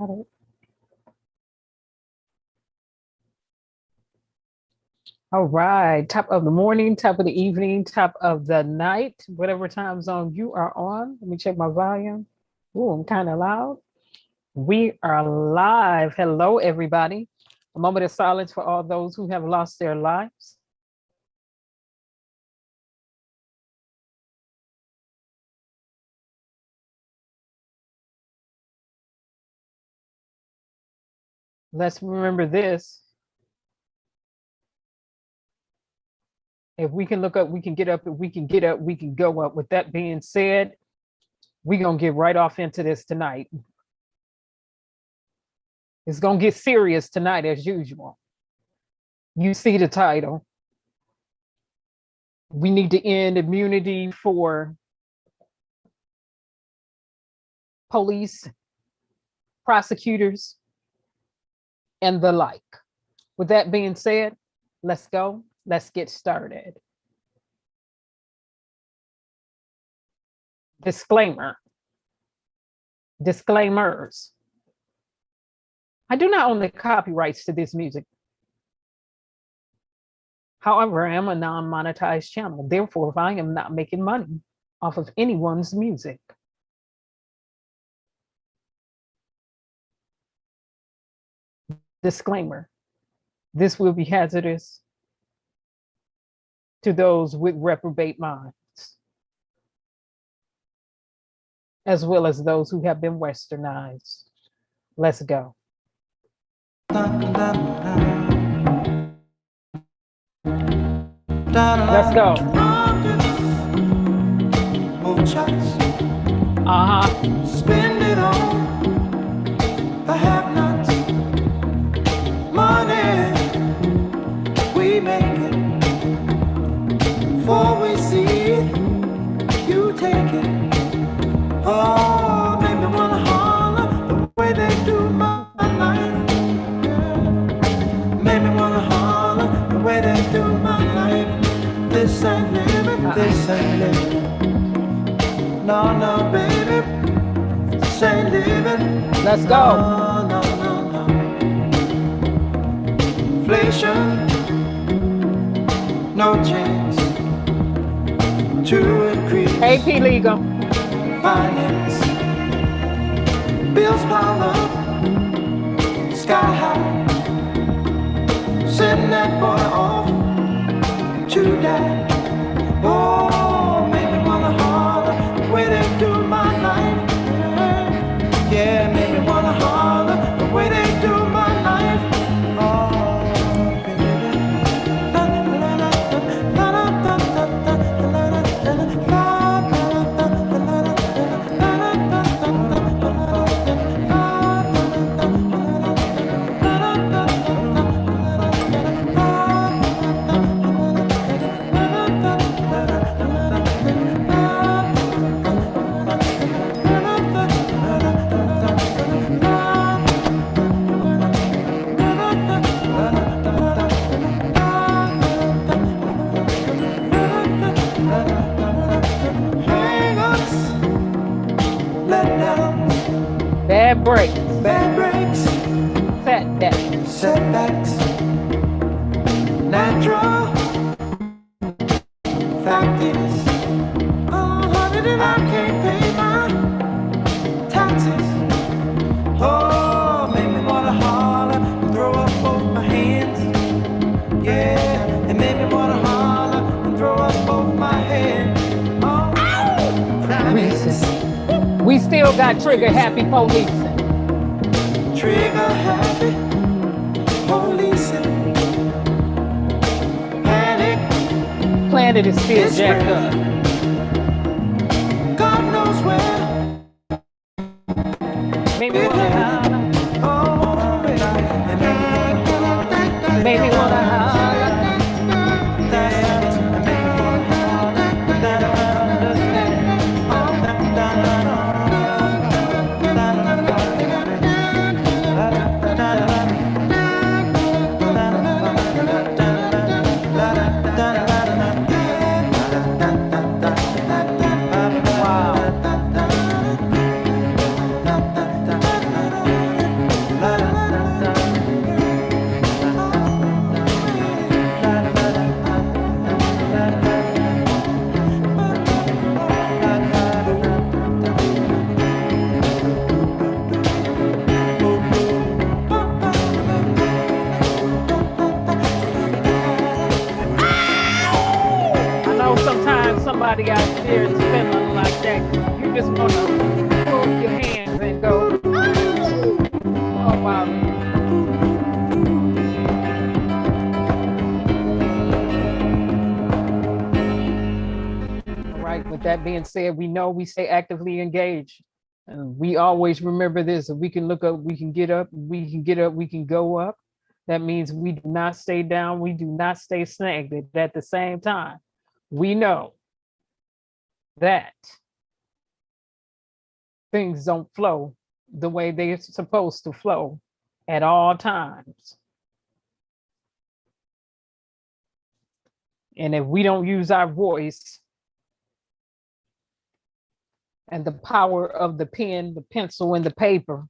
All right, top of the morning, top of the evening, top of the night, whatever time zone you are on. Let me check my volume. Oh, I'm kind of loud. We are live. Hello, everybody. A moment of silence for all those who have lost their lives. Let's remember this. If we can look up, we can get up. If we can get up, we can go up. With that being said, we're going to get right off into this tonight. It's going to get serious tonight as usual. You see the title. We need to end immunity for police, prosecutors, and the like. With that being said, let's go. Let's get started. Disclaimer. Disclaimers. I do not own the copyrights to this music. However, I am a non-monetized channel. Therefore, I am not making money off of anyone's music. Disclaimer. This will be hazardous to those with reprobate minds, as well as those who have been westernized. Let's go. Let's go. Spend it on the have-nots. Money, we make it. Before we see it, you take it. Oh, make me wanna holler the way they do my life. Yeah. Make me wanna holler the way they do my life. This ain't living, this ain't living. No, no, baby, this ain't living. Let's go. No, no, no, no. Inflation, no chance to increase. AP legal. Finance, bills pile up, sky high. Send that boy off to die. Oh, make me wanna holler the way they do my life. Yeah, make me wanna holler the way they do my life. Oh, baby. Bad breaks. Bad breaks, Setbacks. setbacks, natural. Fact is, oh, honey, that I can't pay my taxes. Oh, make me wanna holler and throw up both my hands. Yeah, it made me wanna holler and throw up both my hands. Oh, We still got trigger happy policing. trigger happy policing. Panic, Planet is still it's jacked real. up. God knows where. Maybe wanna holler. Oh, Maybe wanna holler. both your hands and go. Oh, Marvin. All right, with that being said, we know we stay actively engaged. And we always remember this. If we can look up, we can get up, we can get up, we can go up. That means we do not stay down, we do not stay stagnant. At the same time, we know that things don't flow the way they're supposed to flow at all times. And if we don't use our voice and the power of the pen, the pencil, and the paper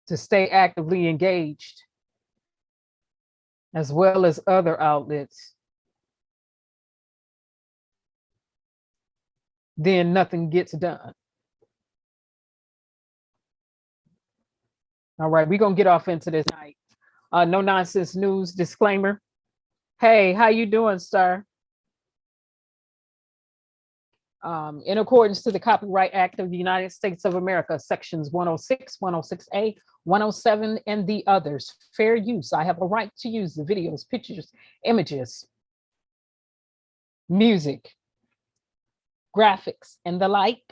to stay actively engaged, as well as other outlets, then nothing gets done. All right, we're gonna get off into this night. No nonsense news disclaimer. Hey, how you doing, sir? In accordance to the Copyright Act of the United States of America, sections 106, 106A, 107, and the others, fair use. I have a right to use the videos, pictures, images, music, graphics, and the like,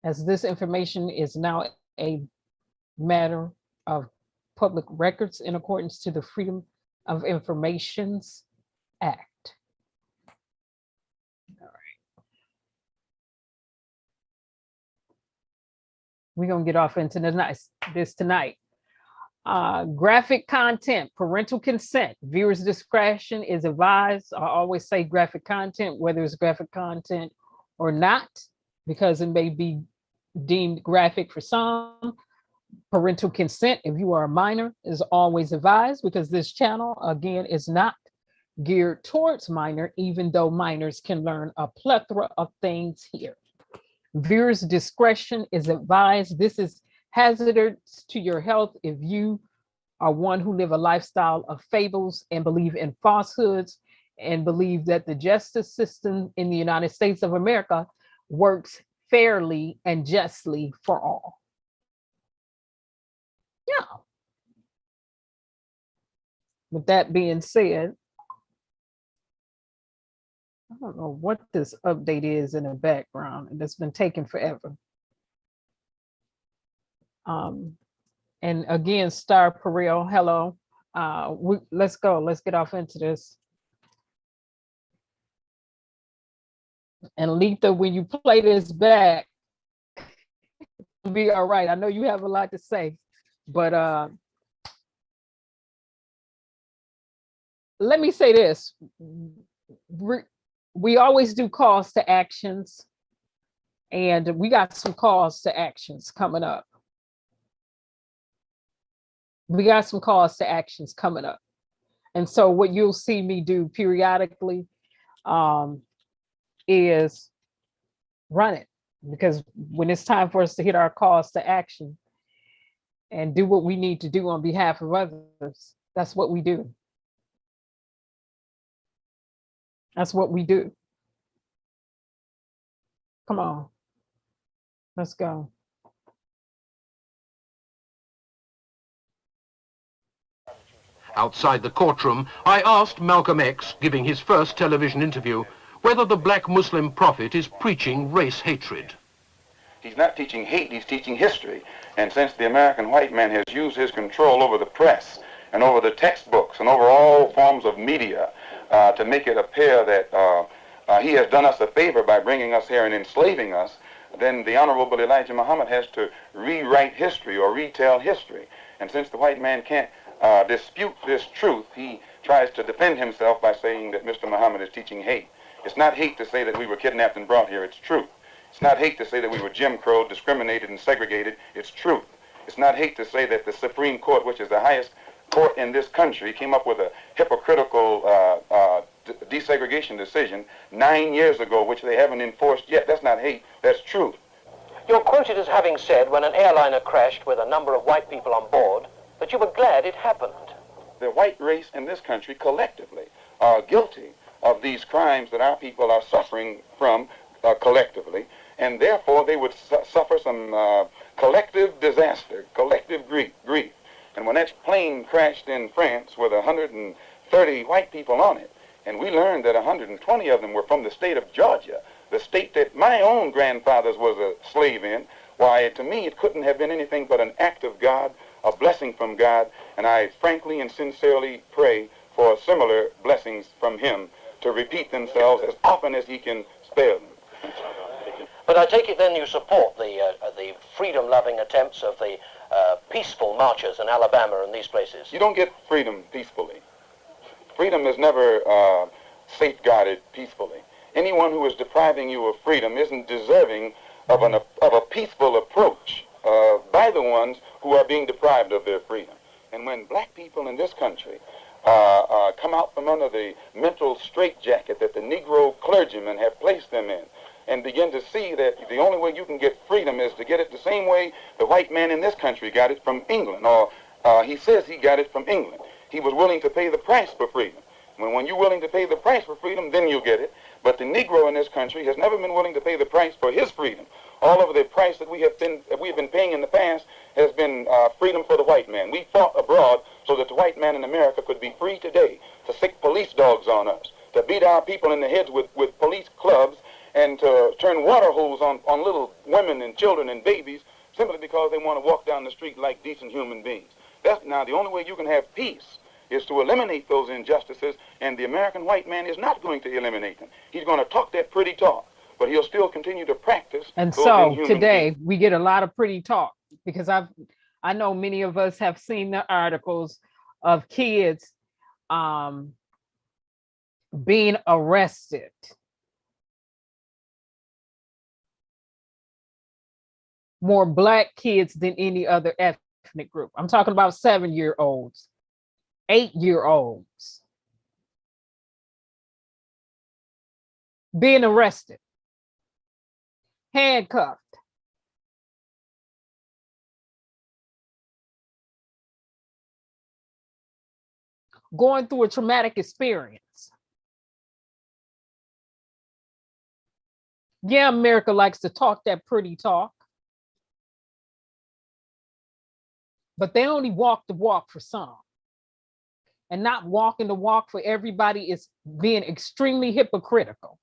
as this information is now a matter of public records in accordance to the Freedom of Information's Act. We're gonna get off into this tonight. Graphic content, parental consent, viewers' discretion is advised. I always say graphic content, whether it's graphic content or not, because it may be deemed graphic for some. Parental consent, if you are a minor, is always advised, because this channel, again, is not geared towards minor, even though minors can learn a plethora of things here. Viewers' discretion is advised. This is hazardous to your health if you are one who live a lifestyle of fables and believe in falsehoods and believe that the justice system in the United States of America works fairly and justly for all. Yeah. With that being said, I don't know what this update is in the background, and it's been taking forever. And again, Star Perel, hello. Let's go. Let's get off into this. And Letha, when you play this back, it'll be all right. I know you have a lot to say, but let me say this. We always do calls to actions, and we got some calls to actions coming up. We got some calls to actions coming up. And so what you'll see me do periodically is run it, because when it's time for us to hit our calls to action and do what we need to do on behalf of others, that's what we do. That's what we do. Come on, let's go. Outside the courtroom, I asked Malcolm X, giving his first television interview, whether the black Muslim prophet is preaching race hatred. He's not teaching hate, he's teaching history. And since the American white man has used his control over the press and over the textbooks and over all forms of media to make it appear that he has done us a favor by bringing us here and enslaving us, then the Honorable Elijah Muhammad has to rewrite history or retell history. And since the white man can't dispute this truth, he tries to defend himself by saying that Mr. Muhammad is teaching hate. It's not hate to say that we were kidnapped and brought here, it's truth. It's not hate to say that we were Jim Crow, discriminated and segregated, it's truth. It's not hate to say that the Supreme Court, which is the highest court in this country, came up with a hypocritical desegregation decision 9 years ago, which they haven't enforced yet. That's not hate, that's truth. You're quoted as having said, when an airliner crashed with a number of white people on board, that you were glad it happened. The white race in this country collectively are guilty of these crimes that our people are suffering from collectively, and therefore they would suffer some collective disaster, collective grief. And when that plane crashed in France with 130 white people on it, and we learned that 120 of them were from the state of Georgia, the state that my own grandfather was a slave in, why, to me, it couldn't have been anything but an act of God, a blessing from God, and I frankly and sincerely pray for similar blessings from him to repeat themselves as often as he can spare them. But I take it then you support the freedom-loving attempts of the peaceful marchers in Alabama and these places. You don't get freedom peacefully. Freedom is never safeguarded peacefully. Anyone who is depriving you of freedom isn't deserving of a peaceful approach by the ones who are being deprived of their freedom. And when black people in this country come out from under the mental straitjacket that the Negro clergymen have placed them in, and begin to see that the only way you can get freedom is to get it the same way the white man in this country got it from England, or he says he got it from England. He was willing to pay the price for freedom. When you're willing to pay the price for freedom, then you get it. But the Negro in this country has never been willing to pay the price for his freedom. All of the price that we have been paying in the past has been freedom for the white man. We fought abroad so that the white man in America could be free today to sick police dogs on us, to beat our people in the heads with police clubs, and to turn water hose on little women and children and babies simply because they want to walk down the street like decent human beings. Now, the only way you can have peace is to eliminate those injustices, and the American white man is not going to eliminate them. He's going to talk that pretty talk, but he'll still continue to practice. And so today we get a lot of pretty talk, because I know many of us have seen the articles of kids being arrested. More black kids than any other ethnic group. I'm talking about 7-year-olds, 8-year-olds being arrested, handcuffed, going through a traumatic experience. Yeah, America likes to talk that pretty talk, but they only walk the walk for some. And not walking the walk for everybody is being extremely hypocritical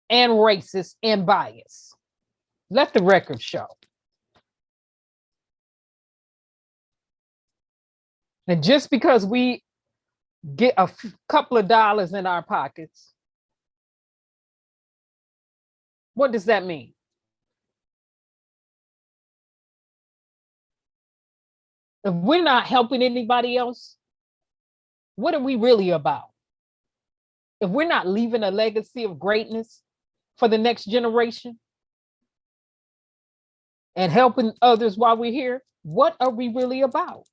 and racist and biased. Let the record show. And just because we get a couple of dollars in our pockets, what does that mean? If we're not helping anybody else, what are we really about? If we're not leaving a legacy of greatness for the next generation and helping others while we're here, what are we really about?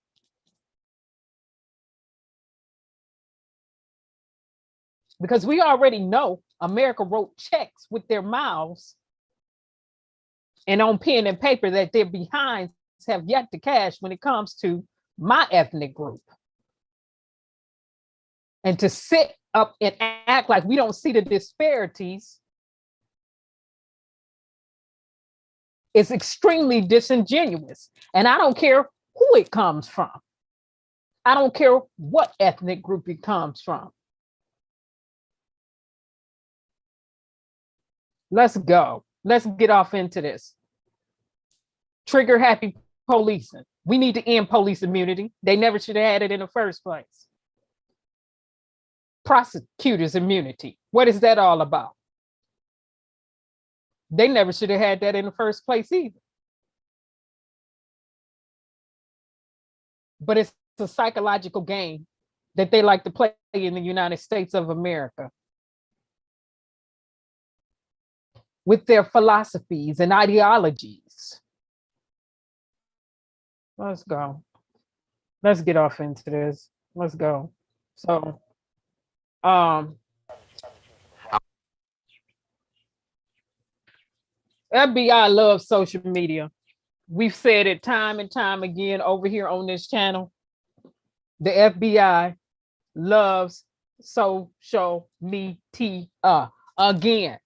Because we already know America wrote checks with their mouths and on pen and paper that their behinds have yet to cash when it comes to my ethnic group. And to sit up and act like we don't see the disparities is extremely disingenuous. And I don't care who it comes from. I don't care what ethnic group it comes from. Let's go. Let's get off into this. Trigger happy policing. We need to end police immunity. They never should have had it in the first place. Prosecutors immunity. What is that all about? They never should have had that in the first place either. But it's a psychological game that they like to play in the United States of America with their philosophies and ideologies. Let's go. Let's get off into this. Let's go. So, FBI loves social media. We've said it time and time again over here on this channel. The FBI loves social media. Again,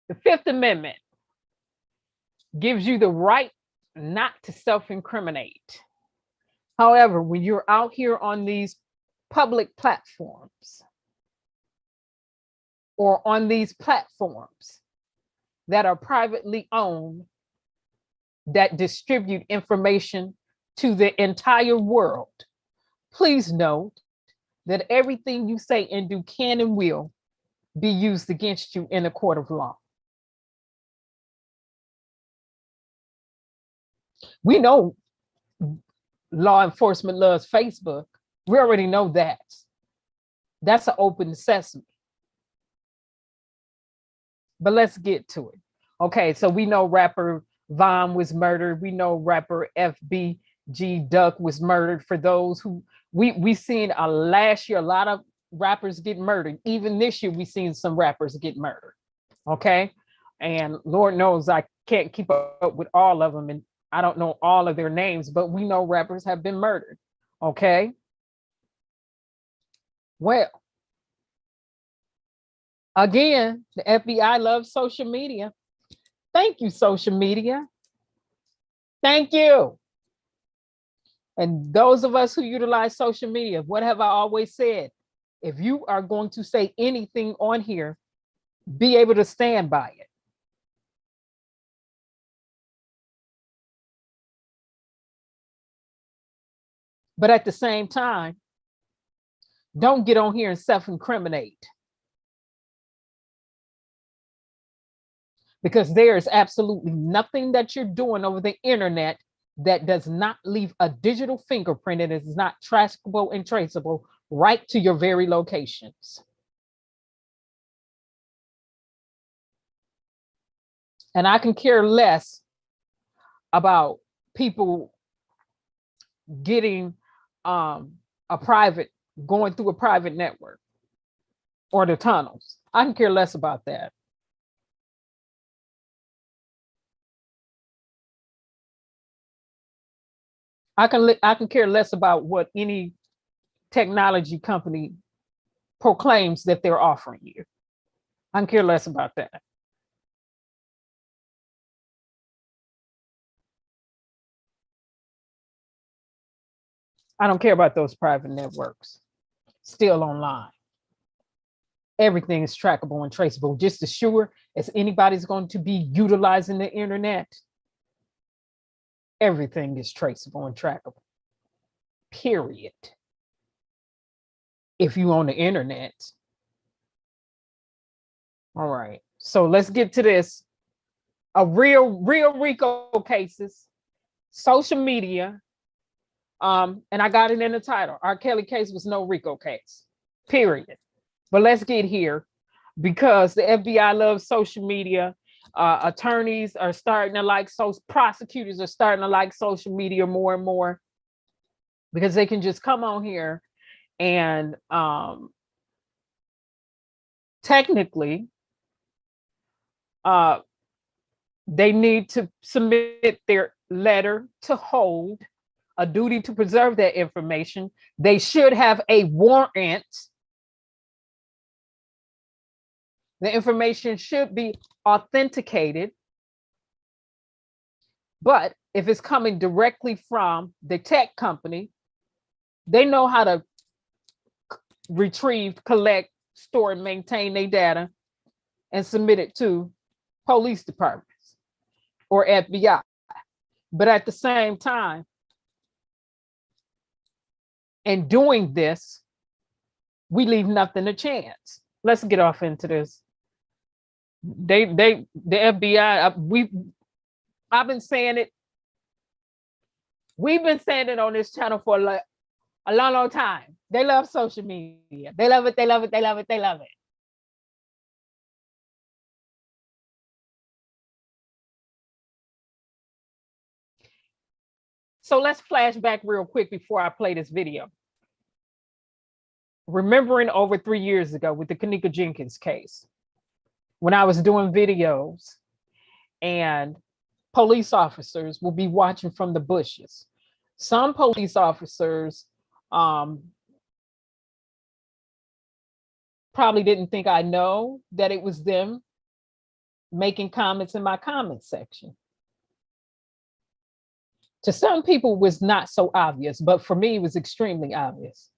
the Fifth Amendment gives you the right not to self-incriminate. However, when you're out here on these public platforms or on these platforms that are privately owned, that distribute information to the entire world, please note that everything you say and do can and will be used against you in a court of law. We know law enforcement loves Facebook. We already know that. That's an open sesame. But let's get to it. Okay, so we know rapper Von was murdered. We know rapper FBG Duck was murdered. For those who, we seen last year, a lot of rappers get murdered. Even this year, we seen some rappers get murdered. Okay, and Lord knows I can't keep up with all of them, and I don't know all of their names, but we know rappers have been murdered. Okay. Well, again, the FBI loves social media. Thank you, social media. Thank you. And those of us who utilize social media, what have I always said? If you are going to say anything on here, be able to stand by it. But at the same time, don't get on here and self-incriminate. Because there is absolutely nothing that you're doing over the internet that does not leave a digital fingerprint and is not trackable and traceable right to your very locations. And I can care less about people getting going through a private network or the tunnels. I can care less about that. I can care less about what any technology company proclaims that they're offering you. I can care less about that. I don't care about those private networks. Still online. Everything is trackable and traceable. Just as sure as anybody's going to be utilizing the internet, everything is traceable and trackable. Period. If you own the internet. All right. So let's get to this. A real Rico cases, social media. And I got it in the title. R. Kelly case was no Rico case, period. But let's get here because the FBI loves social media. Attorneys are starting to like, prosecutors are starting to like social media more and more because they can just come on here and technically they need to submit their letter to hold, a duty to preserve that information. They should have a warrant. The information should be authenticated. But if it's coming directly from the tech company, they know how to retrieve, collect, store, and maintain their data and submit it to police departments or FBI. But at the same time, in doing this, we leave nothing to chance. Let's get off into this. The FBI, I've been saying it. We've been saying it on this channel for a long time. They love social media. They love it, they love it, they love it, they love it. So let's flash back real quick before I play this video. Remembering over 3 years ago with the Kenneka Jenkins case, when I was doing videos and police officers will be watching from the bushes. Some police officers Probably didn't think I know that it was them making comments in my comment section. To some people, it was not so obvious, but for me, it was extremely obvious.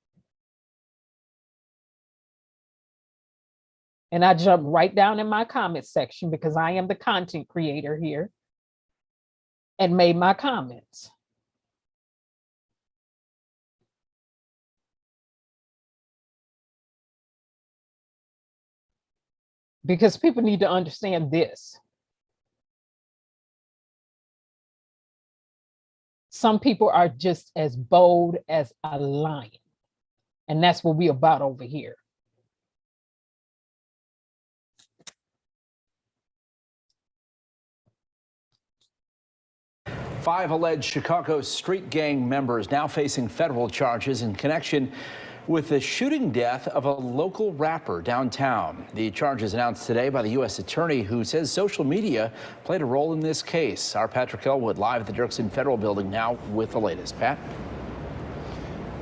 And I jumped right down in my comment section because I am the content creator here and made my comments. Because people need to understand this. Some people are just as bold as a lion. And that's what we're about over here. Five alleged Chicago street gang members now facing federal charges in connection with the shooting death of a local rapper downtown. The charges announced today by the U.S. attorney, who says social media played a role in this case. Our Patrick Elwood live at the Dirksen Federal Building now with the latest. Pat?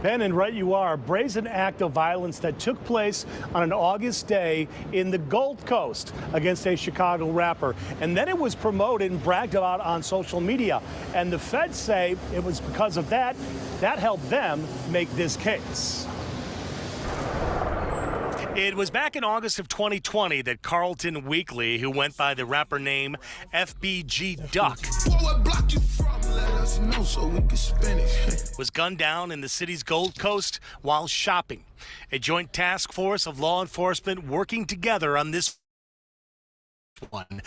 Ben, and right you are, a brazen act of violence that took place on an August day in the Gold Coast against a Chicago rapper. And then it was promoted and bragged about on social media. And the feds say it was because of that helped them make this case. It was back in August of 2020 that Carlton Weekly, who went by the rapper name FBG Duck, was gunned down in the city's Gold Coast while shopping. A joint task force of law enforcement working together on this one.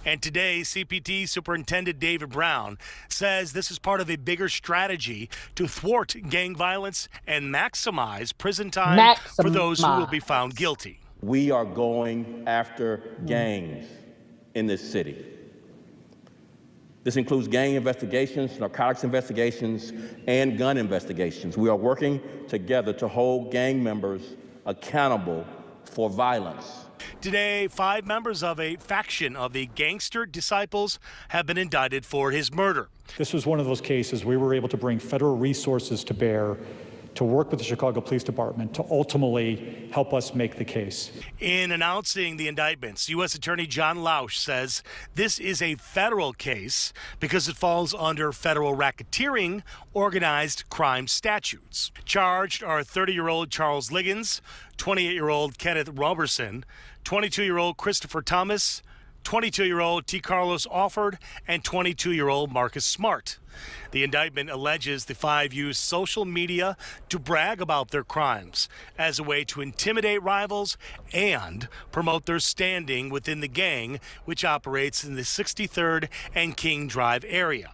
And today, CPT Superintendent David Brown says this is part of a bigger strategy to thwart gang violence and maximize prison time for those who will be found guilty. We are going after gangs in this city. This includes gang investigations, narcotics investigations, and gun investigations. We are working together to hold gang members accountable for violence. Today, 5 members of a faction of the Gangster Disciples have been indicted for his murder. This was one of those cases we were able to bring federal resources to bear to work with the Chicago Police Department to ultimately help us make the case. In announcing the indictments, U.S. Attorney John Lausch says this is a federal case because it falls under federal racketeering organized crime statutes. Charged are 30-year-old Charles Liggins, 28-year-old Kenneth Roberson, 22-year-old Christopher Thomas, 22-year-old T. Carlos Offord, and 22-year-old Marcus Smart. The indictment alleges the 5 used social media to brag about their crimes as a way to intimidate rivals and promote their standing within the gang, which operates in the 63rd and King Drive area.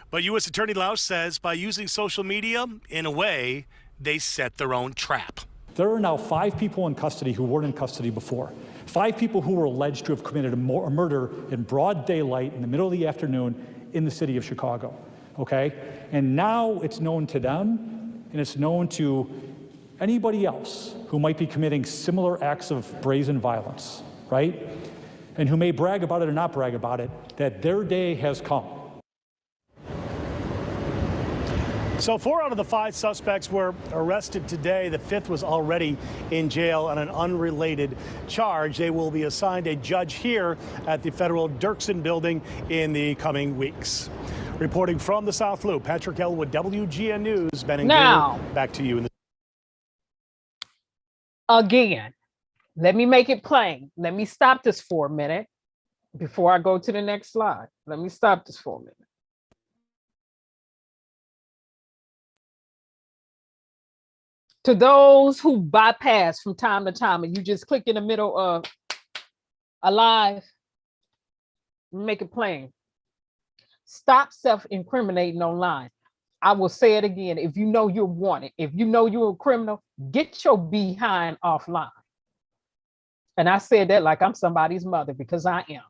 But U.S. Attorney Lausch says by using social media, in a way, they set their own trap. There are now 5 people in custody who weren't in custody before. 5 people who were alleged to have committed a murder in broad daylight in the middle of the afternoon in the city of Chicago. Okay? And now it's known to them, and it's known to anybody else who might be committing similar acts of brazen violence, right? And who may brag about it or not brag about it, that their day has come. So 4 out of the 5 suspects were arrested today. The 5th was already in jail on an unrelated charge. They will be assigned a judge here at the federal Dirksen building in the coming weeks. Reporting from the South Loop, Patrick Elwood, WGN News. Ben and Now, back to you. Again, let me make it plain. Let me stop this for a minute before I go to the next slide. Let me stop this for a minute. To those who bypass from time to time and you just click in the middle of a live, make it plain. Stop self-incriminating online. I will say it again. If you know you're wanted, if you know you're a criminal, get your behind offline. And I said that like I'm somebody's mother, because I am.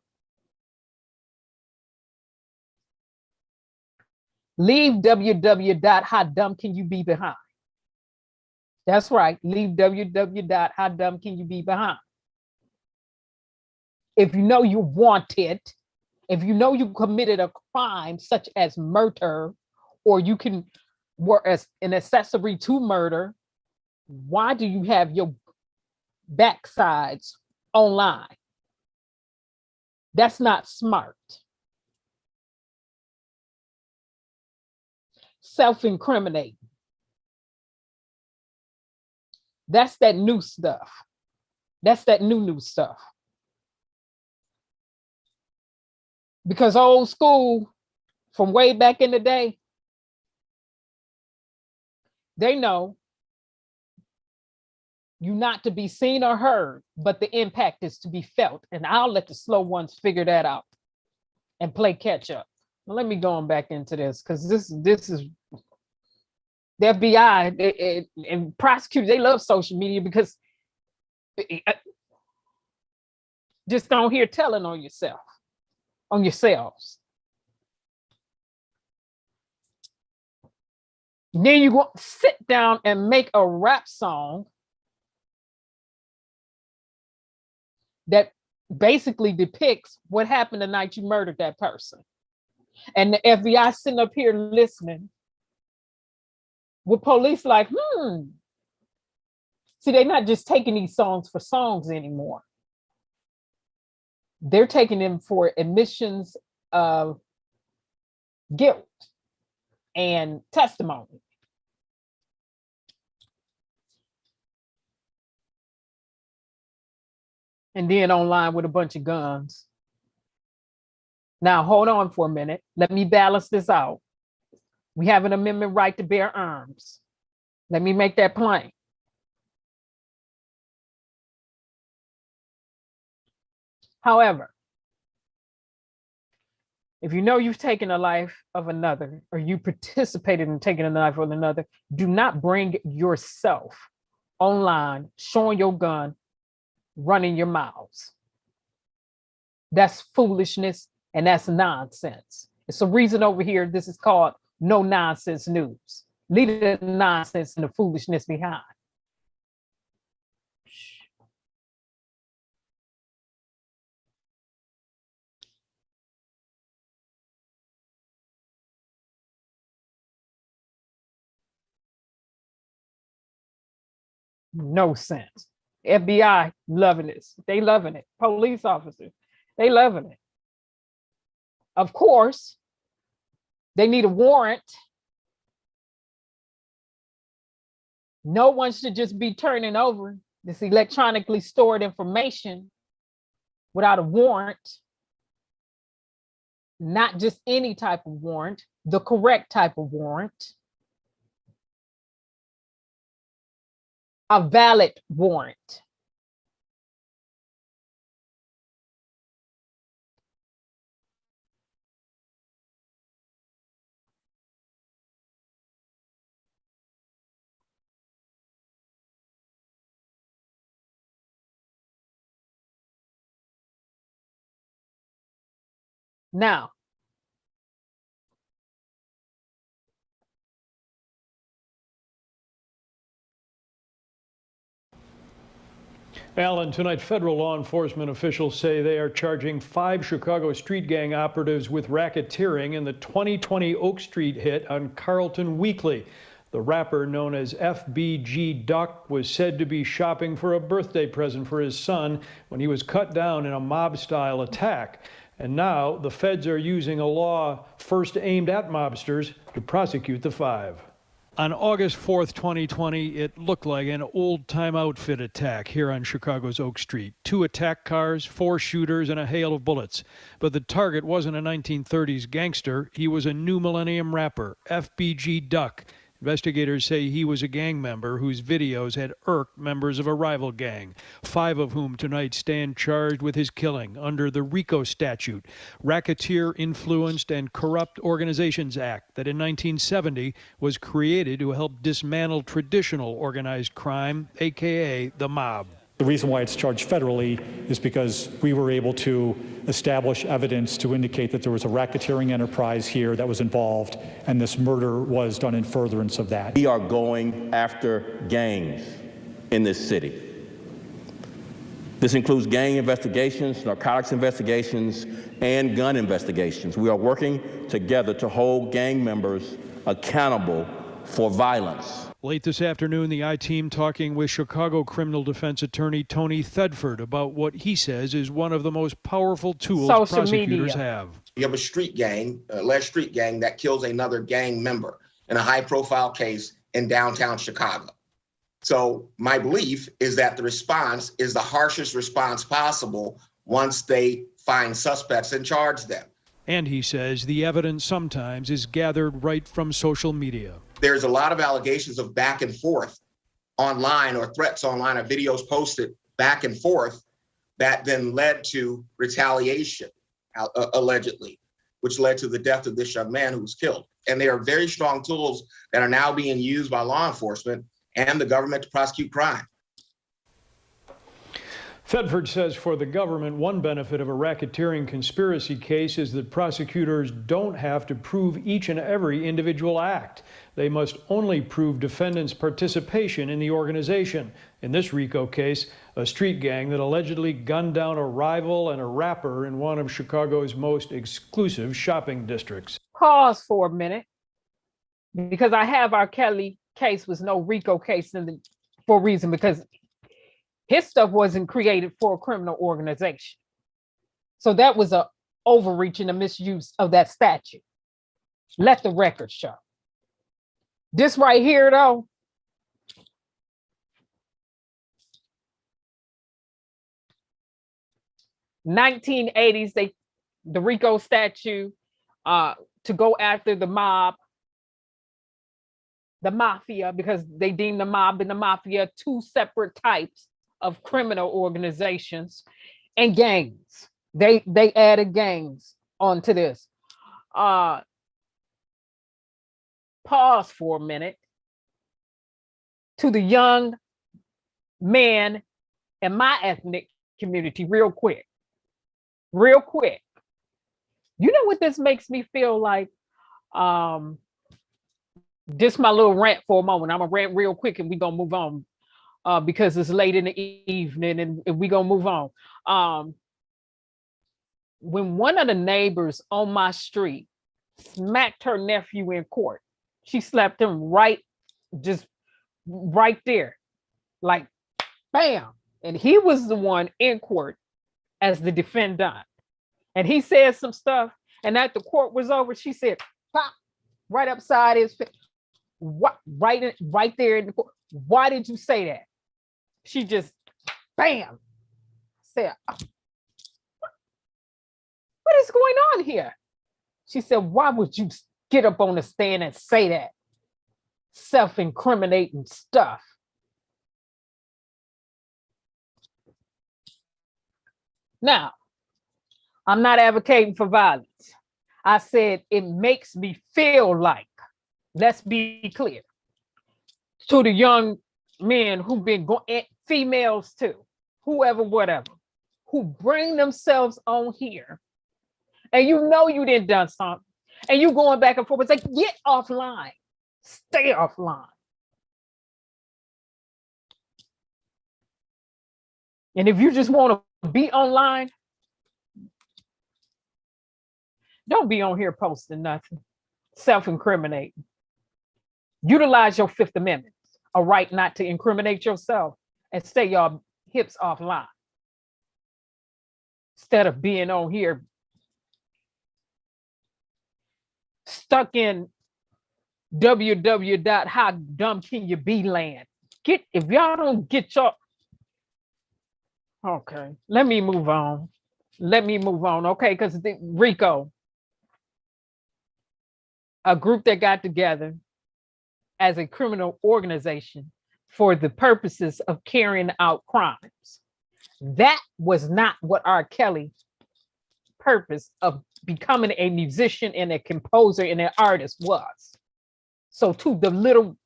Leave www.howdumbcanyoubebehind. That's right. Leave www.howdumbcanyoubebehind. If you know you're wanted, if you know you committed a crime such as murder, or you can were an accessory to murder, why do you have your backsides online? That's not smart. Self-incriminating. That's that new stuff. That's that new stuff. Because old school, from way back in the day, they know you not to be seen or heard, but the impact is to be felt. And I'll let the slow ones figure that out and play catch up. Well, let me go on back into this, because this is the FBI and prosecutors. They love social media because just don't hear telling on yourself, on yourselves. Then you go sit down and make a rap song that basically depicts what happened the night you murdered that person. And the FBI sitting up here listening with police like, See, they're not just taking these songs for songs anymore. They're taking them for admissions of guilt and testimony. And then online with a bunch of guns. Now, hold on for a minute. Let me balance this out. We have an amendment right to bear arms. Let me make that plain. However, if you know you've taken the life of another, or you participated in taking the life of another, do not bring yourself online, showing your gun, running your mouths. That's foolishness and that's nonsense. It's a reason over here this is called no nonsense news. Leave the nonsense and the foolishness behind. No sense. FBI loving this. They loving it. Police officers, they loving it. Of course, they need a warrant. No one should just be turning over this electronically stored information without a warrant. Not just any type of warrant, the correct type of warrant. A valid warrant. Now, Alan, tonight federal law enforcement officials say they are charging 5 Chicago street gang operatives with racketeering in the 2020 Oak Street hit on Carlton Weekly. The rapper, known as FBG Duck, was said to be shopping for a birthday present for his son when he was cut down in a mob-style attack. And now the feds are using a law first aimed at mobsters to prosecute the 5. On August 4th, 2020, it looked like an old-time outfit attack here on Chicago's Oak Street. 2 attack cars, 4 shooters, and a hail of bullets. But the target wasn't a 1930s gangster. He was a new millennium rapper, FBG Duck. Investigators say he was a gang member whose videos had irked members of a rival gang, 5 of whom tonight stand charged with his killing under the Rico statute, Racketeer Influenced and Corrupt Organizations Act, that in 1970 was created to help dismantle traditional organized crime, aka the mob. The reason why it's charged federally is because we were able to establish evidence to indicate that there was a racketeering enterprise here that was involved, and this murder was done in furtherance of that. We are going after gangs in this city. This includes gang investigations, narcotics investigations, and gun investigations. We are working together to hold gang members accountable for violence. Late this afternoon, the I-Team talking with Chicago criminal defense attorney Tony Thedford about what he says is one of the most powerful tools prosecutors have. You have a street gang, alleged street gang, that kills another gang member in a high-profile case in downtown Chicago. So my belief is that the response is the harshest response possible once they find suspects and charge them. And he says the evidence sometimes is gathered right from social media. There's a lot of allegations of back and forth online, or threats online, or videos posted back and forth that then led to retaliation, allegedly, which led to the death of this young man who was killed. And they are very strong tools that are now being used by law enforcement and the government to prosecute crime. Thedford says for the government, one benefit of a racketeering conspiracy case is that prosecutors don't have to prove each and every individual act. They must only prove defendants' participation in the organization. In this Rico case, a street gang that allegedly gunned down a rival and a rapper in one of Chicago's most exclusive shopping districts. Pause for a minute, because I have our Kelly case was no Rico case for a reason, because his stuff wasn't created for a criminal organization. So that was a overreach and a misuse of that statute. Let the record show. This right here, though, '80s, the Rico statute to go after the mob, the mafia, because they deem the mob and the mafia two separate types of criminal organizations, and gangs. They added gangs onto this. Pause for a minute. To the young man in my ethnic community, real quick. You know what this makes me feel like? This my little rant for a moment. I'm gonna rant real quick and we're gonna move on because it's late in the evening and we're gonna move on. When one of the neighbors on my street smacked her nephew in court, she slapped him right there, like bam. And he was the one in court as the defendant. And he said some stuff, and after the court was over, she said, pop, right upside his face. What, right there in the court. Why did you say that? She just, bam, said, what is going on here? She said, why would you get up on the stand and say that? Self-incriminating stuff. Now, I'm not advocating for violence. I said it makes me feel like, let's be clear, to the young men who've been going, females too, whoever, whatever, who bring themselves on here, and you know you didn't done something, and you going back and forth. It's like, get offline, stay offline. And if you just want to be online, don't be on here posting nothing, self-incriminating. Utilize your Fifth Amendment, a right not to incriminate yourself, and stay your hips offline. Instead of being on here stuck in www.howdumbcanyoube land. If y'all don't get your, okay, let me move on. Okay, because Rico, a group that got together as a criminal organization for the purposes of carrying out crimes. That was not what R. Kelly's purpose of becoming a musician and a composer and an artist was. So to the little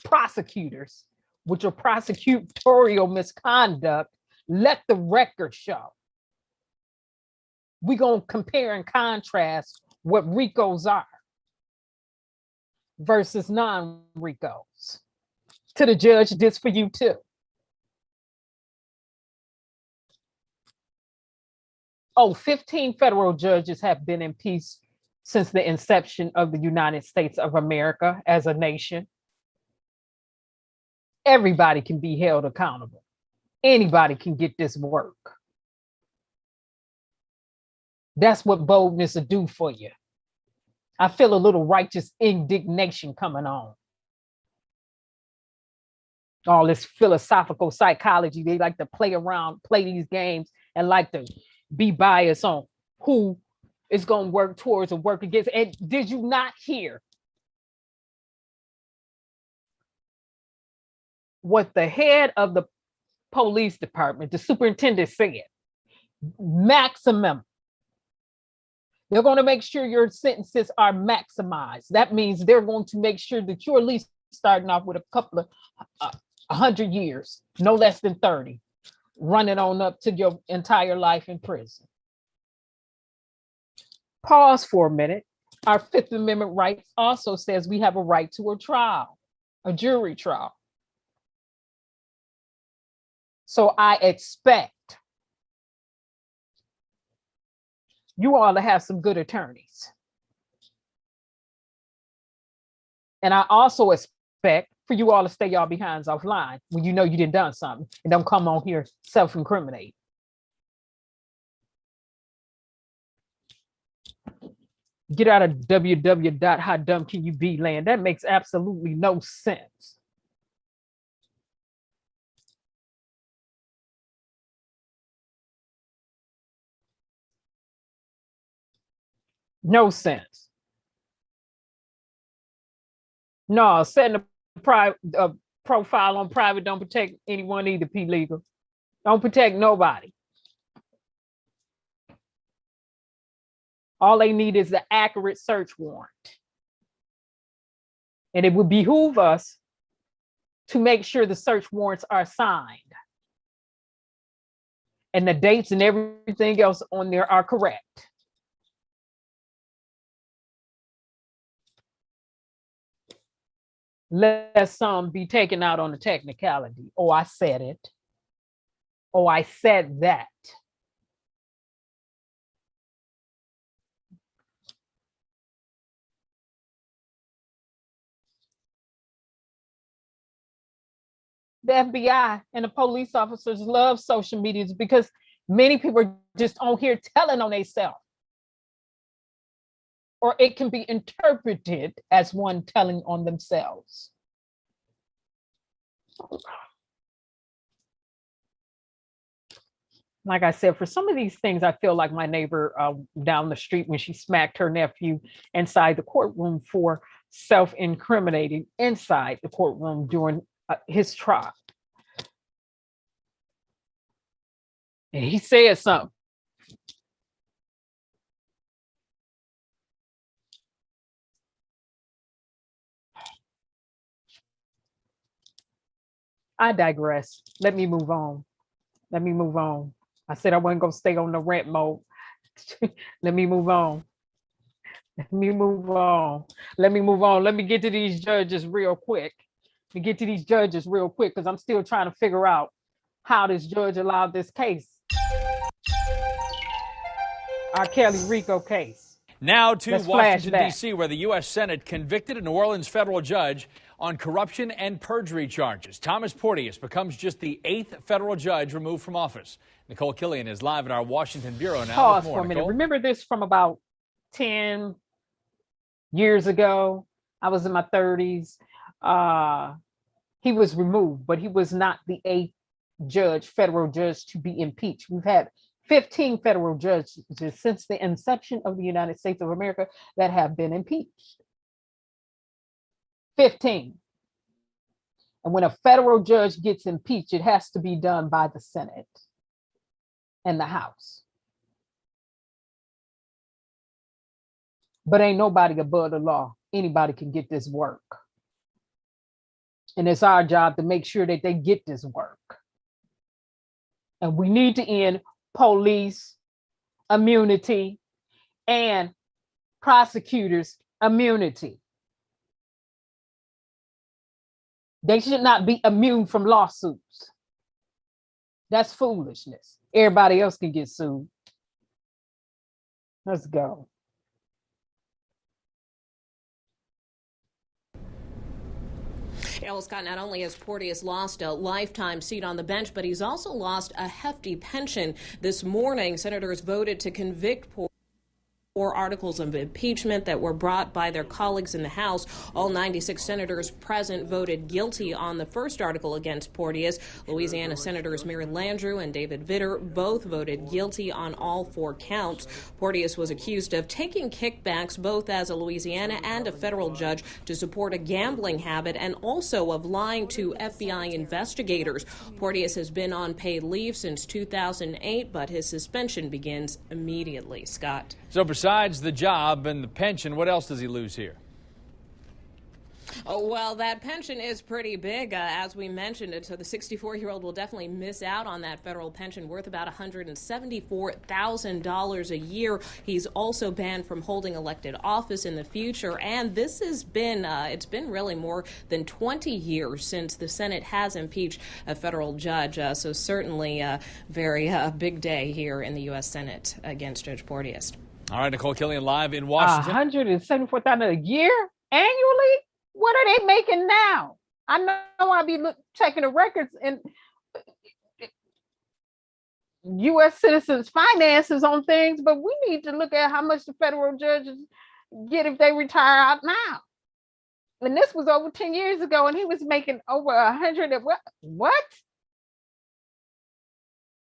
prosecutors, which are prosecutorial misconduct, let the record show. We're going to compare and contrast what Ricos are versus non-Ricos. To the judge, this for you too. Oh, 15 federal judges have been impeached since the inception of the United States of America as a nation. Everybody can be held accountable. Anybody can get this work. That's what boldness will do for you. I feel a little righteous indignation coming on. All this philosophical psychology, they like to play around, play these games, and like to be biased on who is going to work towards or work against. And did you not hear what the head of the police department, the superintendent, said? Maximum. They're going to make sure your sentences are maximized. That means they're going to make sure that you're at least starting off with a couple of 100 years, no less than 30, running on up to your entire life in prison. Pause for a minute. Our Fifth Amendment right also says we have a right to a trial, a jury trial. So I expect you all to have some good attorneys. And I also expect for you all to stay y'all behinds offline when you know you done done something, and don't come on here self-incriminate. Get out of www.howdumbcanyoube land. That makes absolutely no sense. No sense. No, setting a profile on private don't protect anyone either, P. Legal. Don't protect nobody. All they need is the accurate search warrant. And it would behoove us to make sure the search warrants are signed and the dates and everything else on there are correct. Let some be taken out on the technicality. Oh, I said it. Oh, I said that. The FBI and the police officers love social media because many people are just on here telling on themselves. Or it can be interpreted as one telling on themselves. Like I said, for some of these things, I feel like my neighbor down the street when she smacked her nephew inside the courtroom for self-incriminating inside the courtroom during his trial. And he said something. I digress. Let me move on. Let me move on. I said I wasn't going to stay on the rant mode. Let me move on. Let me move on. Let me move on. Let me get to these judges real quick. Let me get to these judges real quick because I'm still trying to figure out how this judge allowed this case. R. Kelly Rico case. Now to Washington, D.C., where the U.S. Senate convicted a New Orleans federal judge on corruption and perjury charges. Thomas Porteous becomes just the 8th federal judge removed from office. Nicole Killian is live at our Washington bureau now. Pause for a minute. Remember this from about 10 years ago? I was in my 30s. He was removed, but he was not the 8th federal judge to be impeached. We've had 15 federal judges since the inception of the United States of America that have been impeached. 15. And when a federal judge gets impeached, it has to be done by the Senate and the House. But ain't nobody above the law. Anybody can get this work. And it's our job to make sure that they get this work. And we need to end police immunity and prosecutors immunity. They should not be immune from lawsuits. That's foolishness. Everybody else can get sued. Let's go. Well, Scott, not only has Porteous lost a lifetime seat on the bench, but he's also lost a hefty pension. This morning, senators voted to convict Porteous. 4 articles of impeachment that were brought by their colleagues in the House. All 96 senators present voted guilty on the first article against Porteous. Louisiana Senators Mary Landrieu and David Vitter both voted guilty on all 4 counts. Porteous was accused of taking kickbacks both as a Louisiana and a federal judge to support a gambling habit and also of lying to FBI investigators. Porteous has been on paid leave since 2008, but his suspension begins immediately. Scott. So besides the job and the pension, what else does he lose here? Oh, well, that pension is pretty big, as we mentioned it. So the 64-year-old will definitely miss out on that federal pension worth about $174,000 a year. He's also banned from holding elected office in the future. And this has been, it's been really more than 20 years since the Senate has impeached a federal judge. So certainly a very big day here in the U.S. Senate against Judge Porteous. All right, Nicole Killian live in Washington. $174,000 a year annually? What are they making now? I know I'll be checking the records and U.S. citizens' finances on things, but we need to look at how much the federal judges get if they retire out now. And this was over 10 years ago, and he was making over 100 of what?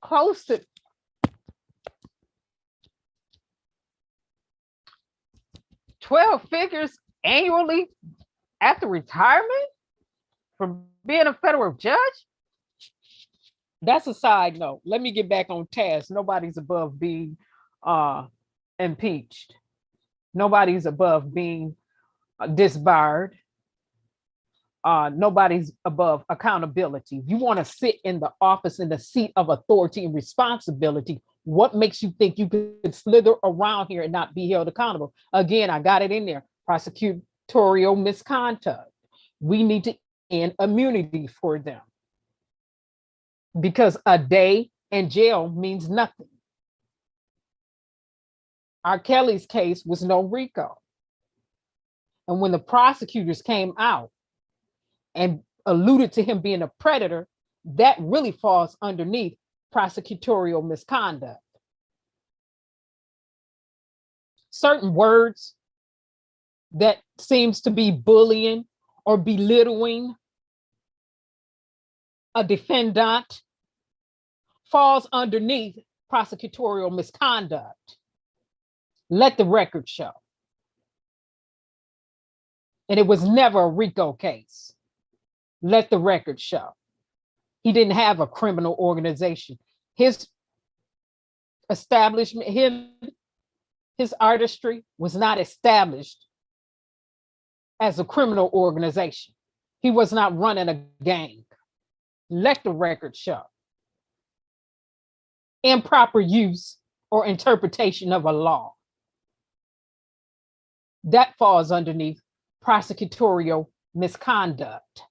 Close to 12 figures annually after retirement from being a federal judge? That's a side note. Let me get back on task. Nobody's above being impeached. Nobody's above being disbarred. Nobody's above accountability. You want to sit in the office in the seat of authority and responsibility. What makes you think you could slither around here and not be held accountable? Again, I got it in there. Prosecutorial misconduct. We need to end immunity for them, because a day in jail means nothing. R. Kelly's case was no Rico. And when the prosecutors came out and alluded to him being a predator, that really falls underneath prosecutorial misconduct. Certain words that seems to be bullying or belittling a defendant falls underneath prosecutorial misconduct. Let the record show. And it was never a Rico case. Let the record show. He didn't have a criminal organization. His establishment, his artistry was not established as a criminal organization. He was not running a gang. Let the record show. Improper use or interpretation of a law. That falls underneath prosecutorial misconduct.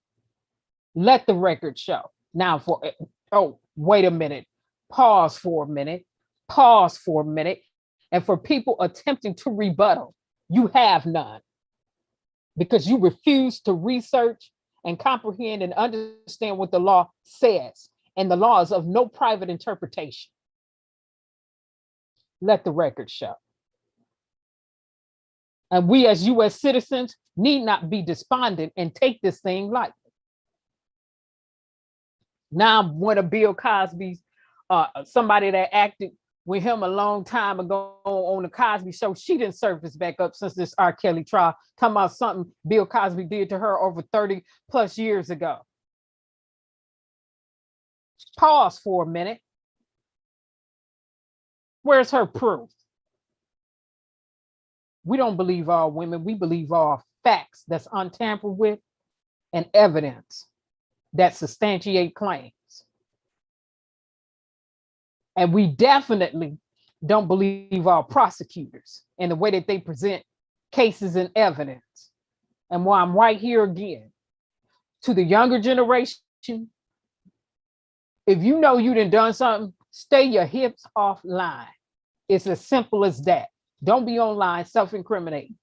Let the record show. Now wait a minute. Pause for a minute. Pause for a minute. And for people attempting to rebuttal, you have none, because you refuse to research and comprehend and understand what the law says. And the law is of no private interpretation. Let the record show. And we as U.S. citizens need not be despondent and take this thing lightly. Now, one of Bill Cosby's, somebody that acted with him a long time ago on the Cosby Show, she didn't surface back up since this R. Kelly trial, talking about something Bill Cosby did to her over 30 plus years ago. Pause for a minute. Where's her proof? We don't believe all women. We believe all facts that's untampered with and evidence that substantiate claims. And we definitely don't believe our prosecutors and the way that they present cases and evidence. And while I'm right here again, to the younger generation, if you know you done something, stay your hips offline. It's as simple as that. Don't be online self-incriminating.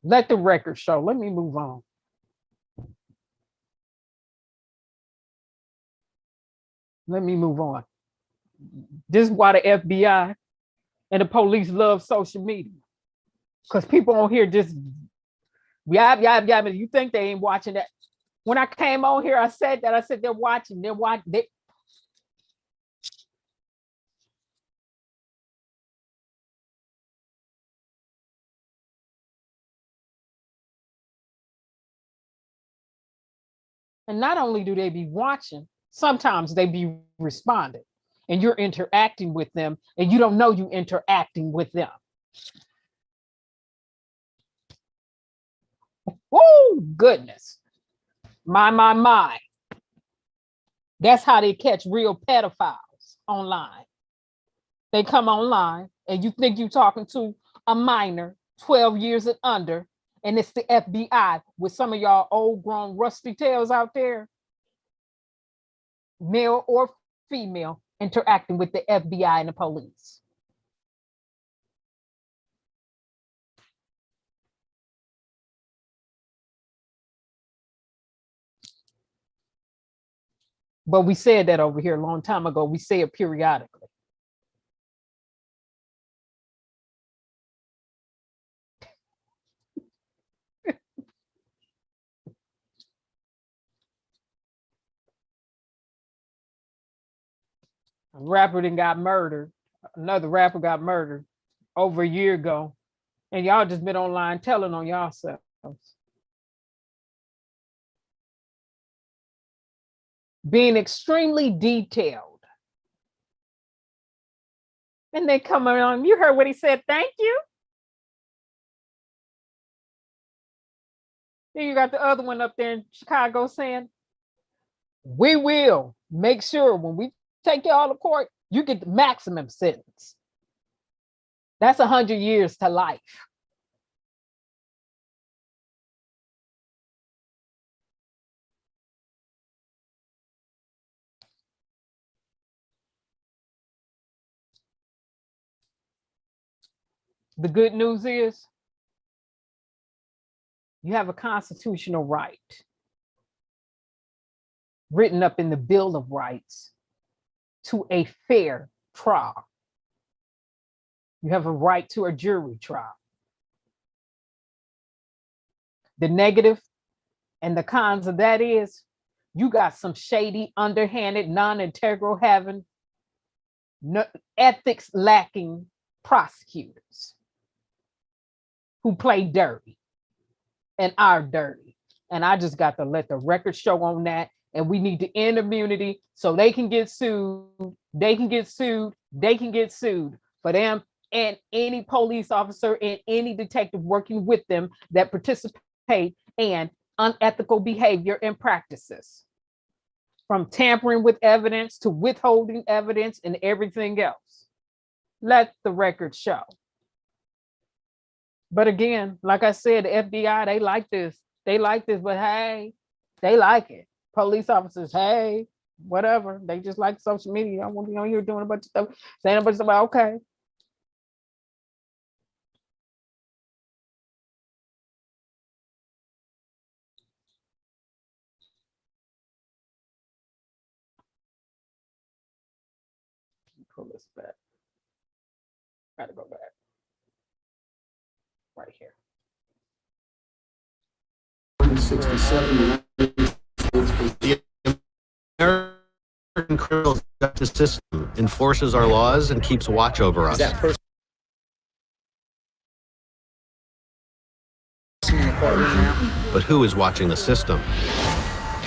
Let the record show. Let me move on. Let me move on. This is why the FBI and the police love social media. Because people on here just you think they ain't watching that. When I came on here, I said that. I said they're watching. And not only do they be watching, sometimes they be responding. And you're interacting with them, and you don't know you interacting with them. Oh, goodness. My. That's how they catch real pedophiles online. They come online, and you think you're talking to a minor, 12 years and under, and it's the FBI with some of y'all old grown rusty tails out there, male or female, interacting with the FBI and the police. But we said that over here a long time ago. We say it periodically. A rapper then got murdered. Another rapper got murdered over a year ago. And y'all just been online telling on yourselves. Being extremely detailed. And they come on, you heard what he said, thank you. Then you got the other one up there in Chicago saying, we will make sure when we take y'all to court, you get the maximum sentence. That's 100 years to life. The good news is you have a constitutional right written up in the Bill of Rights to a fair trial. You have a right to a jury trial. The negative and the cons of that is you got some shady, underhanded, non-integral, having no ethics lacking prosecutors who play dirty and are dirty. And I just got to let the record show on that. And we need to end immunity so they can get sued. They can get sued. They can get sued for them and any police officer and any detective working with them that participate in unethical behavior and practices, from tampering with evidence to withholding evidence and everything else. Let the record show. But again, like I said, the FBI, they like this. They like this, but hey, they like it. Police officers, hey, whatever. They just like social media. I want to be on here doing a bunch of stuff, saying a bunch of stuff, okay. Pull this back. Gotta go back. Right here. 67. The American criminal justice system enforces our laws and keeps watch over us. But who is watching the system?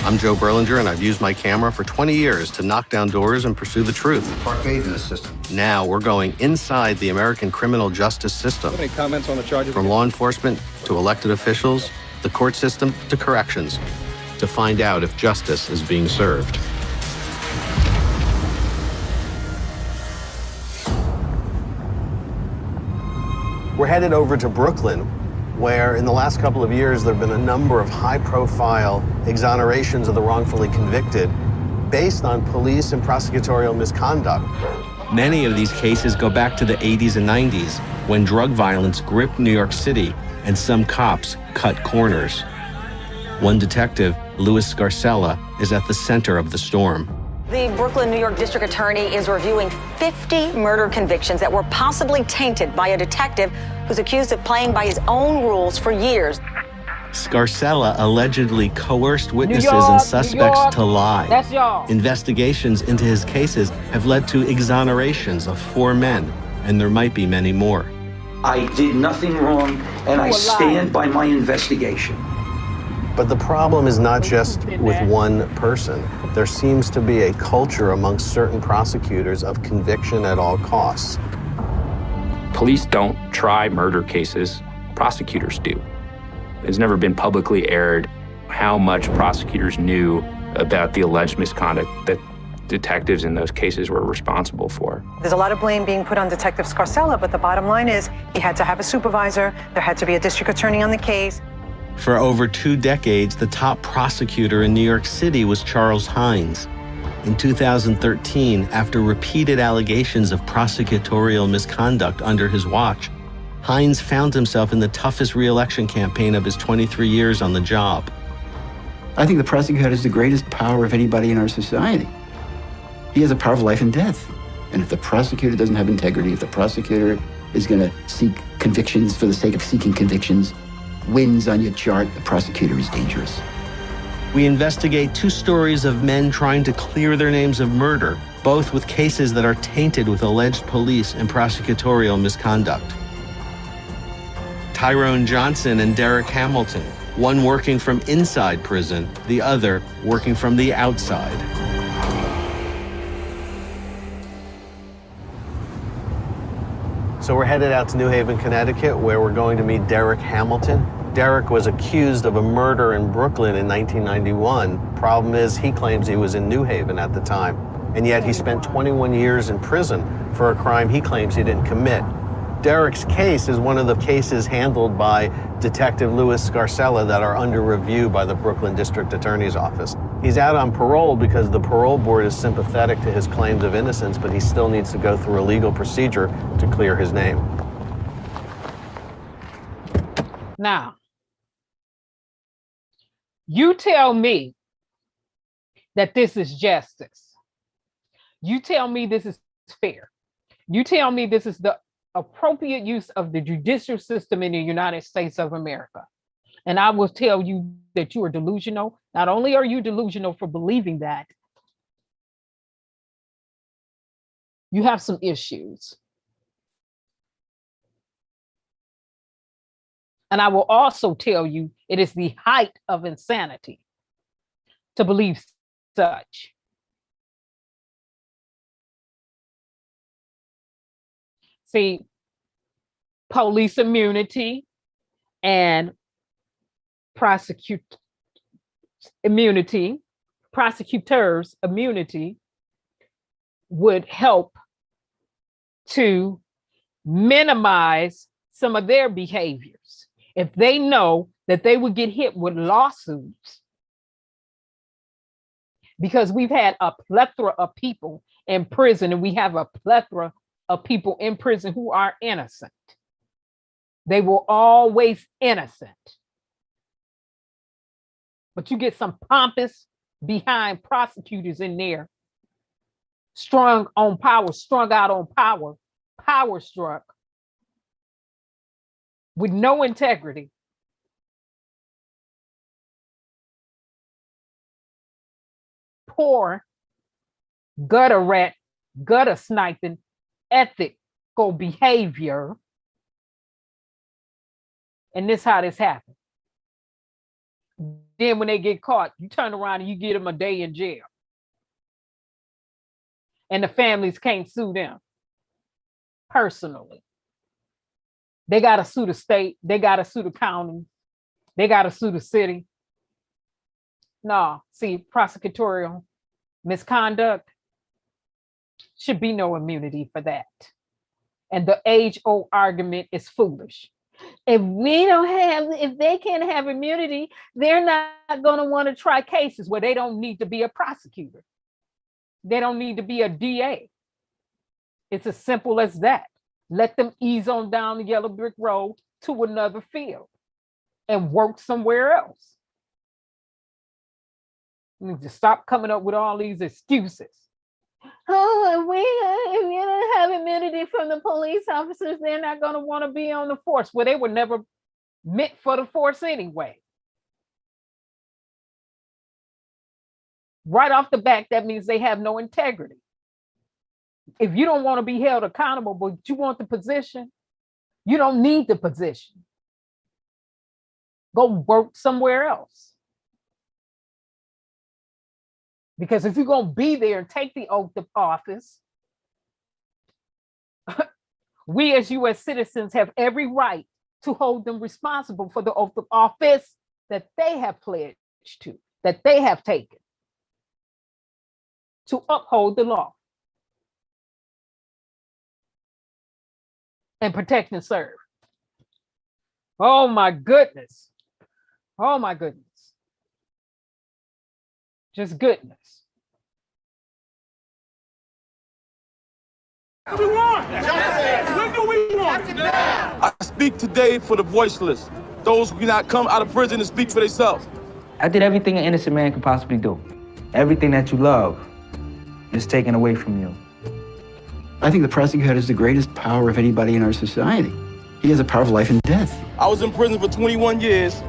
I'm Joe Berlinger, and I've used my camera for 20 years to knock down doors and pursue the truth. Park faith in the system. Now we're going inside the American criminal justice system. Any comments on the charges? From law enforcement to elected officials, the court system to corrections, to find out if justice is being served. We're headed over to Brooklyn, where in the last couple of years there have been a number of high-profile exonerations of the wrongfully convicted based on police and prosecutorial misconduct. Many of these cases go back to the 80s and 90s, when drug violence gripped New York City and some cops cut corners. One detective, Louis Scarcella, is at the center of the storm. The Brooklyn, New York District Attorney is reviewing 50 murder convictions that were possibly tainted by a detective who's accused of playing by his own rules for years. Scarcella allegedly coerced witnesses and suspects to lie. That's y'all. Investigations into his cases have led to exonerations of 4 men, and there might be many more. I did nothing wrong, and I stand by my investigation. But the problem is not just with one person. There seems to be a culture amongst certain prosecutors of conviction at all costs. Police don't try murder cases, prosecutors do. It's never been publicly aired how much prosecutors knew about the alleged misconduct that detectives in those cases were responsible for. There's a lot of blame being put on Detective Scarcella, but the bottom line is he had to have a supervisor, there had to be a district attorney on the case. For over 2 decades, the top prosecutor in New York City was Charles Hines. In 2013, after repeated allegations of prosecutorial misconduct under his watch, Hines found himself in the toughest re-election campaign of his 23 years on the job. I think the prosecutor has the greatest power of anybody in our society. He has a power of life and death. And if the prosecutor doesn't have integrity, if the prosecutor is going to seek convictions for the sake of seeking convictions, wins on your chart, the prosecutor is dangerous. We investigate 2 stories of men trying to clear their names of murder, both with cases that are tainted with alleged police and prosecutorial misconduct. Tyrone Johnson and Derek Hamilton, one working from inside prison, the other working from the outside. So we're headed out to New Haven, Connecticut, where we're going to meet Derek Hamilton. Derek was accused of a murder in Brooklyn in 1991. Problem is, he claims he was in New Haven at the time, and yet he spent 21 years in prison for a crime he claims he didn't commit. Derek's case is one of the cases handled by Detective Louis Scarcella that are under review by the Brooklyn District Attorney's Office. He's out on parole because the parole board is sympathetic to his claims of innocence, but he still needs to go through a legal procedure to clear his name. Now, you tell me that this is justice. You tell me this is fair. You tell me this is the appropriate use of the judicial system in the United States of America. And I will tell you that you are delusional. Not only are you delusional for believing that, you have some issues. And I will also tell you it is the height of insanity to believe such. See, police immunity and prosecutors immunity would help to minimize some of their behaviors. If they know that they would get hit with lawsuits, because we've had a plethora of people in prison and we have a plethora of people in prison who are innocent. They were always innocent. But you get some pompous behind prosecutors in there, strung out on power, power struck, with no integrity. Poor, gutter rat, gutter sniping, ethical behavior. And this is how this happened. Then when they get caught, you turn around and you get them a day in jail. And the families can't sue them personally. They got to sue the state. They got to sue the county. They got to sue the city. No, see, prosecutorial misconduct should be no immunity for that. And the age-old argument is foolish. If they can't have immunity, they're not going to want to try cases where they don't need to be a prosecutor. They don't need to be a DA. It's as simple as that. Let them ease on down the yellow brick road to another field. and work somewhere else. You need to stop coming up with all these excuses. Oh, if you don't have immunity from the police officers, they're not going to want to be on the force. Well, they were never meant for the force anyway. Right off the bat, that means they have no integrity. If you don't want to be held accountable, but you want the position, you don't need the position. Go work somewhere else. Because if you're going to be there and take the oath of office, we as U.S. citizens have every right to hold them responsible for the oath of office that they have pledged to, that they have taken to uphold the law and protect and serve. Oh my goodness. Oh my goodness. Just goodness. What do we want? What do we want? I speak today for the voiceless, those who cannot come out of prison and speak for themselves. I did everything an innocent man could possibly do. Everything that you love is taken away from you. I think the prosecutor has the greatest power of anybody in our society. He has the power of life and death. I was in prison for 21 years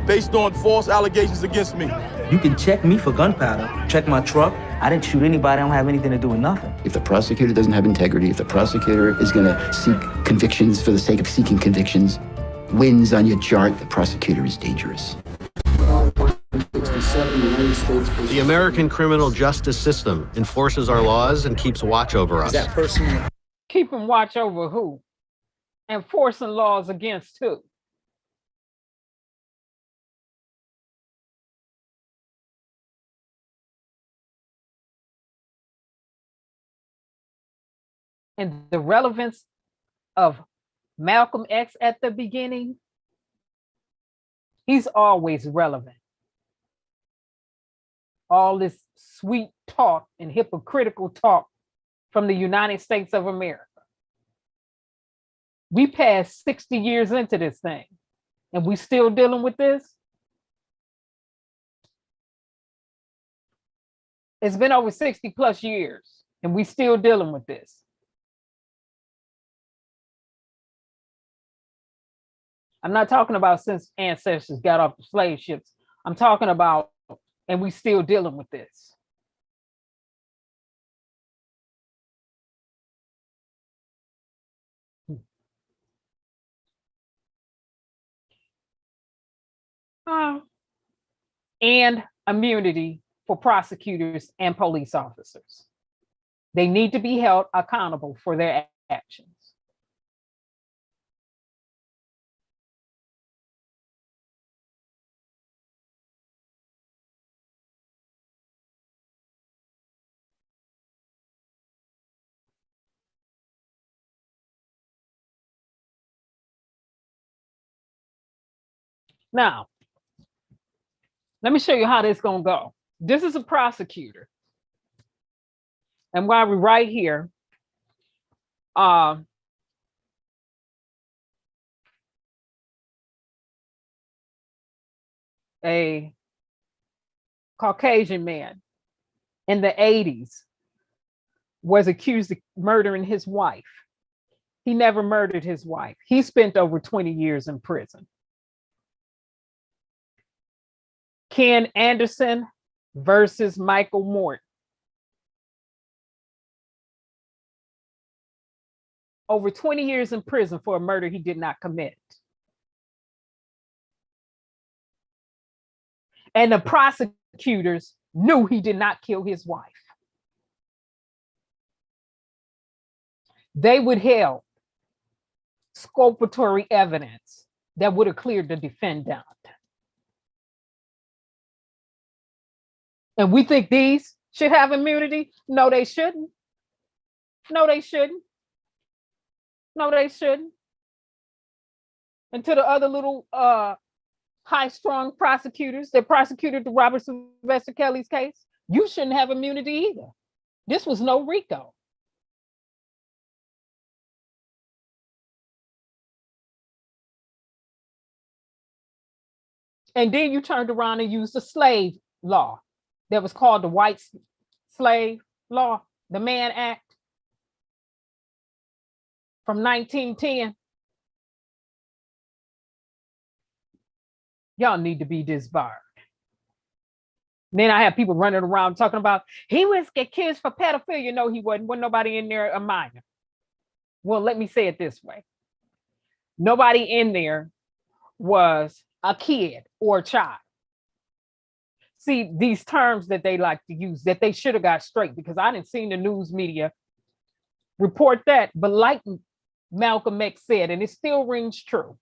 based on false allegations against me. You can check me for gunpowder, check my truck. I didn't shoot anybody, I don't have anything to do with nothing. If the prosecutor doesn't have integrity, if the prosecutor is going to seek convictions for the sake of seeking convictions, wins on your chart, the prosecutor is dangerous. The American criminal justice system enforces our laws and keeps watch over us. That person. Keeping watch over who? Enforcing laws against who? And the relevance of Malcolm X at the beginning, he's always relevant. All this sweet talk and hypocritical talk from the United States of America. We passed 60 years into this thing, and we still dealing with this. It's been over 60 plus years, and we still dealing with this. I'm not talking about since ancestors got off the slave ships. I'm talking about, and we still dealing with this. And immunity for prosecutors and police officers. They need to be held accountable for their actions. Now, let me show you how this is going to go. This is a prosecutor. And while we're right here, a Caucasian man in the 80s was accused of murdering his wife. He never murdered his wife. He spent over 20 years in prison. Ken Anderson versus Michael Morton. Over 20 years in prison for a murder he did not commit. And the prosecutors knew he did not kill his wife. They withheld exculpatory evidence that would have cleared the defendant. And we think these should have immunity? No, they shouldn't. No, they shouldn't. No, they shouldn't. And to the other little high-strung prosecutors that prosecuted the Robert Sylvester Kelly's case, you shouldn't have immunity either. This was no Rico. And then you turned around and used the slave law that was called the White Slave Law, the Mann Act from 1910. Y'all need to be disbarred. Then I have people running around talking about he was get kids for pedophilia. No, he wasn't. Wasn't nobody in there a minor. Well, let me say it this way. Nobody in there was a kid or a child. See, these terms that they like to use that they should have got straight, because I didn't see the news media report that. But like Malcolm X said, and it still rings true,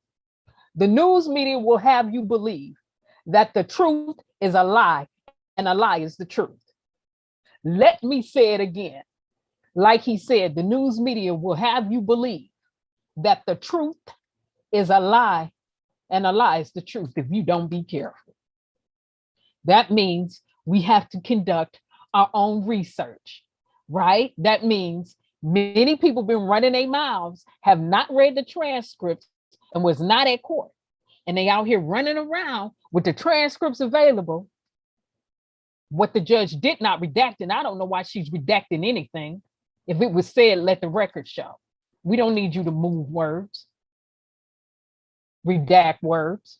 the news media will have you believe that the truth is a lie and a lie is the truth. Let me say it again. Like he said, the news media will have you believe that the truth is a lie and a lie is the truth if you don't be careful. That means we have to conduct our own research, right? That means many people been running their mouths, have not read the transcripts and was not at court. And they out here running around with the transcripts available. What the judge did not redact, and I don't know why she's redacting anything. If it was said, let the record show. We don't need you to move words, redact words.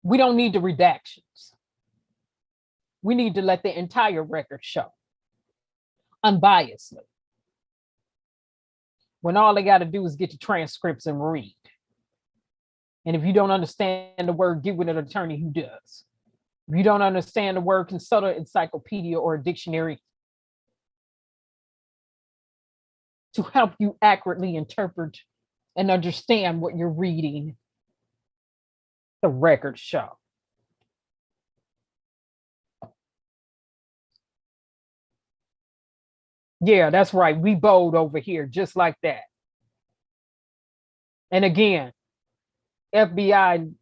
We don't need the redactions. We need to let the entire record show, unbiasedly. When all they got to do is get the transcripts and read. And if you don't understand the word, get with an attorney who does. If you don't understand the word, consult an encyclopedia or a dictionary to help you accurately interpret and understand what you're reading. The records show. Yeah, that's right. We bold over here, just like that. And again, FBI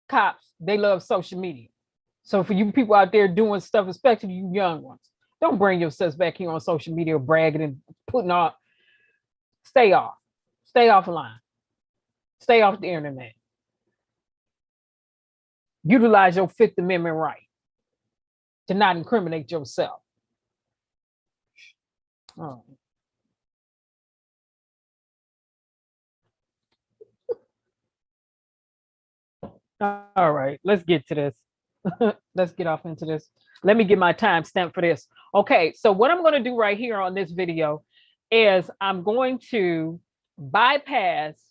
cops, they love social media. So for you people out there doing stuff, especially you young ones, don't bring yourselves back here on social media bragging and putting on. Stay off. Stay offline. Stay off the internet. Utilize your Fifth Amendment right to not incriminate yourself. Oh. All right, let's get to this. Let's get off into this. Let me get my timestamp for this. Okay, so what I'm going to do right here on this video is I'm going to bypass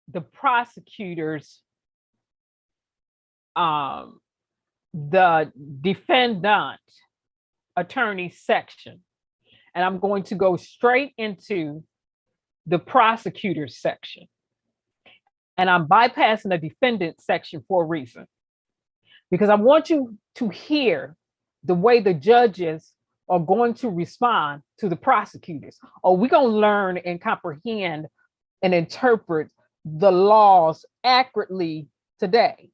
the prosecutors, the defendant attorney section, and I'm going to go straight into the prosecutors section. And I'm bypassing the defendant section for a reason, because I want you to hear the way the judges are going to respond to the prosecutors. Or we're going to learn and comprehend and interpret the laws accurately today.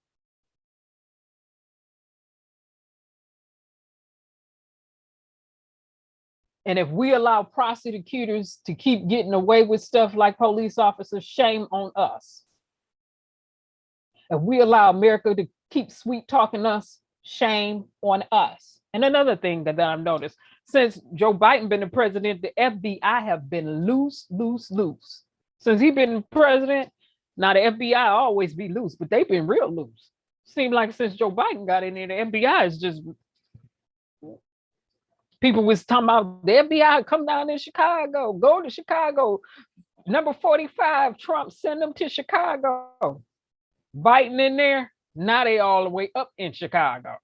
And if we allow prosecutors to keep getting away with stuff like police officers, shame on us. If we allow America to keep sweet talking us, shame on us. And another thing that I've noticed, since Joe Biden been the president, the FBI have been loose. Since he's been president, now the FBI always be loose, but they've been real loose. Seems like since Joe Biden got in there, the FBI is just, people was talking about the FBI come down to Chicago, go to Chicago, number 45, Trump, send them to Chicago. Biden in there, now they all the way up in Chicago.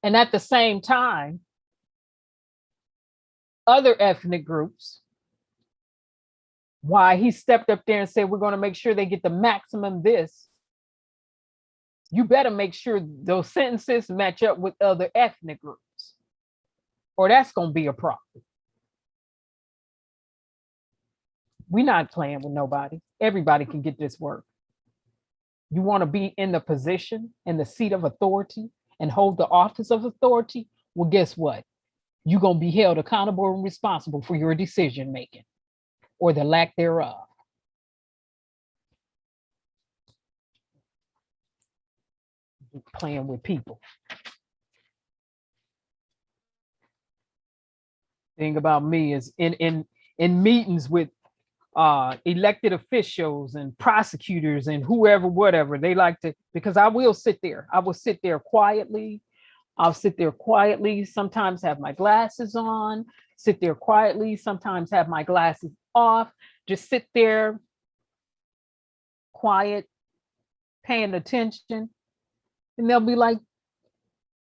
And at the same time, other ethnic groups, why he stepped up there and said, we're going to make sure they get the maximum this. You better make sure those sentences match up with other ethnic groups, or that's going to be a problem. We're not playing with nobody. Everybody can get this work. You want to be in the position and the seat of authority and hold the office of authority? Well, guess what? You're going to be held accountable and responsible for your decision making or the lack thereof. Playing with people. Thing about me is in meetings with elected officials and prosecutors and whoever, whatever, they like to, because I will sit there. I will sit there quietly. I'll sit there quietly, sometimes have my glasses on, sit there quietly, sometimes have my glasses off, just sit there quiet, paying attention. And they'll be like,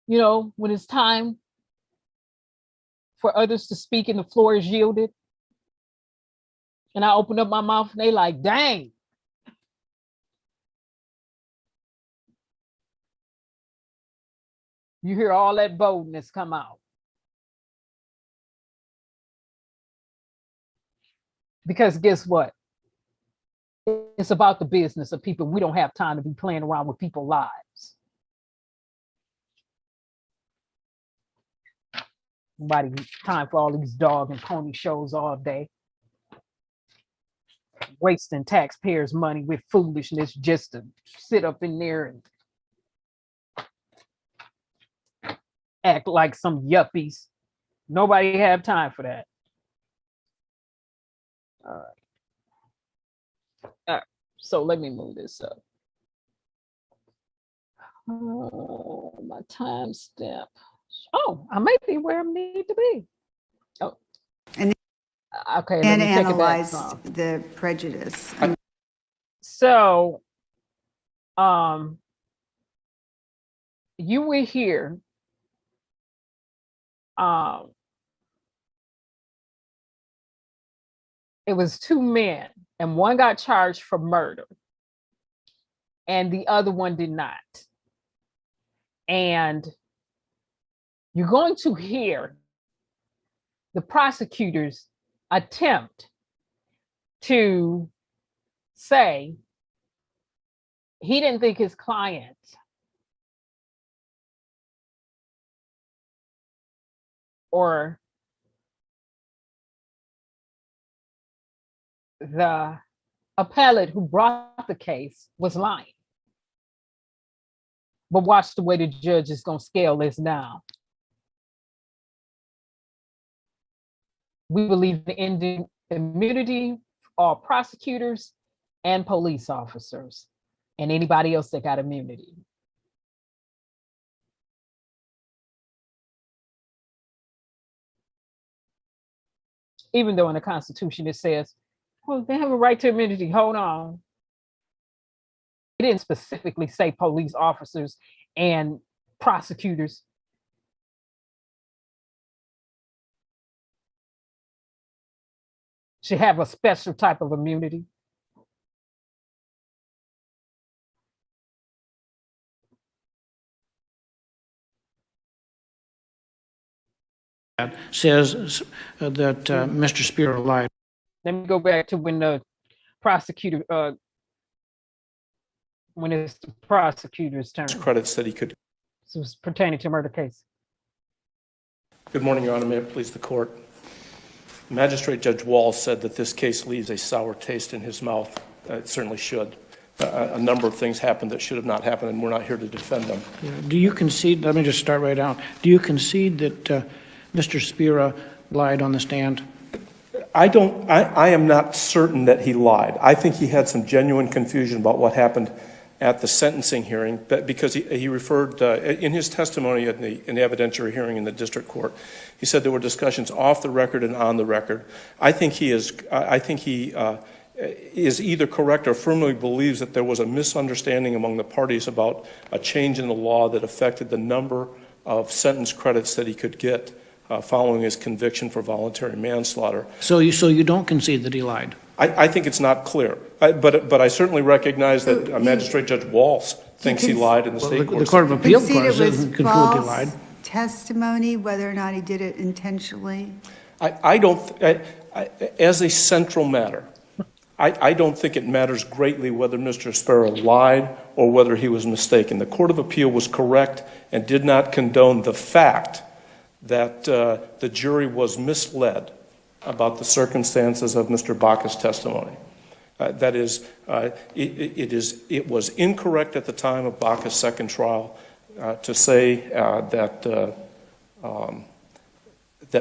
you know, when it's time for others to speak and the floor is yielded, and I open up my mouth and they like, dang. You hear all that boldness come out. Because guess what? It's about the business of people. We don't have time to be playing around with people's lives. Nobody has time for all these dog and pony shows all day. Wasting taxpayers' money with foolishness just to sit up in there and act like some yuppies. Nobody have time for that. All right. So let me move this up. Oh, my timestamp. Oh, I may be where I need to be. Oh. And okay. And analyze the prejudice. So, you were here. It was two men, and one got charged for murder, and the other one did not. And you're going to hear the prosecutors attempt to say he didn't think his client or the appellate who brought the case was lying. But watch the way the judge is going to scale this down. We believe in ending immunity for all prosecutors and police officers and anybody else that got immunity. Even though in the Constitution it says, well, they have a right to immunity. Hold on. It didn't specifically say police officers and prosecutors. Should have a special type of immunity. Says that Mr. Spiro lied. Let me go back to when the prosecutor, when it's the prosecutor's turn. Credits that he could. So it's pertaining to murder case. Good morning, Your Honor. May it please the court. Magistrate Judge Wall said that this case leaves a sour taste in his mouth. It certainly should. A number of things happened that should have not happened, and we're not here to defend them. Yeah. Do you concede, let me just start right out. Do you concede that Mr. Spiro lied on the stand? I am not certain that he lied. I think he had some genuine confusion about what happened at the sentencing hearing, but because he referred in his testimony in the evidentiary hearing in the district court, he said there were discussions off the record and on the record. I think he is either correct or firmly believes that there was a misunderstanding among the parties about a change in the law that affected the number of sentence credits that he could get following his conviction for voluntary manslaughter. So you don't concede that he lied? I think it's not clear, but I certainly recognize that Magistrate Judge Walsh thinks he lied in the state court. The Court of Appeal, of course, doesn't conclude he lied. Testimony, whether or not he did it intentionally? I don't, as a central matter, I don't think it matters greatly whether Mr. Spera lied or whether he was mistaken. The Court of Appeal was correct and did not condone the fact that the jury was misled about the circumstances of Mr. Baca's testimony. That is, it was incorrect at the time of Baca's second trial to say that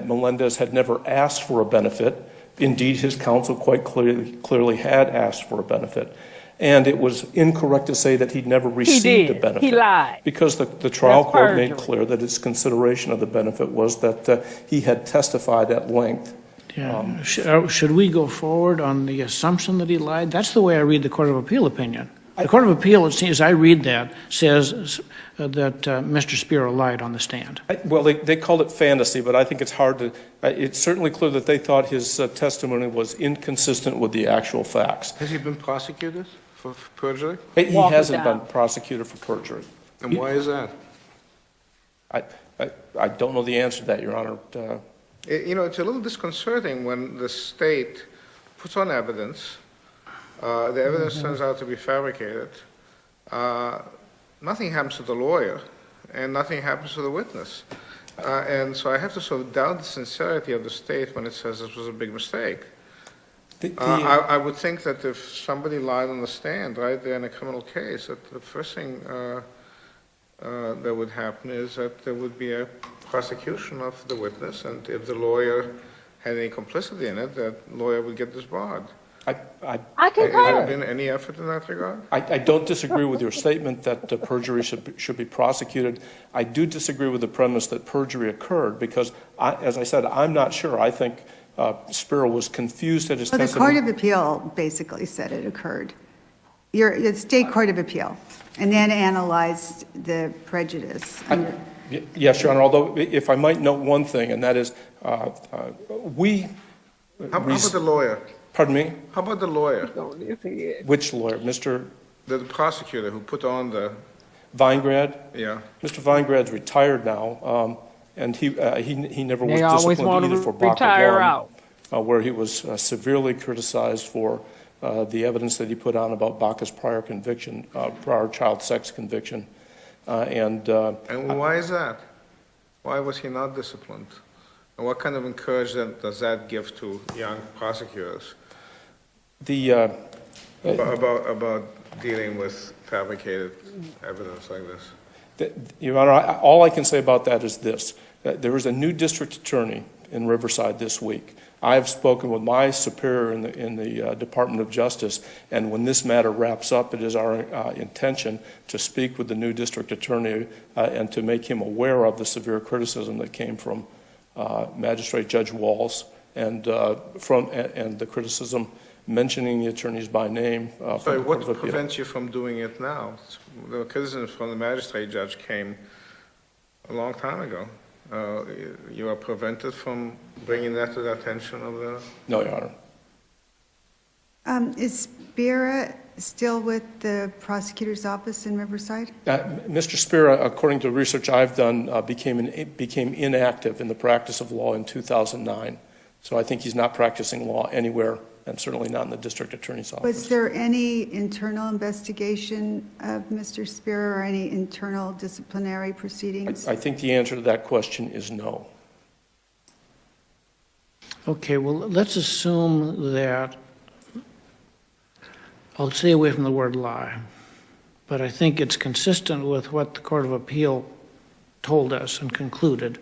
Melendez had never asked for a benefit. Indeed, his counsel quite clearly had asked for a benefit. And it was incorrect to say that he'd never received a benefit. He lied. Because the trial court made clear that its consideration of the benefit was that he had testified at length. Yeah. Should we go forward on the assumption that he lied? That's the way I read the Court of Appeal opinion. The Court of Appeal, as I read that, says that Mr. Spera lied on the stand. Well, they called it fantasy, but I think it's hard to... it's certainly clear that they thought his testimony was inconsistent with the actual facts. Has he been prosecuted for perjury? He hasn't been prosecuted for perjury. And why is that? I don't know the answer to that, Your Honor. You know, it's a little disconcerting when the state puts on evidence, the evidence turns out to be fabricated, nothing happens to the lawyer, and nothing happens to the witness. And so I have to sort of doubt the sincerity of the state when it says this was a big mistake. I would think that if somebody lied on the stand right there in a criminal case, that the first thing that would happen is that there would be a prosecution of the witness, and if the lawyer had any complicity in it, that lawyer would get disbarred. I concur. Has there been any effort in that regard? I don't disagree with your statement that perjury should be prosecuted. I do disagree with the premise that perjury occurred because, as I said, I'm not sure. I think Spera was confused at his testimony. The Court of Appeal basically said it occurred. The State Court of Appeal, and then analyzed the prejudice. Yes, Your Honor, although if I might note one thing, and that is How about the lawyer? Pardon me? How about the lawyer? Which lawyer? The prosecutor who put on the... Weingrad? Yeah. Mr. Weingrad's retired now, and he never was disciplined either for Baca 1, where he was severely criticized for the evidence that he put on about Baca's prior conviction, prior child sex conviction. And why is that? Why was he not disciplined? And what kind of encouragement does that give to young prosecutors about dealing with fabricated evidence like this? Your Honor, all I can say about that is this. There is a new district attorney in Riverside this week. I have spoken with my superior in the Department of Justice, and when this matter wraps up, it is our intention to speak with the new district attorney and to make him aware of the severe criticism that came from Magistrate Judge Walls and the criticism mentioning the attorneys by name. Sorry, what prevents you from doing it now? The criticism from the magistrate judge came a long time ago. You are prevented from bringing that to the attention of the... No, Your Honor. Is Spera still with the prosecutor's office in Riverside? Mr. Spera, according to research I've done, became inactive in the practice of law in 2009. So I think he's not practicing law anywhere, and certainly not in the district attorney's office. Was there any internal investigation of Mr. Spera or any internal disciplinary proceedings? I think the answer to that question is no. Okay, well, let's assume that, I'll stay away from the word lie, but I think it's consistent with what the Court of Appeal told us and concluded,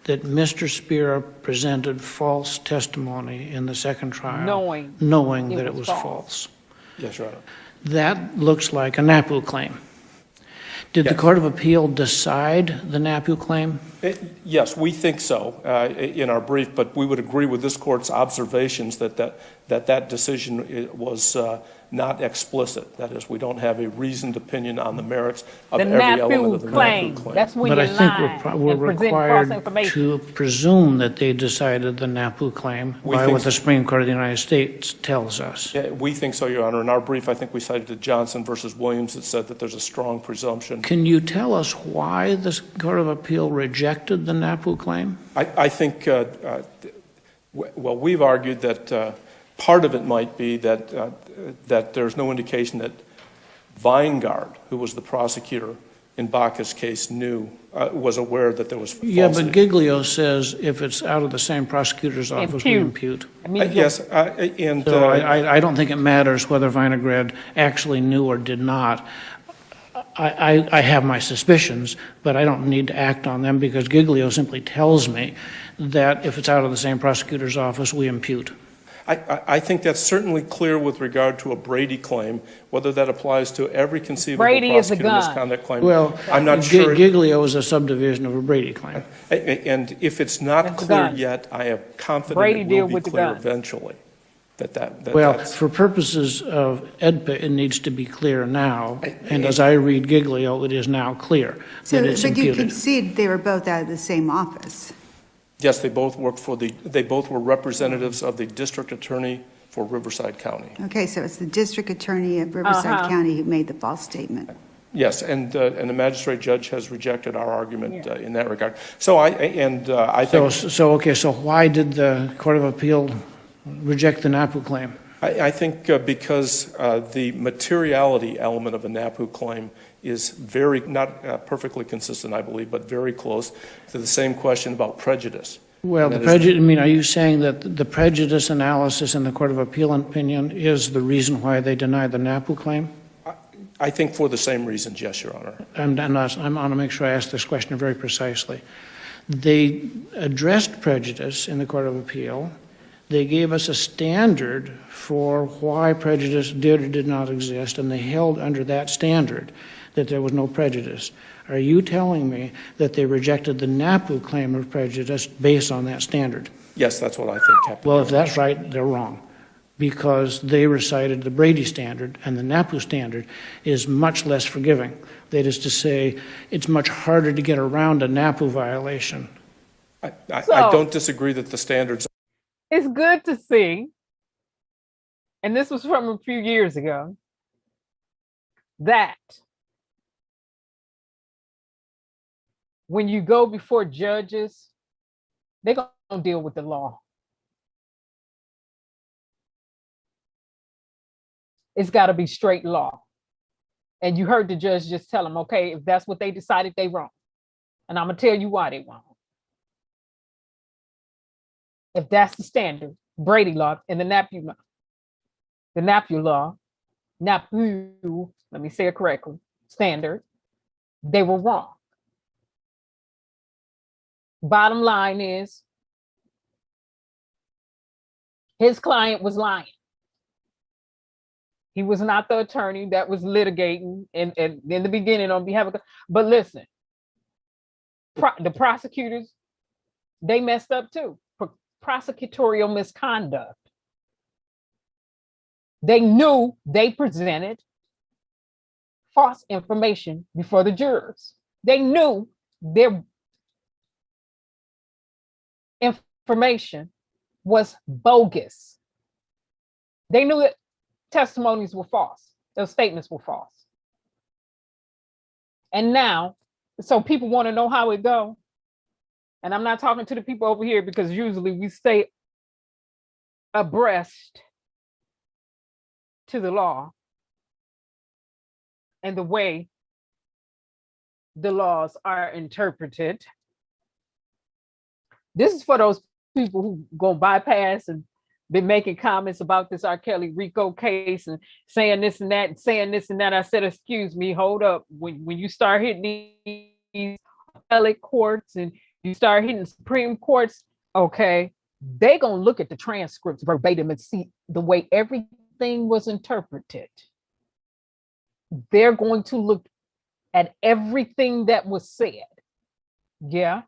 that Mr. Spera presented false testimony in the second trial, knowing that it was false. Yes, Your Honor. That looks like a NAPU claim. Did the Court of Appeal decide the NAPU claim? Yes, we think so in our brief, but we would agree with this Court's observations that decision was not explicit. That is, we don't have a reasoned opinion on the merits of every element of the NAPU claim. That's when but I lie think we're required to presume that they decided the NAPU claim by what the Supreme Court of the United States tells us. Yeah, we think so, Your Honor. In our brief, I think we cited the Johnson versus Williams that said that there's a strong presumption. Can you tell us why the Court of Appeal rejected the NAPU claim? I think, well, we've argued that Part of it might be that, that there's no indication that Weingart, who was the prosecutor in Baca's case, was aware that there was falsity. Yeah, but Giglio says if it's out of the same prosecutor's office, we impute. Yes, so I don't think it matters whether Vinograd actually knew or did not. I have my suspicions, but I don't need to act on them because Giglio simply tells me that if it's out of the same prosecutor's office, we impute. I think that's certainly clear with regard to a Brady claim. Whether that applies to every conceivable Brady prosecutor is a gun. misconduct claim, well, I'm not sure. Giglio is a subdivision of a Brady claim. And if it's not clear yet, I am confident Brady it deal will with be the clear gun. eventually. Well, That's, for purposes of EDPA, it needs to be clear now. And as I read Giglio, it is now clear So, that it's but you imputed. concede they were both out of the same office. yes, they both worked for they both were representatives of the district attorney for Riverside County. Okay, so it's the district attorney of Riverside County who made the false statement. Yes, and the magistrate judge has rejected our argument in that regard. So I think. So why did the Court of Appeal reject the NAPU claim? I think because the materiality element of a NAPU claim is not perfectly consistent, I believe, but very close to the same question about prejudice. Well, are you saying that the prejudice analysis in the Court of Appeal opinion is the reason why they denied the NAPU claim? I think for the same reasons, yes, Your Honor. I want to make sure I ask this question very precisely. They addressed prejudice in the Court of Appeal. They gave us a standard for why prejudice did or did not exist, and they held under that standard that there was no prejudice. Are you telling me that they rejected the NAPU claim of prejudice based on that standard? Yes, that's what I think, Captain. Well, if that's right, they're wrong, because they recited the Brady standard, and the NAPU standard is much less forgiving. That is to say, it's much harder to get around a NAPU violation. I don't disagree that the standards. It's good to see, and this was from a few years ago, that when you go before judges, they're going to deal with the law. It's got to be straight law. And you heard the judge just tell them, okay, if that's what they decided, they wrong. And I'm going to tell you why they wrong. If that's the standard, Brady law and the NAPU law, NAPU, let me say it correctly, standard, they were wrong. Bottom line is, his client was lying. He was not the attorney that was litigating in the beginning on behalf of, but listen, the prosecutors, they messed up too. Prosecutorial misconduct. They knew they presented false information before the jurors. They knew their information was bogus. They knew that testimonies were false. Those statements were false. And now, so people want to know how it go. And I'm not talking to the people over here because usually we stay abreast to the law and the way the laws are interpreted. This is for those people who go bypass and been making comments about this R. Kelly Rico case and saying this and that and saying this and that. I said, excuse me, hold up. When you start hitting these appellate courts and you start hitting Supreme Courts, okay, they gonna look at the transcripts verbatim and see the way everything was interpreted. They're going to look at everything that was said. Yeah.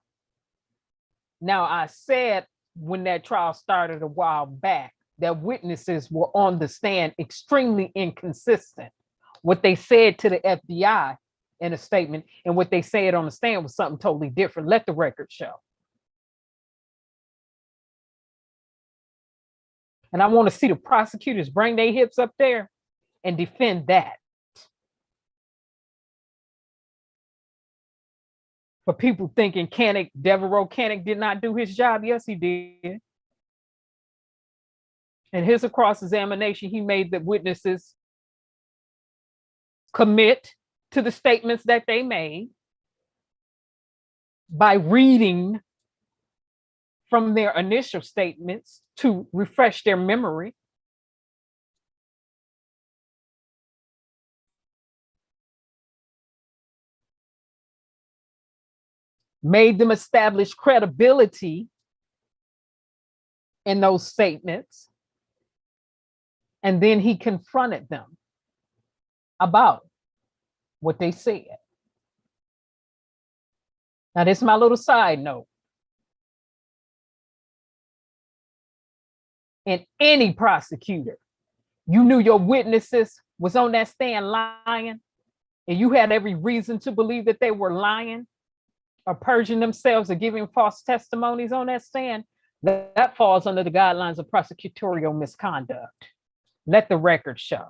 Now, I said when that trial started a while back that witnesses were on the stand extremely inconsistent. What they said to the FBI in a statement and what they said on the stand was something totally different. Let the record show. And I want to see the prosecutors bring their hips up there and defend that. For people thinking Devereaux Koenig did not do his job, yes, he did. In his cross-examination, he made the witnesses commit to the statements that they made by reading from their initial statements to refresh their memory. Made them establish credibility in those statements. And then he confronted them about what they said. Now, this is my little side note. And any prosecutor, you knew your witnesses was on that stand lying, and you had every reason to believe that they were lying or purging themselves or giving false testimonies on that stand, that falls under the guidelines of prosecutorial misconduct. Let the record show.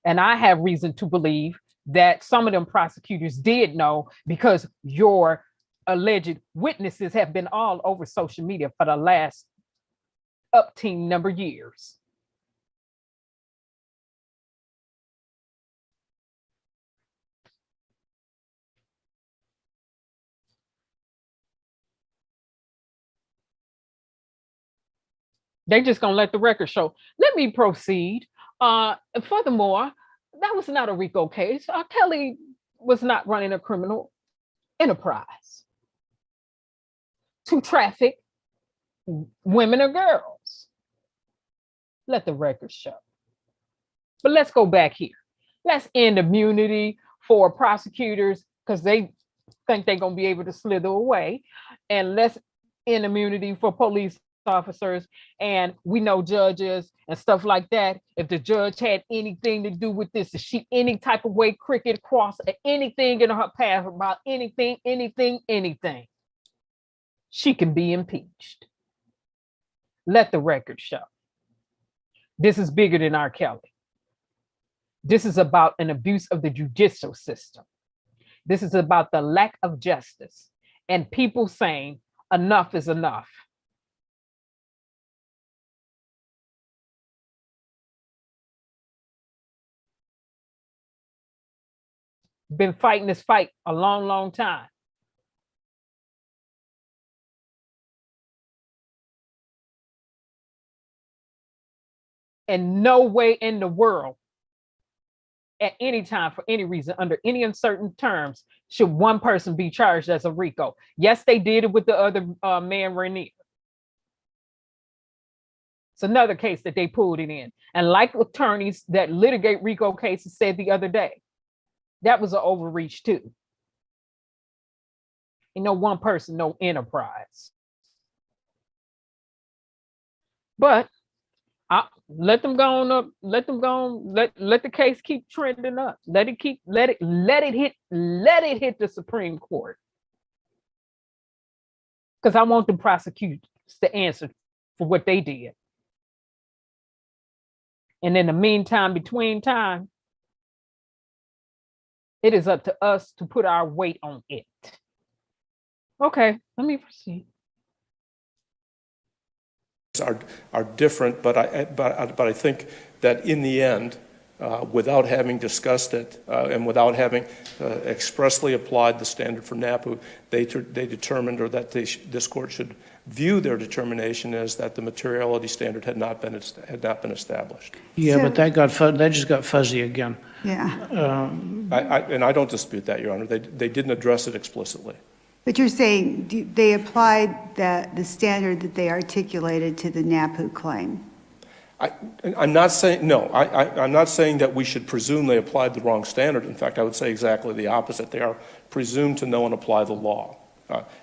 And I have reason to believe that some of them prosecutors did know, because your alleged witnesses have been all over social media for the last upteen number of years. They're just gonna let the record show. Let me proceed. Furthermore, that was not a Rico case. Kelly was not running a criminal enterprise to traffic women or girls. Let the record show. But let's go back here. Let's end immunity for prosecutors because they think they're gonna be able to slither away. And let's end immunity for police officers, and we know judges and stuff like that. If the judge had anything to do with this, if she any type of way cricket cross anything in her path about anything, she can be impeached. Let the record show. This is bigger than R. Kelly. This is about an abuse of the judicial system. This is about the lack of justice and people saying enough is enough. Been fighting this fight a long, long time. And no way in the world, at any time, for any reason, under any uncertain terms, should one person be charged as a RICO. Yes, they did it with the other man, Rainier. It's another case that they pulled it in. And like attorneys that litigate RICO cases said the other day, that was an overreach too. You know, one person, no enterprise. But let them go on up. Let them go on. Let the case keep trending up. Let it hit the Supreme Court. Because I want the prosecutors to answer for what they did. And in the meantime, between time, it is up to us to put our weight on it. Okay, let me proceed. Are different, but I think that in the end, without having discussed it and without having expressly applied the standard for NAPU, they determined, or that this court should view their determination as that the materiality standard had not been established. Yeah, so, but that just got fuzzy again. Yeah. And I don't dispute that, Your Honor. They didn't address it explicitly. But you're saying they applied the standard that they articulated to the NAPU claim? I'm not saying, no, I'm not saying that we should presume they applied the wrong standard. In fact, I would say exactly the opposite. They are presumed to know and apply the law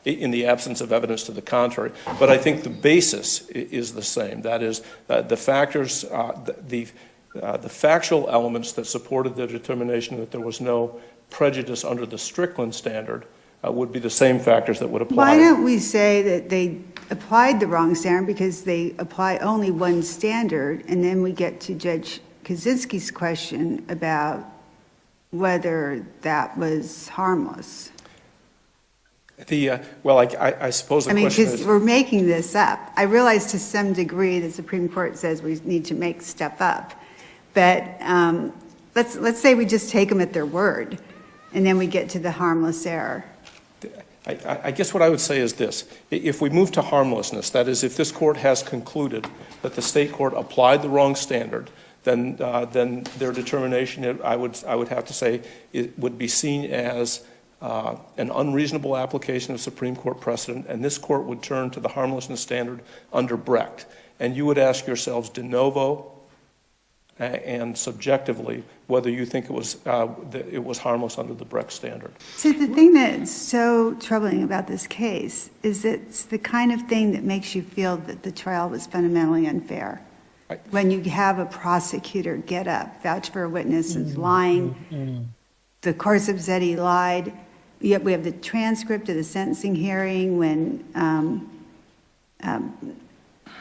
in the absence of evidence to the contrary. But I think the basis is the same. That is, the factors, the factual elements that supported the determination that there was no prejudice under the Strickland standard would be the same factors that would apply. Why don't we say that they applied the wrong standard because they apply only one standard, and then we get to Judge Kaczynski's question about whether that was harmless? Well, I suppose the question is... because we're making this up. I realize to some degree the Supreme Court says we need to make stuff up. But let's say we just take them at their word, and then we get to the harmless error. I guess what I would say is this. If we move to harmlessness, that is, if this court has concluded that the state court applied the wrong standard, then their determination, I would have to say, it would be seen as an unreasonable application of Supreme Court precedent, and this court would turn to the harmlessness standard under Brecht. And you would ask yourselves de novo and subjectively whether you think it was harmless under the Brecht standard. So the thing that's so troubling about this case is it's the kind of thing that makes you feel that the trial was fundamentally unfair. Right. When you have a prosecutor get up, vouch for a witness, is lying, the courts have said he lied, yet we have the transcript of the sentencing hearing when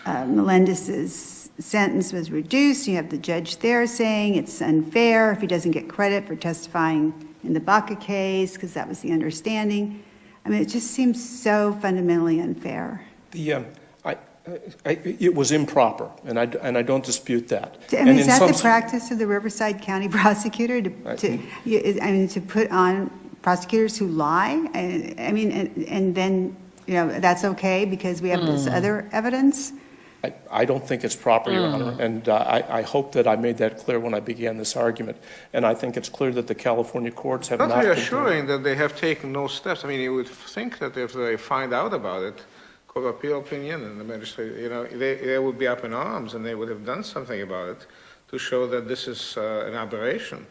Melendez's sentence was reduced. You have the judge there saying it's unfair if he doesn't get credit for testifying in the Baca case, because that was the understanding. I mean, it just seems so fundamentally unfair. It was improper, and I don't dispute that. I mean, is that the practice of the Riverside County prosecutor to put on prosecutors who lie? I mean, and then that's okay because we have this other evidence. I don't think it's proper, Your Honor, and I hope that I made that clear when I began this argument. And I think it's clear that the California courts have not... Not reassuring that they have taken no steps. I mean, you would think that if they find out about it, Court of Appeal opinion and the magistrate, they would be up in arms and they would have done something about it to show that this is an aberration.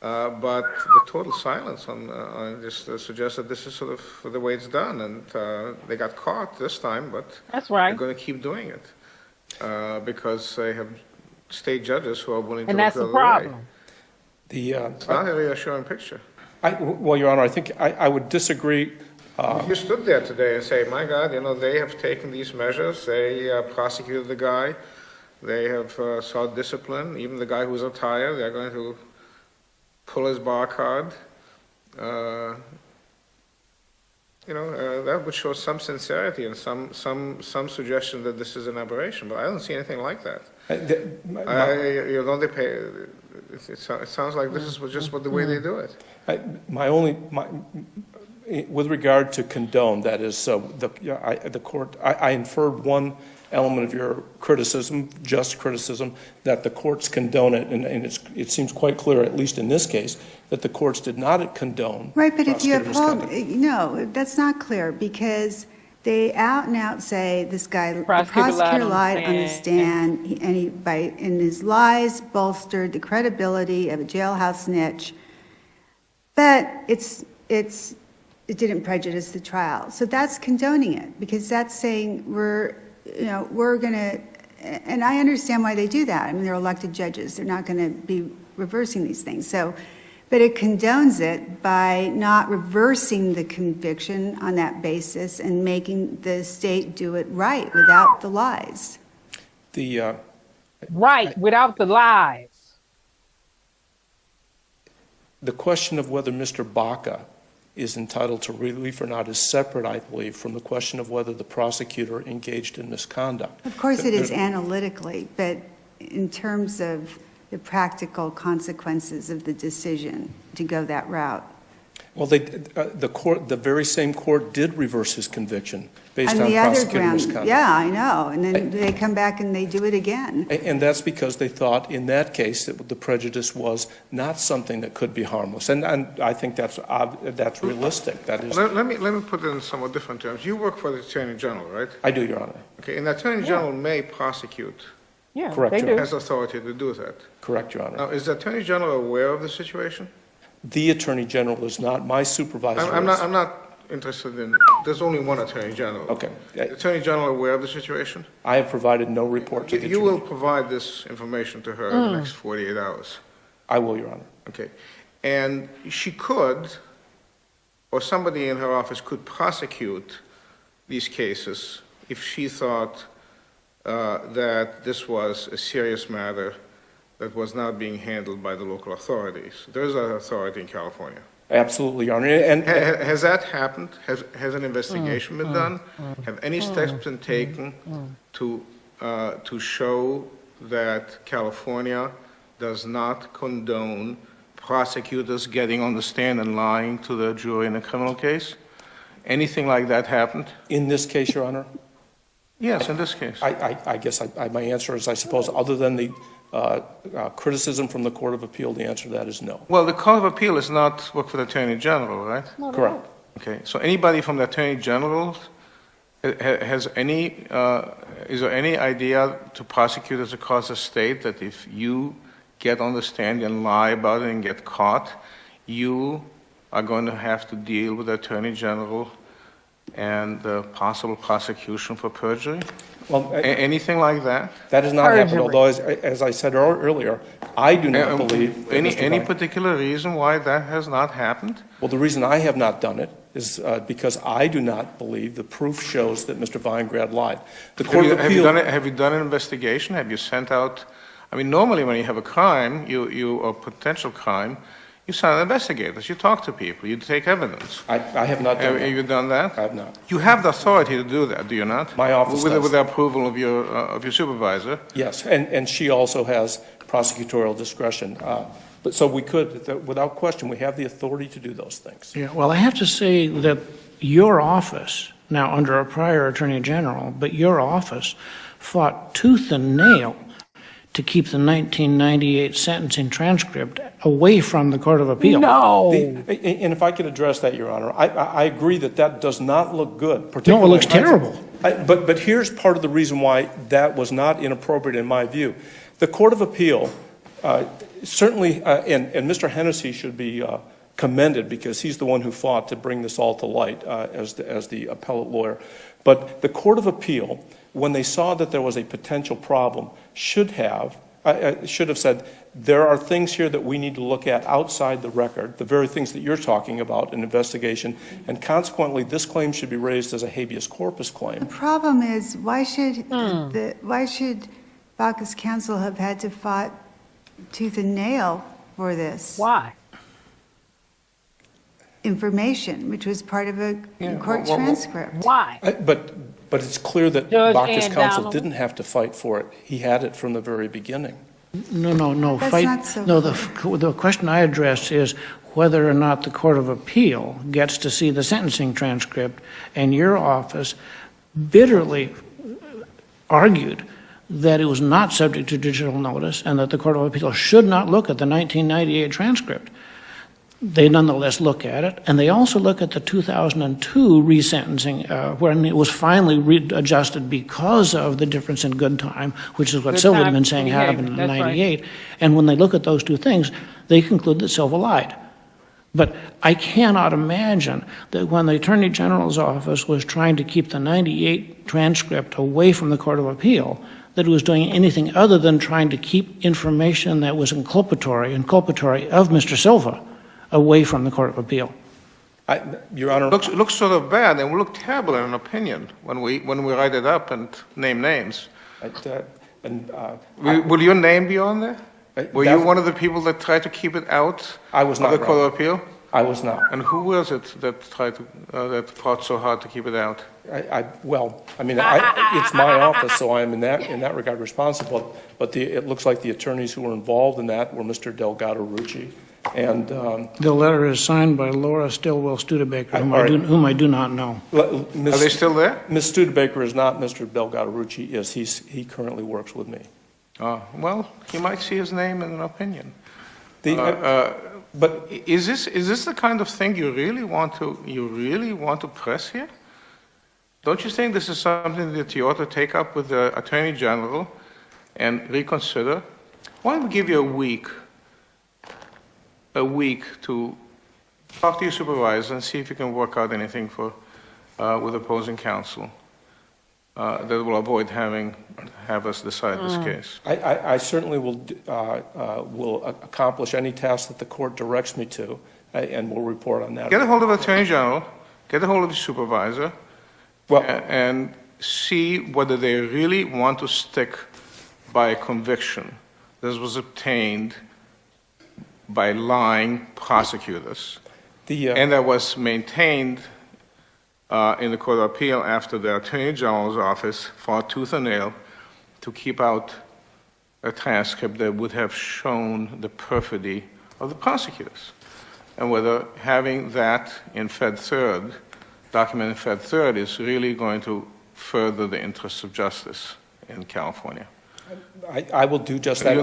But the total silence on this suggests that this is sort of the way it's done, and they got caught this time, but that's right. They're going to keep doing it. Because they have state judges who are willing to and that's the problem. It's not a reassuring picture. Well, Your Honor, I think I would disagree. If you stood there today and say, my God, they have taken these measures, they prosecuted the guy, they have sought discipline, even the guy who's retired, they're going to pull his bar card. That would show some sincerity and some suggestion that this is an aberration, but I don't see anything like that. It sounds like this is just the way they do it. With regard to condone, that is, the court, I inferred one element of your criticism, just criticism, that the courts condone it, and it seems quite clear, at least in this case, that the courts did not condone. Right, but if you uphold, no, that's not clear, because they out and out say this guy, the prosecutor lied on the stand, and his lies bolstered the credibility of a jailhouse snitch, but it didn't prejudice the trial. So that's condoning it, because that's saying we're going to, and I understand why they do that. I mean, they're elected judges. They're not going to be reversing these things. So, but it condones it by not reversing the conviction on that basis and making the state do it right without the lies. Without the lies. The question of whether Mr. Baca is entitled to relief or not is separate, I believe, from the question of whether the prosecutor engaged in misconduct. Of course it is analytically, but in terms of the practical consequences of the decision to go that route. Well, the very same court did reverse his conviction based on the other prosecutor ground, misconduct. yeah, I know, and then they come back and they do it again. And that's because they thought in that case that the prejudice was not something that could be harmless, and I think that's realistic. That is. Let me put it in somewhat different terms. You work for the Attorney General, right? I do, Your Honor. Okay, and the Attorney General may prosecute. Yeah, correct. They do. Has authority to do that. Correct, Your Honor. Now, is the Attorney General aware of the situation? The Attorney General is not. My supervisor I'm not interested in. There's only one Attorney General. Okay. The Attorney General aware of the situation? I have provided no report to the You will provide this information to her in the next 48 hours. I will, Your Honor. Okay. And she could, or somebody in her office could prosecute these cases if she thought that this was a serious matter that was not being handled by the local authorities. There's an authority in California. Absolutely, Your Honor. And has that happened? Has an investigation been done? Have any steps been taken to show that California does not condone prosecutors getting on the stand and lying to the jury in a criminal case? Anything like that happened? In this case, Your Honor? Yes, in this case. I guess my answer is, I suppose, other than the criticism from the Court of Appeal, the answer to that is no. Well, the Court of Appeal is not work for the Attorney General, right? Correct. Okay, so anybody from the Attorney General has any, is there any idea to prosecutors across the state that if you get on the stand and lie about it and get caught, you are going to have to deal with the Attorney General and possible prosecution for perjury? Well, anything like that? That has not happened, although, as I said earlier, I do not believe... Any particular reason why that has not happened? Well, the reason I have not done it is because I do not believe the proof shows that Mr. Weingrad lied. The Court of Appeal... Have you done an investigation? Have you sent out... I mean, normally when you have a crime, or potential crime, you send investigators, you talk to people, you take evidence. I have not done that. Have you done that? I have not. You have the authority to do that, do you not? My office does. With the approval of your supervisor? Yes, and she also has prosecutorial discretion. But so we could, without question, we have the authority to do those things. Yeah, well, I have to say that your office, now under a prior Attorney General, but your office fought tooth and nail to keep the 1998 sentencing transcript away from the Court of Appeal. No. And if I could address that, Your Honor, I agree that that does not look good. No, it looks terrible. But here's part of the reason why that was not inappropriate in my view. The Court of Appeal certainly, and Mr. Hennessy should be commended because he's the one who fought to bring this all to light as the appellate lawyer. But the Court of Appeal, when they saw that there was a potential problem, should have said, there are things here that we need to look at outside the record, the very things that you're talking about, an investigation, and consequently this claim should be raised as a habeas corpus claim. The problem is, why should Bacchus Counsel have had to fight tooth and nail for this? Why? Information, which was part of a court transcript. Why? But it's clear that Bacchus Counsel didn't have to fight for it. He had it from the very beginning. No. That's not so The question I address is whether or not the Court of Appeal gets to see the sentencing transcript, and your office bitterly argued that it was not subject to judicial notice and that the Court of Appeal should not look at the 1998 transcript. They nonetheless look at it, and they also look at the 2002 resentencing when it was finally readjusted because of the difference in good time, which is what Silva had been saying happened in 98. Right. And when they look at those two things, they conclude that Silva lied. But I cannot imagine that when the Attorney General's office was trying to keep the 98 transcript away from the Court of Appeal, that it was doing anything other than trying to keep information that was inculpatory of Mr. Silva away from the Court of Appeal. Your Honor, looks sort of bad, and will look terrible in an opinion when we write it up and name names. Will your name be on there? Were you one of the people that tried to keep it out? I was not. Of the Court of Appeal? I was not. And who was it that tried to that fought so hard to keep it out? It's my office, so I am in that regard responsible. But it looks like the attorneys who were involved in that were Mr. Delgado Rucci. And the letter is signed by Laura Stillwell Studebaker, whom I do not know. Are they still there? Ms. Studebaker is not. Mr. Delgado Rucci is. He currently works with me. Well, he might see his name in an opinion. But is this the kind of thing you really want to press here? Don't you think this is something that you ought to take up with the Attorney General and reconsider? Why don't we give you a week to talk to your supervisor and see if you can work out anything with opposing counsel that will avoid have us decide this case. I certainly will accomplish any task that the court directs me to, and will report on that. Get a hold of the Attorney General, get a hold of the supervisor, and see whether they really want to stick by a conviction that was obtained by lying prosecutors, And that was maintained in the Court of Appeal after the Attorney General's office fought tooth and nail to keep out a transcript that would have shown the perfidy of the prosecutors, and whether having that in Fed Third, document in Fed Third, is really going to further the interests of justice in California. I will do just that.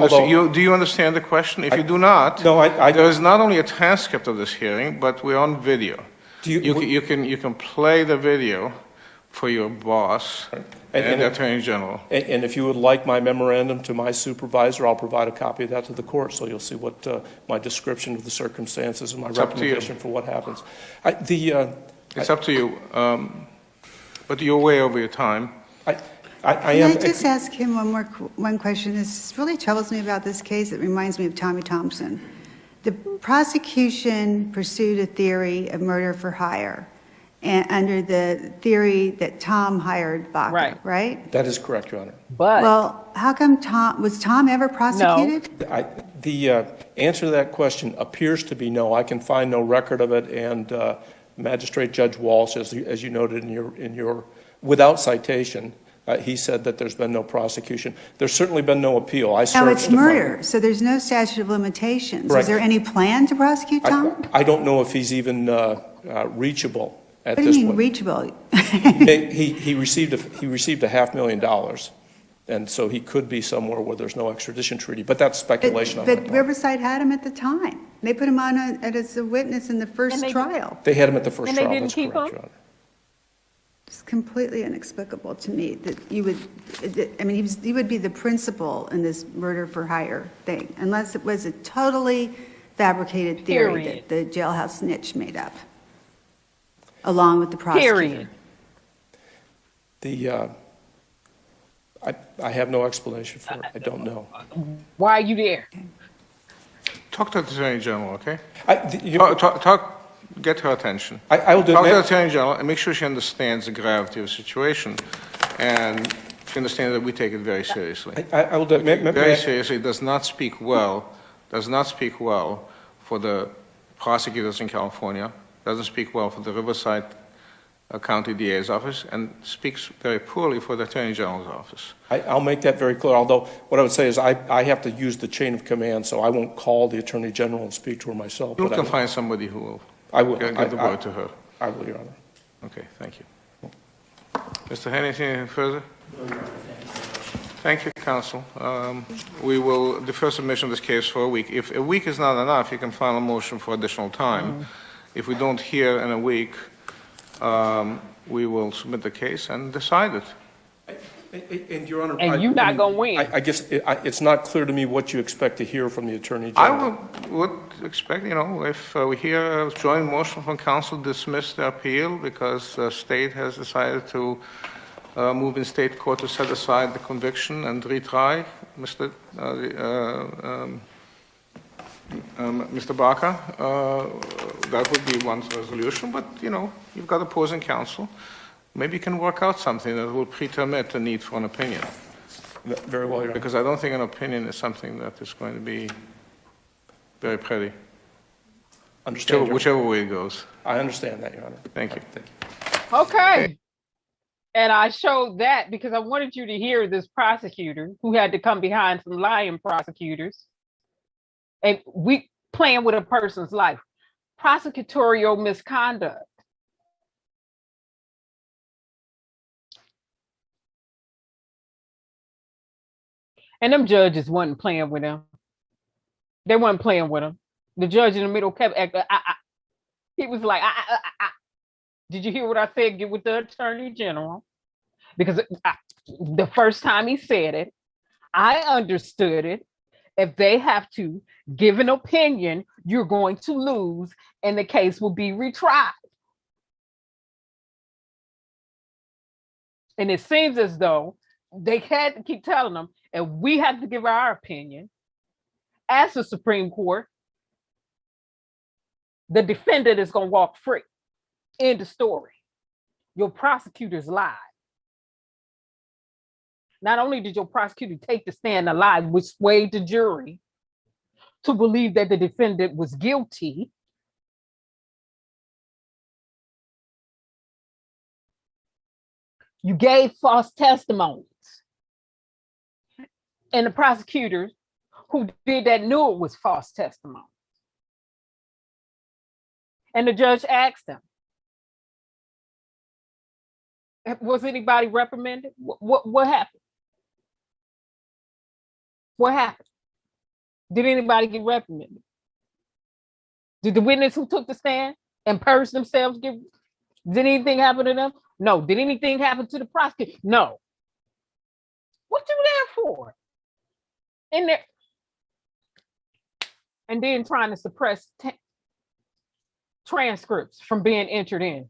Do you understand the question? If you do not, there is not only a transcript of this hearing, but we're on video. You can play the video for your boss and the Attorney General. And if you would like my memorandum to my supervisor, I'll provide a copy of that to the court, so you'll see what my description of the circumstances and my recommendation for what happens. It's up to you, but you're way over your time. Can I just ask him one question? This really troubles me about this case. It reminds me of Tommy Thompson. The prosecution pursued a theory of murder for hire, and under the theory that Tom hired Baca, right? That is correct, Your Honor. But well, how come was Tom ever prosecuted? No. The answer to that question appears to be no. I can find no record of it, and Magistrate Judge Walsh, as you noted in your without citation, he said that there's been no prosecution. There's certainly been no appeal. No, it's murder, so there's no statute of limitations. Correct. Is there any plan to prosecute Tom? I don't know if he's even reachable at this point. What do you mean reachable? He received $500,000, and so he could be somewhere where there's no extradition treaty. But that's speculation. But Riverside had him at the time. They put him on as a witness in the first trial. They had him at the first trial. And they didn't keep him? Your Honor. It's completely inexplicable to me that you would, I mean, he would be the principal in this murder for hire thing, unless it was a totally fabricated theory that the jailhouse snitch made up, along with the prosecutor. I have no explanation for it. I don't know. Why are you there? Talk to the Attorney General, okay? Get her attention. I will do Talk to the Attorney General and make sure she understands the gravity of the situation, and she understands that we take it very seriously. I will do it. Very seriously. It does not speak well for the prosecutors in California, doesn't speak well for the Riverside County DA's office, and speaks very poorly for the Attorney General's office. I'll make that very clear, although what I would say is I have to use the chain of command, so I won't call the Attorney General and speak to her myself. You can find somebody who will. I will. Give the word to her. I will, Your Honor. Okay, thank you. Mr. Hennessy, anything further? Thank you, counsel. We will defer submission of this case for a week. If a week is not enough, you can file a motion for additional time. If we don't hear in a week, we will submit the case and decide it. And Your Honor, and you're not going to win. I guess it's not clear to me what you expect to hear from the Attorney General. I would expect, if we hear a joint motion from counsel to dismiss the appeal because the state has decided to move in state court to set aside the conviction and retry Mr. Baca, that would be one resolution. But you've got opposing counsel. Maybe you can work out something that will pretermit the need for an opinion. Very well, Your Honor. Because I don't think an opinion is something that is going to be very pretty. Understand. Whichever way it goes. I understand that, Your Honor. Thank you. Thank you. Okay. And I showed that because I wanted you to hear this prosecutor who had to come behind some lying prosecutors. And we playing with a person's life. Prosecutorial misconduct. And them judges wasn't playing with him. They weren't playing with him. The judge in the middle kept acting. He was like, Did you hear what I said? Get with the Attorney General. Because the first time he said it, I understood it. If they have to give an opinion, you're going to lose and the case will be retried. And it seems as though they had to keep telling them, and we have to give our opinion. As the Supreme Court, the defendant is going to walk free. End of story. Your prosecutors lied. Not only did your prosecutor take the stand and lie, which swayed the jury to believe that the defendant was guilty, You gave false testimonies. And the prosecutors who did that knew it was false testimony. And the judge asked them, was anybody reprimanded? What happened? What happened? Did anybody get reprimanded? Did the witness who took the stand and purged themselves did anything happen to them? No. Did anything happen to the prosecutor? No. What you there for? In there. And then trying to suppress transcripts from being entered in.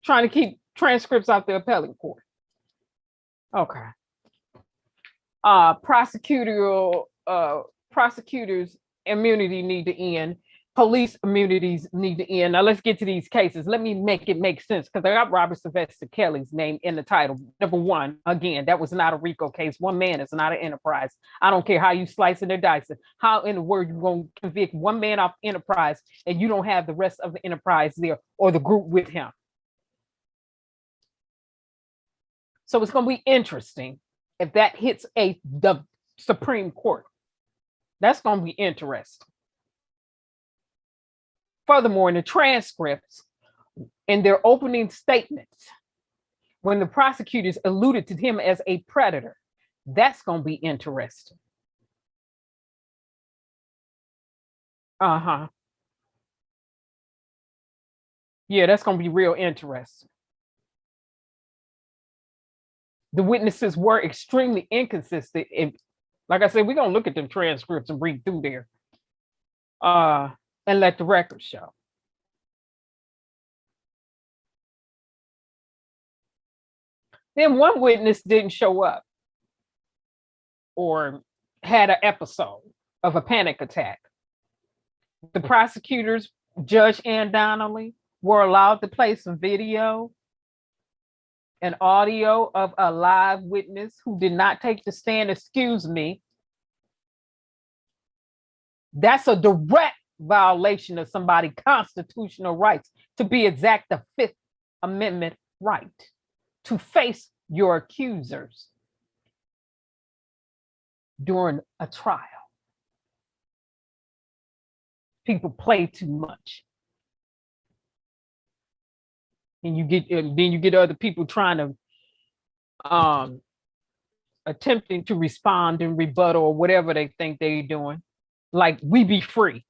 Trying to keep transcripts out the appellate court. Okay. Prosecutors' immunity need to end. Police immunities need to end. Now let's get to these cases. Let me make it make sense, because I got Robert Sylvester Kelly's name in the title. Number one, again, that was not a Rico case. One man is not an enterprise. I don't care how you slice it or dice it. How in the world you going to convict one man off enterprise and you don't have the rest of the enterprise there or the group with him? So it's going to be interesting if that hits the Supreme Court. That's going to be interesting. Furthermore, in the transcripts, in their opening statements, when the prosecutors alluded to him as a predator, that's going to be interesting. Yeah, that's going to be real interesting. The witnesses were extremely inconsistent. And like I said, we're going to look at the transcripts and read through there. And let the record show. Then one witness didn't show up or had an episode of a panic attack. The prosecutors, Judge Ann Donnelly, were allowed to play some video and audio of a live witness who did not take the stand. Excuse me. That's a direct violation of somebody's constitutional rights, to be exact, the Fifth Amendment right to face your accusers during a trial. People play too much. And then you get other people trying to attempting to respond and rebuttal or whatever they think they're doing. Like, we be free.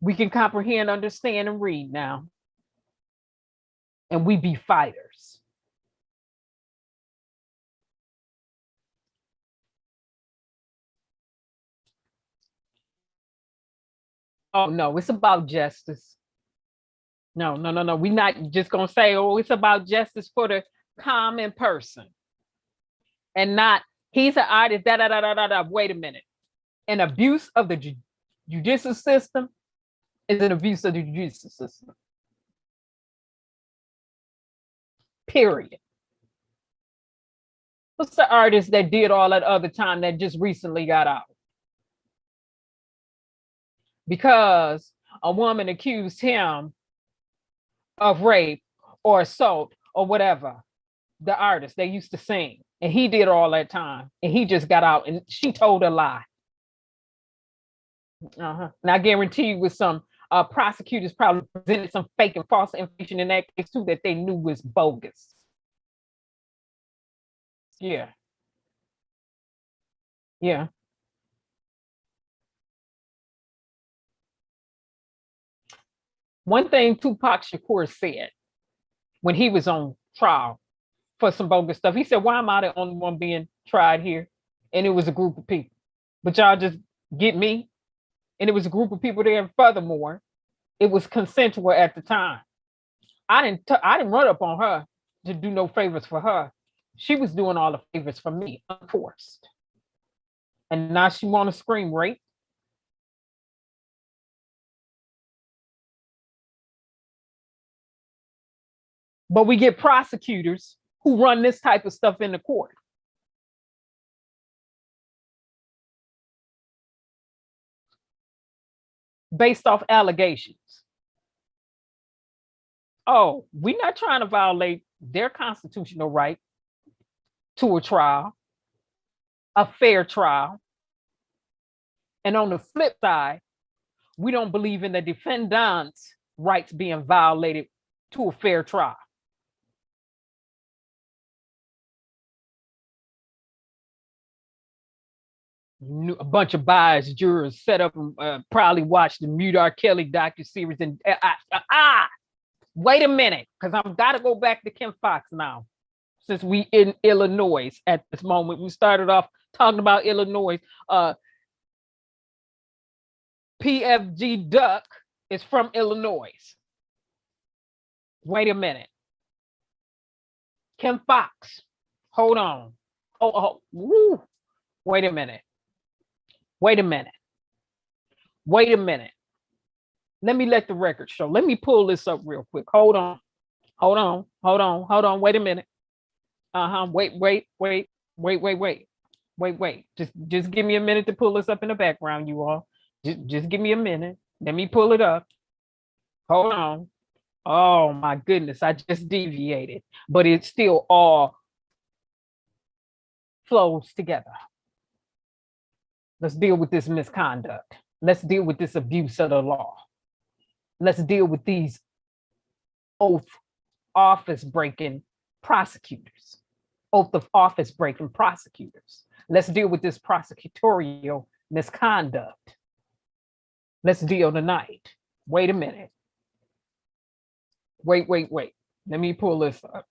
We can comprehend, understand, and read now. And we be fighters. Oh, no, it's about justice. No. We're not just going to say, oh, it's about justice for the common person. And not, he's an artist, Wait a minute. An abuse of the judicial system is an abuse of the judicial system. Period. What's the artist that did all that other time that just recently got out? Because a woman accused him of rape or assault or whatever. The artist, they used to sing, and he did all that time, and he just got out and she told a lie. And I guarantee you, with some prosecutors probably presented some fake and false information in that case too that they knew was bogus. Yeah. One thing Tupac Shakur said when he was on trial for some bogus stuff, he said, why am I the only one being tried here? And it was a group of people. But y'all just get me? And it was a group of people there. And furthermore, it was consensual at the time. I didn't run up on her to do no favors for her. She was doing all the favors for me, unforced. And now she want to scream rape. But we get prosecutors who run this type of stuff in the court. Based off allegations. Oh, we're not trying to violate their constitutional right to a trial, a fair trial. And on the flip side, we don't believe in the defendant's rights being violated to a fair trial. A bunch of biased jurors set up and probably watched the Mute R. Kelly docuseries. And wait a minute, because I've got to go back to Kim Foxx now. Since we in Illinois at this moment, we started off talking about Illinois. PFG Duck is from Illinois. Wait a minute. Kim Foxx, hold on. Woo. Wait a minute. Wait a minute. Wait a minute. Let me let the record show. Let me pull this up real quick. Hold on. Hold on. Hold on. Hold on. Wait a minute. Wait. Just give me a minute to pull this up in the background, you all. Just give me a minute. Let me pull it up. Hold on. Oh my goodness, I just deviated, but it still all flows together. Let's deal with this misconduct. Let's deal with this abuse of the law. Let's deal with these oath office breaking prosecutors. Oath of office breaking prosecutors. Let's deal with this prosecutorial misconduct. Let's deal tonight. Wait a minute. Wait. Let me pull this up.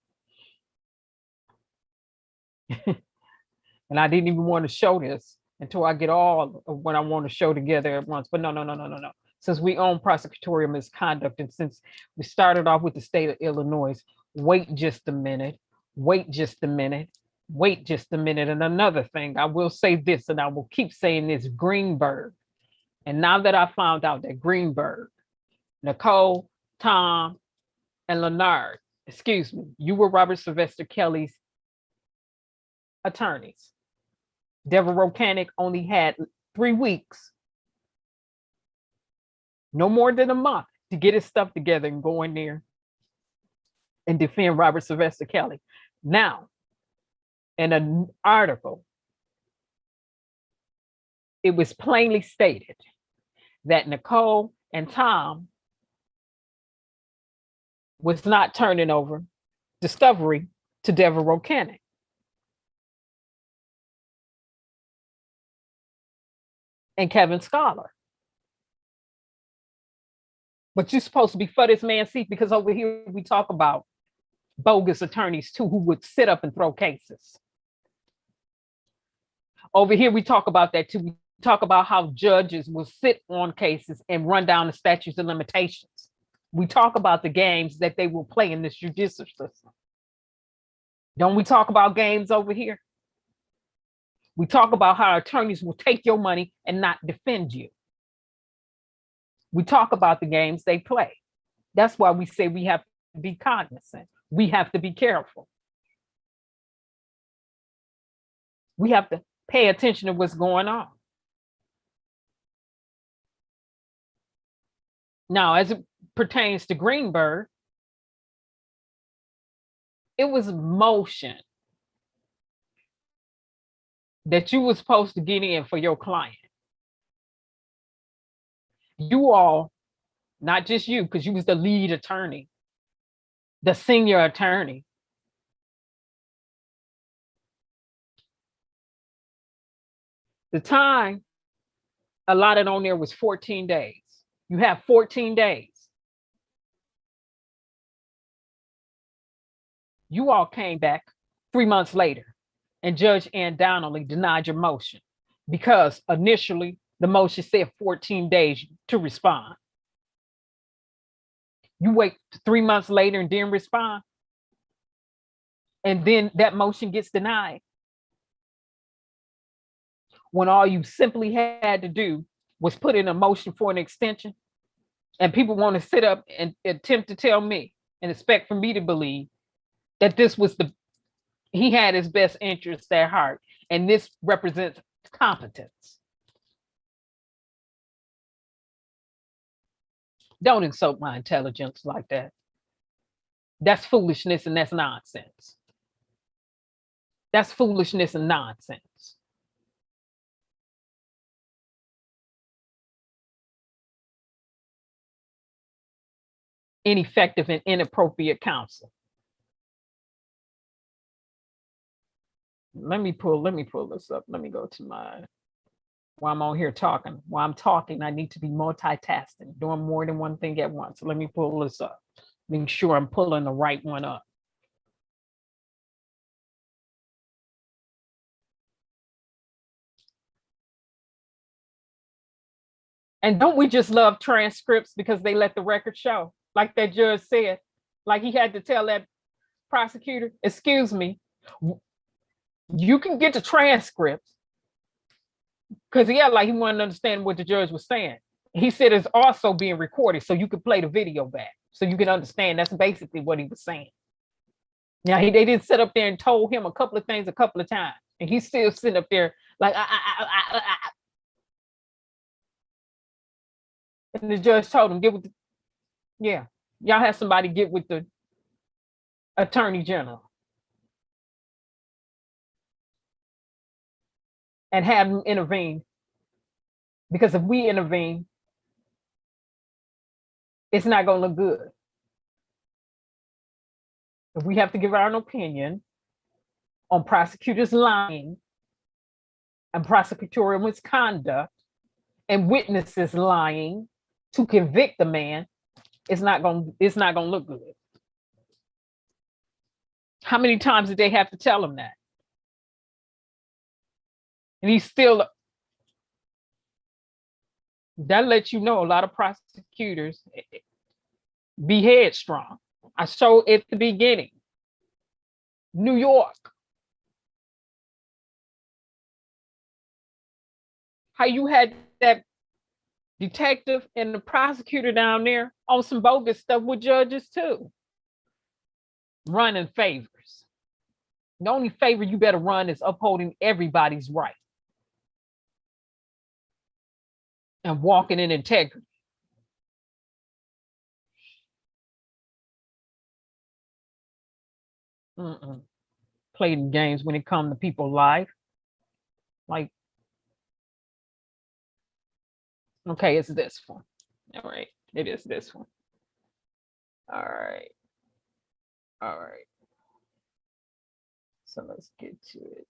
And I didn't even want to show this until I get all of what I want to show together at once. But no. Since we own prosecutorial misconduct, and since we started off with the state of Illinois, wait just a minute. And another thing, I will say this, and I will keep saying this, Greenberg. And now that I found out that Greenberg, Nicole, Tom, and Leonard, you were Robert Sylvester Kelly's attorneys. Deborah Rocanek only had 3 weeks, no more than a month, to get his stuff together and go in there and defend Robert Sylvester Kelly. Now, in an article, it was plainly stated that Nicole and Tom was not turning over discovery to Deborah Rocanek. And Kevin Scholar. But you're supposed to be for this man's seat, because over here we talk about bogus attorneys too, who would sit up and throw cases. Over here we talk about that too. We talk about how judges will sit on cases and run down the statutes of limitations. We talk about the games that they will play in this judicial system. Don't we talk about games over here? We talk about how attorneys will take your money and not defend you. We talk about the games they play. That's why we say we have to be cognizant. We have to be careful. We have to pay attention to what's going on. Now, as it pertains to Greenberg, it was motion that you were supposed to get in for your client. You all, not just you, because you was the lead attorney, the senior attorney. The time allotted on there was 14 days. You have 14 days. You all came back 3 months later, and Judge Ann Donnelly denied your motion because initially the motion said 14 days to respond. You wait 3 months later and didn't respond, and then that motion gets denied, when all you simply had to do was put in a motion for an extension. And people want to sit up and attempt to tell me and expect for me to believe that this was he had his best interest at heart, and this represents competence. Don't insult my intelligence like that. That's foolishness and that's nonsense. That's foolishness and nonsense. Ineffective and inappropriate counsel. Let me pull this up. Let me go to my, while I'm on here talking. While I'm talking, I need to be multitasking, doing more than one thing at once. So let me pull this up. Make sure I'm pulling the right one up. And don't we just love transcripts because they let the record show? Like that judge said, like he had to tell that prosecutor, excuse me, you can get the transcripts. Because like he wanted to understand what the judge was saying. He said it's also being recorded so you could play the video back. So you can understand. That's basically what he was saying. Now, they didn't sit up there and told him a couple of things a couple of times. And he's still sitting up there like, And the judge told him, get with the, yeah, y'all have somebody get with the attorney general. And have them intervene. Because if we intervene, it's not going to look good. If we have to give our own opinion on prosecutors lying and prosecutorial misconduct and witnesses lying to convict the man, it's not going to look good. How many times did they have to tell him that? And he's still, that lets you know a lot of prosecutors be headstrong. I showed at the beginning, New York. How you had that detective and the prosecutor down there on some bogus stuff with judges too. Running favors. The only favor you better run is upholding everybody's right. And walking in integrity. Playing games when it comes to people's life. Like, okay, it's this one. All right, it is this one. All right. All right. So let's get to it.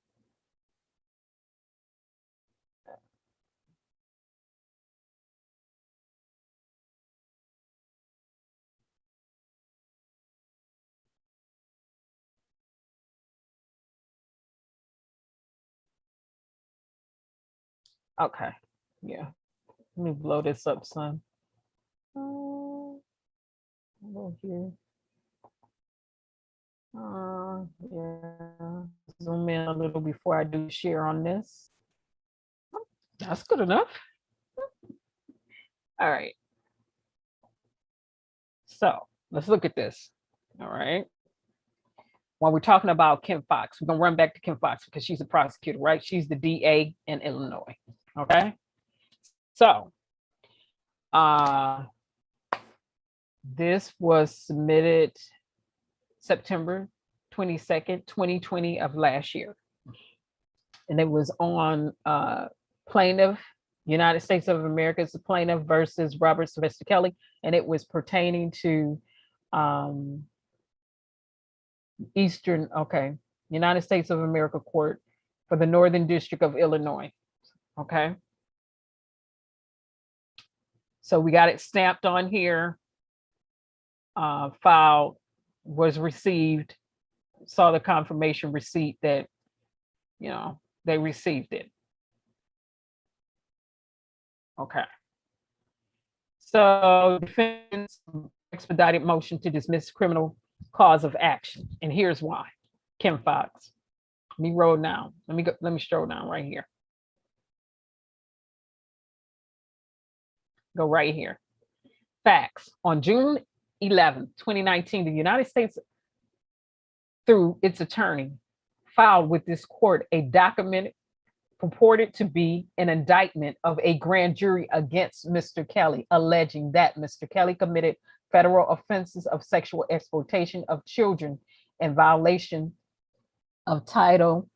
Okay, yeah. Let me blow this up, son. Go here. Yeah. Zoom in a little before I do share on this. That's good enough. All right. So let's look at this. All right. While we're talking about Kim Foxx, we're gonna run back to Kim Foxx because she's a prosecutor, right? She's the DA in Illinois. Okay. So this was submitted September 22nd, 2020 of last year. And it was on plaintiff, United States of America's plaintiff versus Robert Sylvester Kelly. And it was pertaining to United States of America Court for the Northern District of Illinois. Okay. So we got it stamped on here. File was received, saw the confirmation receipt that, they received it. Okay. So defense expedited motion to dismiss criminal cause of action. And here's why. Kim Foxx. Let me roll down. Let me scroll down right here. Go right here. Facts. On June 11, 2019, the United States, through its attorney, filed with this court a document purported to be an indictment of a grand jury against Mr. Kelly, alleging that Mr. Kelly committed federal offenses of sexual exploitation of children in violation of Title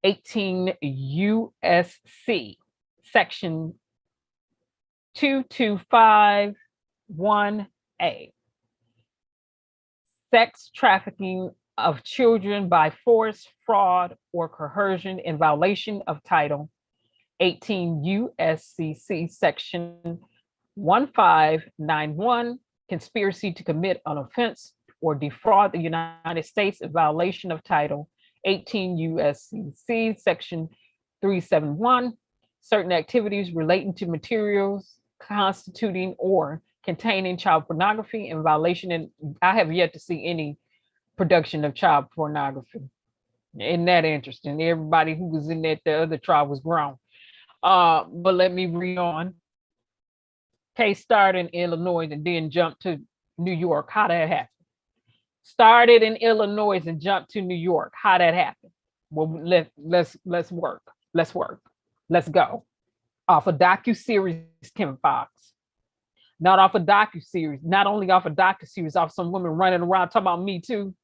18 U.S.C. Section 2251A. Sex trafficking of children by force, fraud, or coercion in violation of Title 18 U.S.C. Section 1591, conspiracy to commit an offense or defraud the United States in violation of Title 18 U.S.C. Section 371, certain activities relating to materials constituting or containing child pornography in violation, and I have yet to see any production of child pornography. Isn't that interesting? Everybody who was in that the other trial was grown. But let me read on. Case started in Illinois and then jumped to New York. How that happened? Started in Illinois and jumped to New York. How that happened? Well, let's work. Let's work. Let's go. Off a docuseries, Kim Fox. Not off a docuseries. Not only off a docuseries, off some women running around talking about Me Too.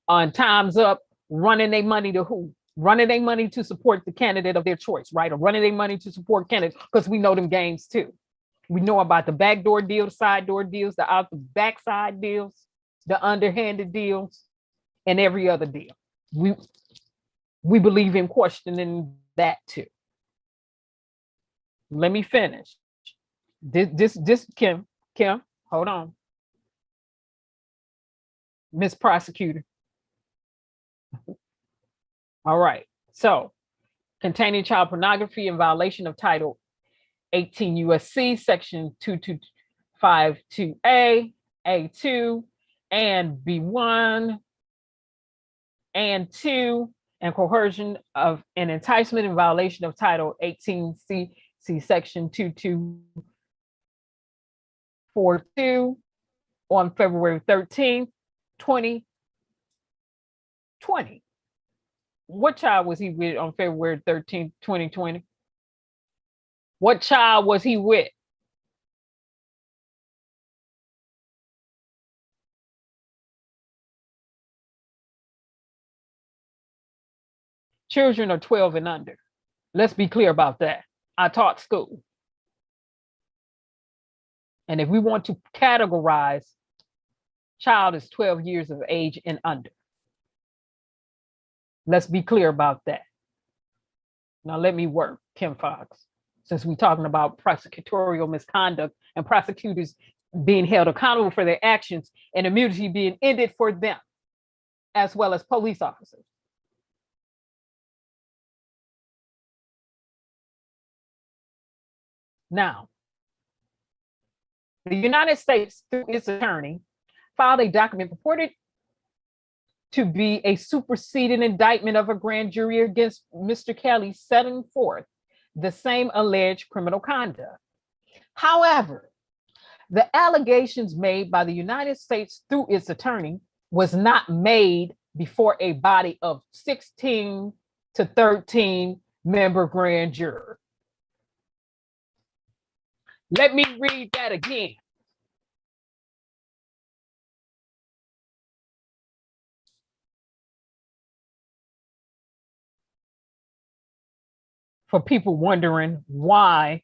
On Time's Up, running their money to who? Running their money to support the candidate of their choice, right? Or running their money to support candidates, because we know them games too. We know about the backdoor deals, the side door deals, the out the backside deals, the underhanded deals, and every other deal. We believe in questioning that too. Let me finish. This Kim, hold on. Miss Prosecutor. All right. So, containing child pornography in violation of Title 18 U.S.C. Section 2252A, A2, and B1 and 2, and coercion of an enticement in violation of Title 18 C Section 2242 on February 13th, 2020. What child was he with on February 13th, 2020? What child was he with? Children are 12 and under. Let's be clear about that. I taught school. And if we want to categorize, child is 12 years of age and under. Let's be clear about that. Now let me work, Kim Fox, since we're talking about prosecutorial misconduct and prosecutors being held accountable for their actions and immunity being ended for them, as well as police officers. Now, the United States, through its attorney, filed a document purported to be a superseding indictment of a grand jury against Mr. Kelly, setting forth the same alleged criminal conduct. However, the allegations made by the United States through its attorney was not made before a body of 16 to 13 member grand jury. Let me read that again. For people wondering why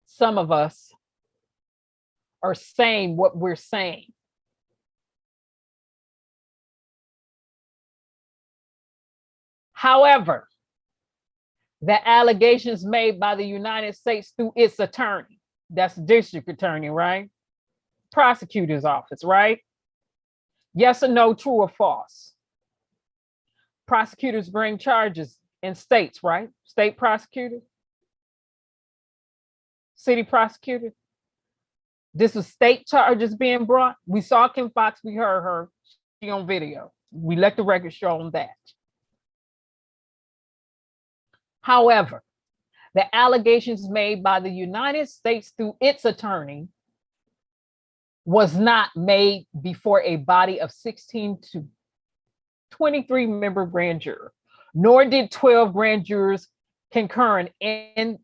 some of us are saying what we're saying. However, the allegations made by the United States through its attorney, that's district attorney, right? Prosecutor's office, right? Yes or no, true or false? Prosecutors bring charges in states, right? State prosecutors, city prosecutors. This is state charges being brought. We saw Kim Fox, we heard her, she on video. We let the record show on that. However, the allegations made by the United States through its attorney was not made before a body of 16 to 23-member grand jury, nor did 12 grand jurors concur in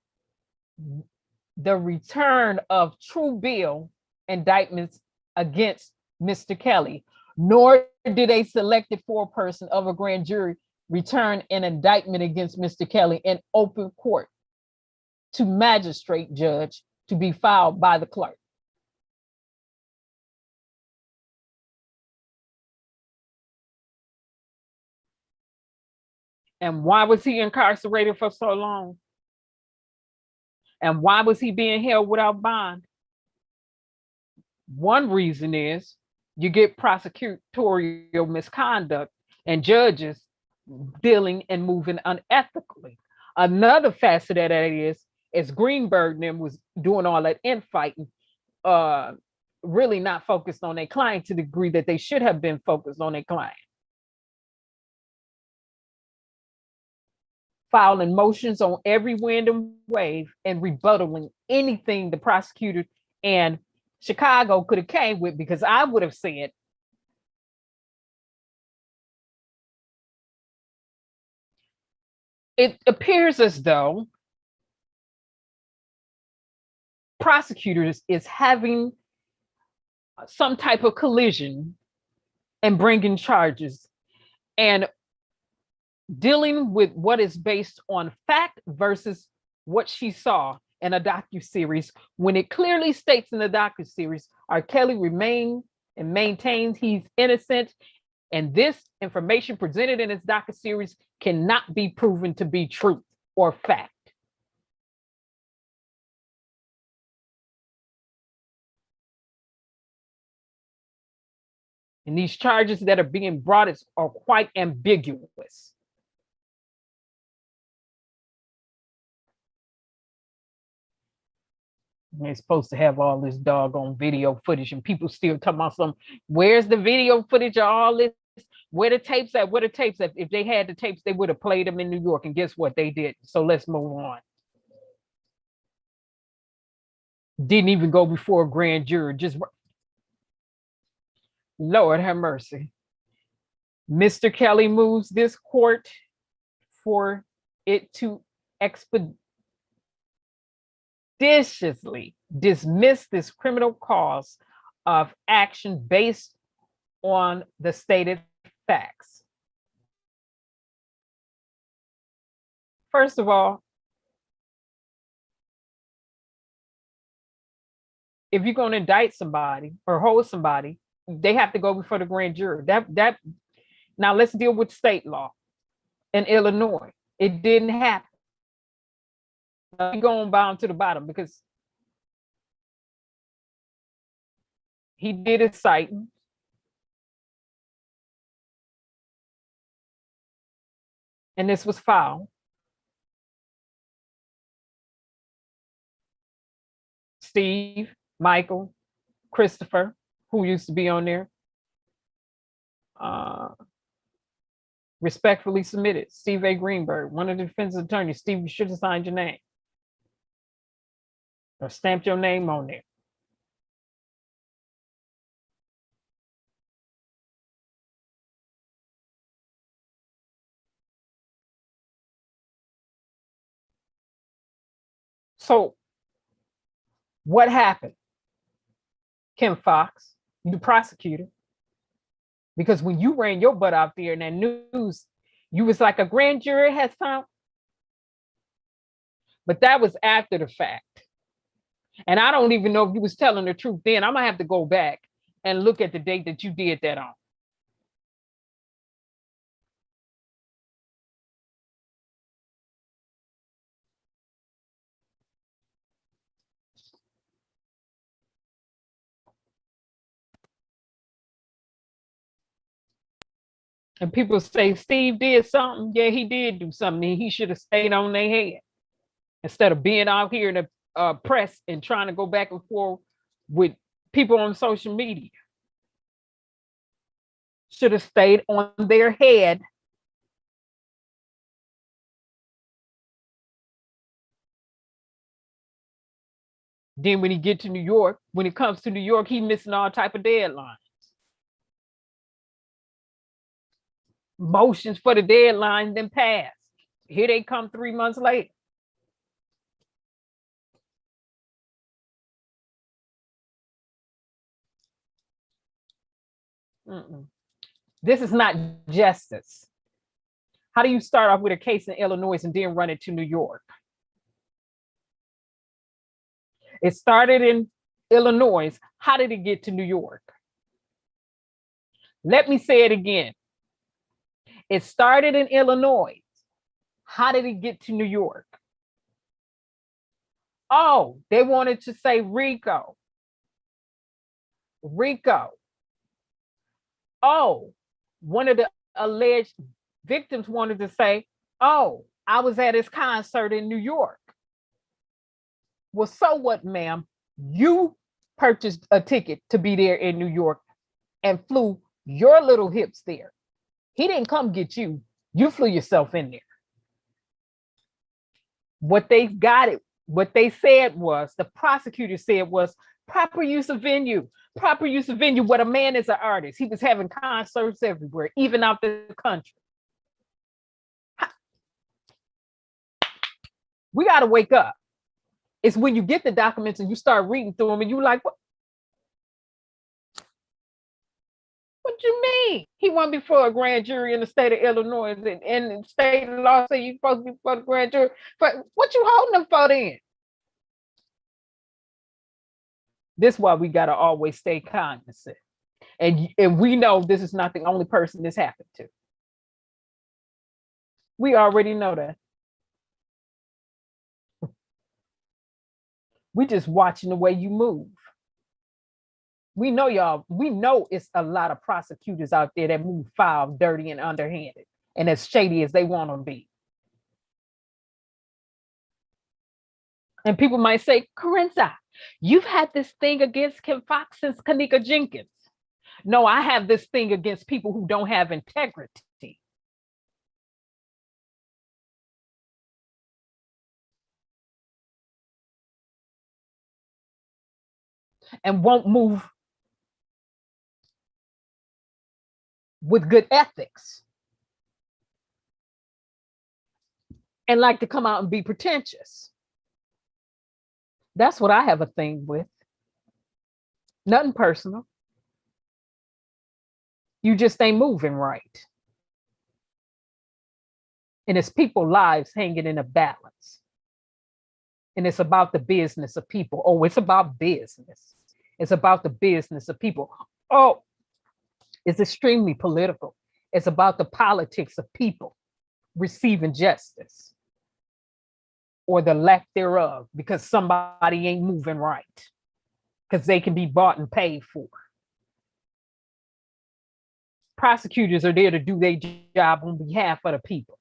the return of true bill indictments against Mr. Kelly, nor did a selected foreperson of a grand jury return an indictment against Mr. Kelly in open court to magistrate judge to be filed by the clerk. And why was he incarcerated for so long? And why was he being held without bond? One reason is you get prosecutorial misconduct and judges dealing and moving unethically. Another facet of that is Greenberg and them was doing all that infighting, really not focused on their client to the degree that they should have been focused on their client. Filing motions on every wind and wave and rebuttaling anything the prosecutor and Chicago could have came with, because I would have said, it appears as though prosecutors is having some type of collision and bringing charges and dealing with what is based on fact versus what she saw in a docuseries, when it clearly states in the docuseries, R. Kelly remained and maintains he's innocent, and this information presented in his docuseries cannot be proven to be truth or fact. And these charges that are being brought are quite ambiguous. They're supposed to have all this doggone video footage, and people still talking about some, where's the video footage of all this? Where the tapes at? Where the tapes at? If they had the tapes, they would have played them in New York, and guess what? They did. So let's move on. Didn't even go before a grand jury. Just, Lord have mercy. Mr. Kelly moves this court for it to expeditiously dismiss this criminal cause of action based on the stated facts. First of all, if you're going to indict somebody or hold somebody, they have to go before the grand jury. Now let's deal with state law. In Illinois, it didn't happen. We're going bound to the bottom because he did his citing. And this was foul. Steve, Michael, Christopher, who used to be on there, respectfully submitted. Steve A. Greenberg, one of the defense attorneys. Steve, you should have signed your name or stamped your name on there. So what happened? Kim Fox, the prosecutor, because when you ran your butt out there in that news, you was like, a grand jury has found, but that was after the fact. And I don't even know if you was telling the truth then. I'm gonna have to go back and look at the date that you did that on. And people say Steve did something. Yeah, he did do something. He should have stayed on their head instead of being out here in the press and trying to go back and forth with people on social media. Should have stayed on their head. Then when he get to New York, when it comes to New York, he missing all type of deadlines. Motions for the deadline then passed. Here they come 3 months later. This is not justice. How do you start off with a case in Illinois and then run it to New York? It started in Illinois. How did it get to New York? Let me say it again. It started in Illinois. How did it get to New York? Oh, they wanted to say Rico. Rico. Oh, one of the alleged victims wanted to say, oh, I was at his concert in New York. Well, so what, ma'am? You purchased a ticket to be there in New York and flew your little hips there. He didn't come get you. You flew yourself in there. What they said was, the prosecutor said was, proper use of venue. Proper use of venue. What a man is an artist. He was having concerts everywhere, even out the country. We got to wake up. It's when you get the documents and you start reading through them and you're like, what you mean? He went before a grand jury in the state of Illinois, and the state law say you're supposed to be before the grand jury. But what you holding them for then? This is why we got to always stay cognizant. And we know this is not the only person this happened to. We already know that. We just watching the way you move. We know y'all, we know it's a lot of prosecutors out there that move foul, dirty, and underhanded, and as shady as they want to be. And people might say, Kerensz, you've had this thing against Kim Fox since Kanika Jenkins. No, I have this thing against people who don't have integrity. And won't move with good ethics. And like to come out and be pretentious. That's what I have a thing with. Nothing personal. You just ain't moving right. And it's people's lives hanging in a balance. And it's about the business of people. Oh, it's about business. It's about the business of people. Oh, it's extremely political. It's about the politics of people receiving justice or the lack thereof because somebody ain't moving right, because they can be bought and paid for. Prosecutors are there to do their job on behalf of the people.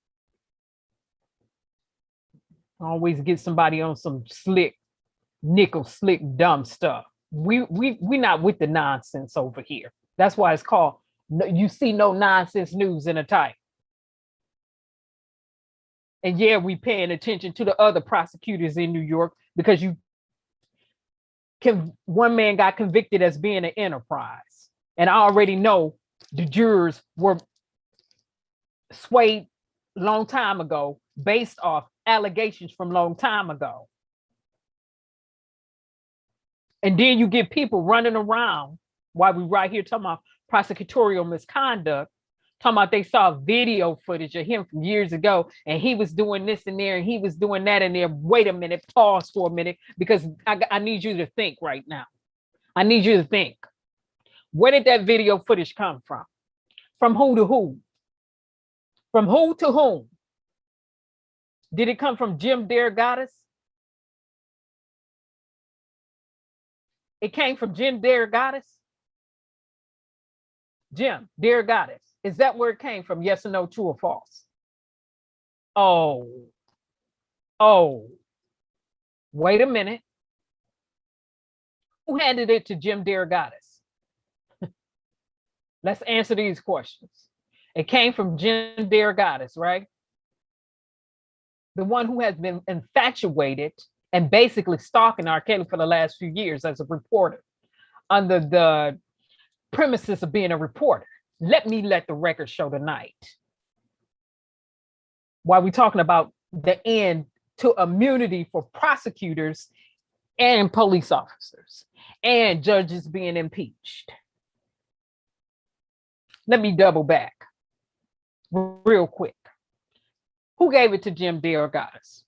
Always get somebody on some slick, nickel slick, dumb stuff. We not with the nonsense over here. That's why it's called, you see no nonsense news in a title. And yeah, we paying attention to the other prosecutors in New York because one man got convicted as being an enterprise. And I already know the jurors were swayed long time ago based off allegations from long time ago. And then you get people running around while we right here talking about prosecutorial misconduct, talking about they saw video footage of him from years ago, and he was doing this in there, and he was doing that in there. Wait a minute, pause for a minute, because I need you to think right now. I need you to think. Where did that video footage come from? From who to who? From who to whom? Did it come from Jim Derogatis? It came from Jim Derogatis? Jim Derogatis. Is that where it came from? Yes or no, true or false? Oh. Wait a minute. Who handed it to Jim Derogatis? Let's answer these questions. It came from Jim Derogatis, right? The one who has been infatuated and basically stalking R. Kelly for the last few years as a reporter under the premises of being a reporter. Let the record show tonight while we're talking about the end to immunity for prosecutors and police officers and judges being impeached. Let me double back real quick. Who gave it to Jim DeRogatis?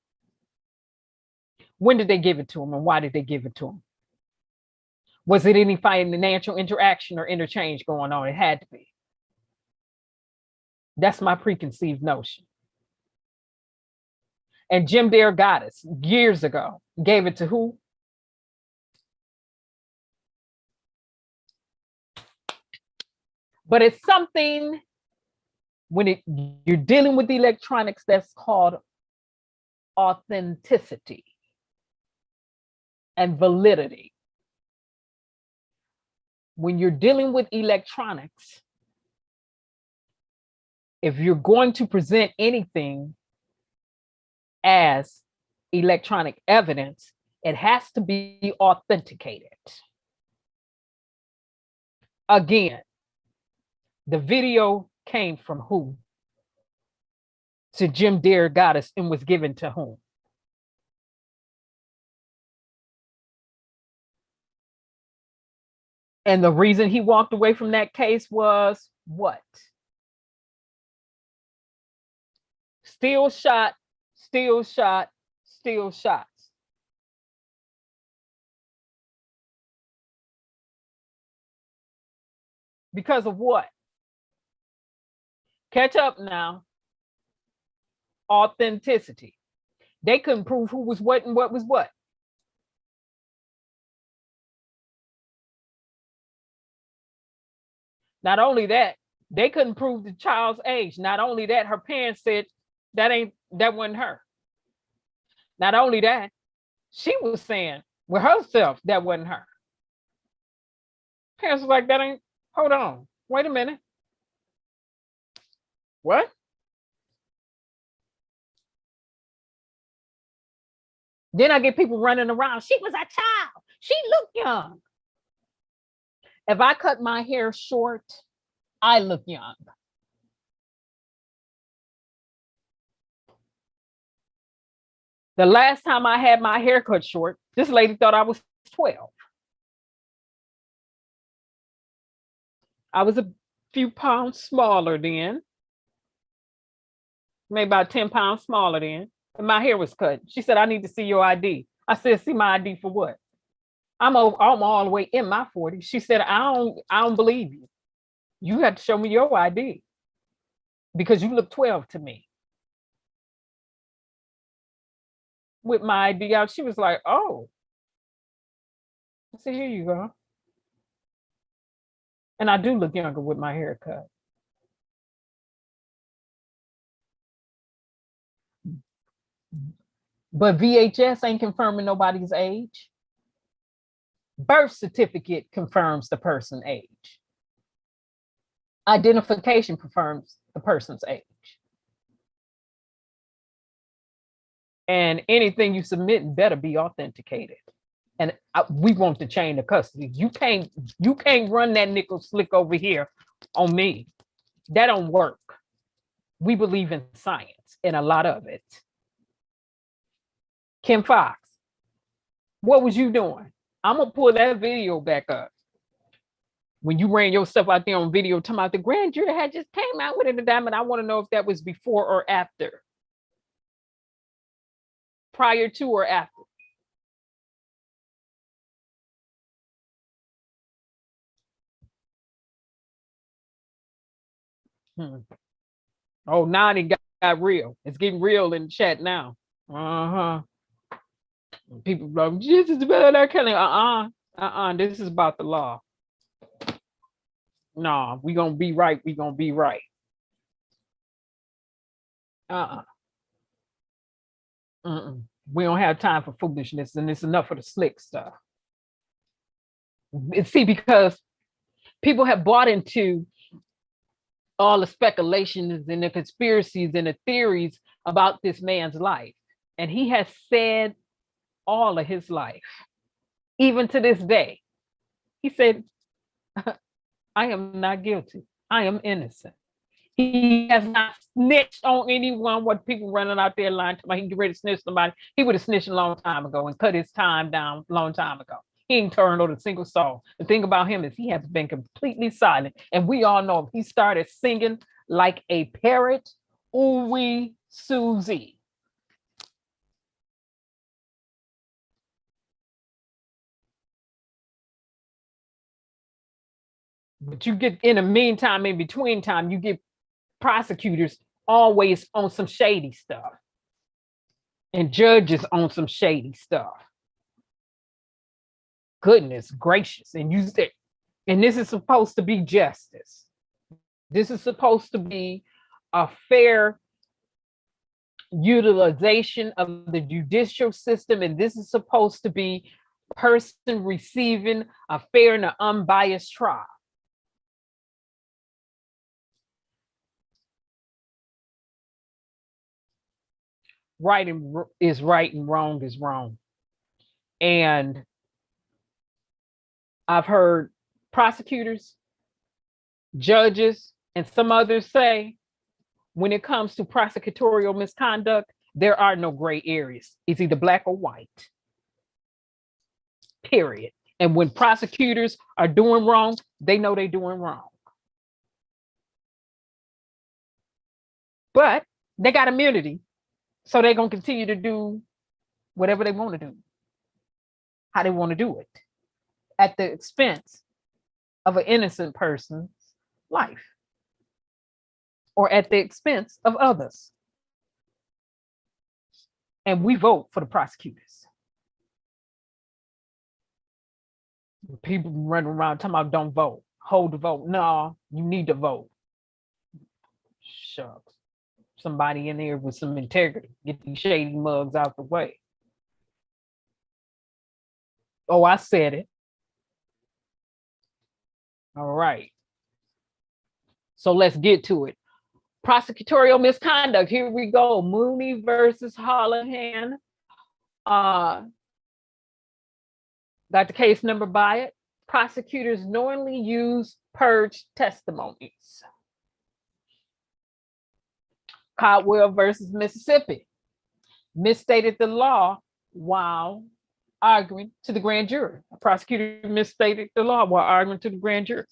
When did they give it to him, and why did they give it to him? Was it any financial interaction or interchange going on? It had to be. That's my preconceived notion. And Jim DeRogatis, years ago, gave it to who? But it's something, when you're dealing with electronics, that's called authenticity and validity. When you're dealing with electronics, if you're going to present anything as electronic evidence, it has to be authenticated. Again, the video came from who? To Jim DeRogatis, and was given to whom? And the reason he walked away from that case was what? Still shot, still shot, still shots. Because of what? Catch up now. Authenticity. They couldn't prove who was what and what was what. Not only that, they couldn't prove the child's age. Not only that, her parents said that wasn't her. Not only that, she was saying with herself that wasn't her. Parents were like, that ain't, hold on, wait a minute. What? Then I get people running around. She was a child. She looked young. If I cut my hair short, I look young. The last time I had my hair cut short, this lady thought I was 12. I was a few pounds smaller then. Maybe about 10 pounds smaller then. And my hair was cut. She said, I need to see your ID. I said, see my ID for what? I'm all the way in my 40s. She said, I don't believe you. You have to show me your ID because you look 12 to me. With my ID out, she was like, oh. I said, here you go. And I do look younger with my haircut. But VHS ain't confirming nobody's age. Birth certificate confirms the person's age. Identification confirms the person's age. And anything you submit better be authenticated. And we want the chain of custody. You can't run that nickel slick over here on me. That don't work. We believe in science and a lot of it. Kim Fox, what was you doing? I'm gonna pull that video back up. When you ran yourself out there on video talking about the grand jury had just came out with it, and I want to know if that was before or after. Prior to or after. Oh, now it got real. It's getting real in the chat now. People are like, this is about that kind of, this is about the law. Nah, we gonna be right. We gonna be right. We don't have time for foolishness, and it's enough of the slick stuff. See, because people have bought into all the speculations and the conspiracies and the theories about this man's life. And he has said all of his life, even to this day. He said, I am not guilty. I am innocent. He has not snitched on anyone. What people running out there lying to me, he get ready to snitch somebody. He would have snitched a long time ago and cut his time down a long time ago. He ain't turned on a single soul. The thing about him is he has been completely silent. And we all know he started singing like a parrot, ooh-wee, Susie. But you get, in the meantime, in between time, you get prosecutors always on some shady stuff and judges on some shady stuff. Goodness gracious. And this is supposed to be justice. This is supposed to be a fair utilization of the judicial system, and this is supposed to be a person receiving a fair and unbiased trial. Right is right and wrong is wrong. And I've heard prosecutors, judges, and some others say, when it comes to prosecutorial misconduct, there are no gray areas. It's either black or white, period. And when prosecutors are doing wrong, they know they're doing wrong. But they got immunity. So they're going to continue to do whatever they want to do, how they want to do it, at the expense of an innocent person's life or at the expense of others. And we vote for the prosecutors. People running around talking about don't vote, hold the vote. No, you need to vote. Shucks. Somebody in there with some integrity. Get these shady mugs out the way. Oh, I said it. All right. So let's get to it. Prosecutorial misconduct. Here we go. Mooney versus Holler. Got the case number by it. Prosecutors knowingly use purged testimonies. Caldwell versus Mississippi. Misstated the law while arguing to the grand jury. A prosecutor misstated the law while arguing to the grand jury.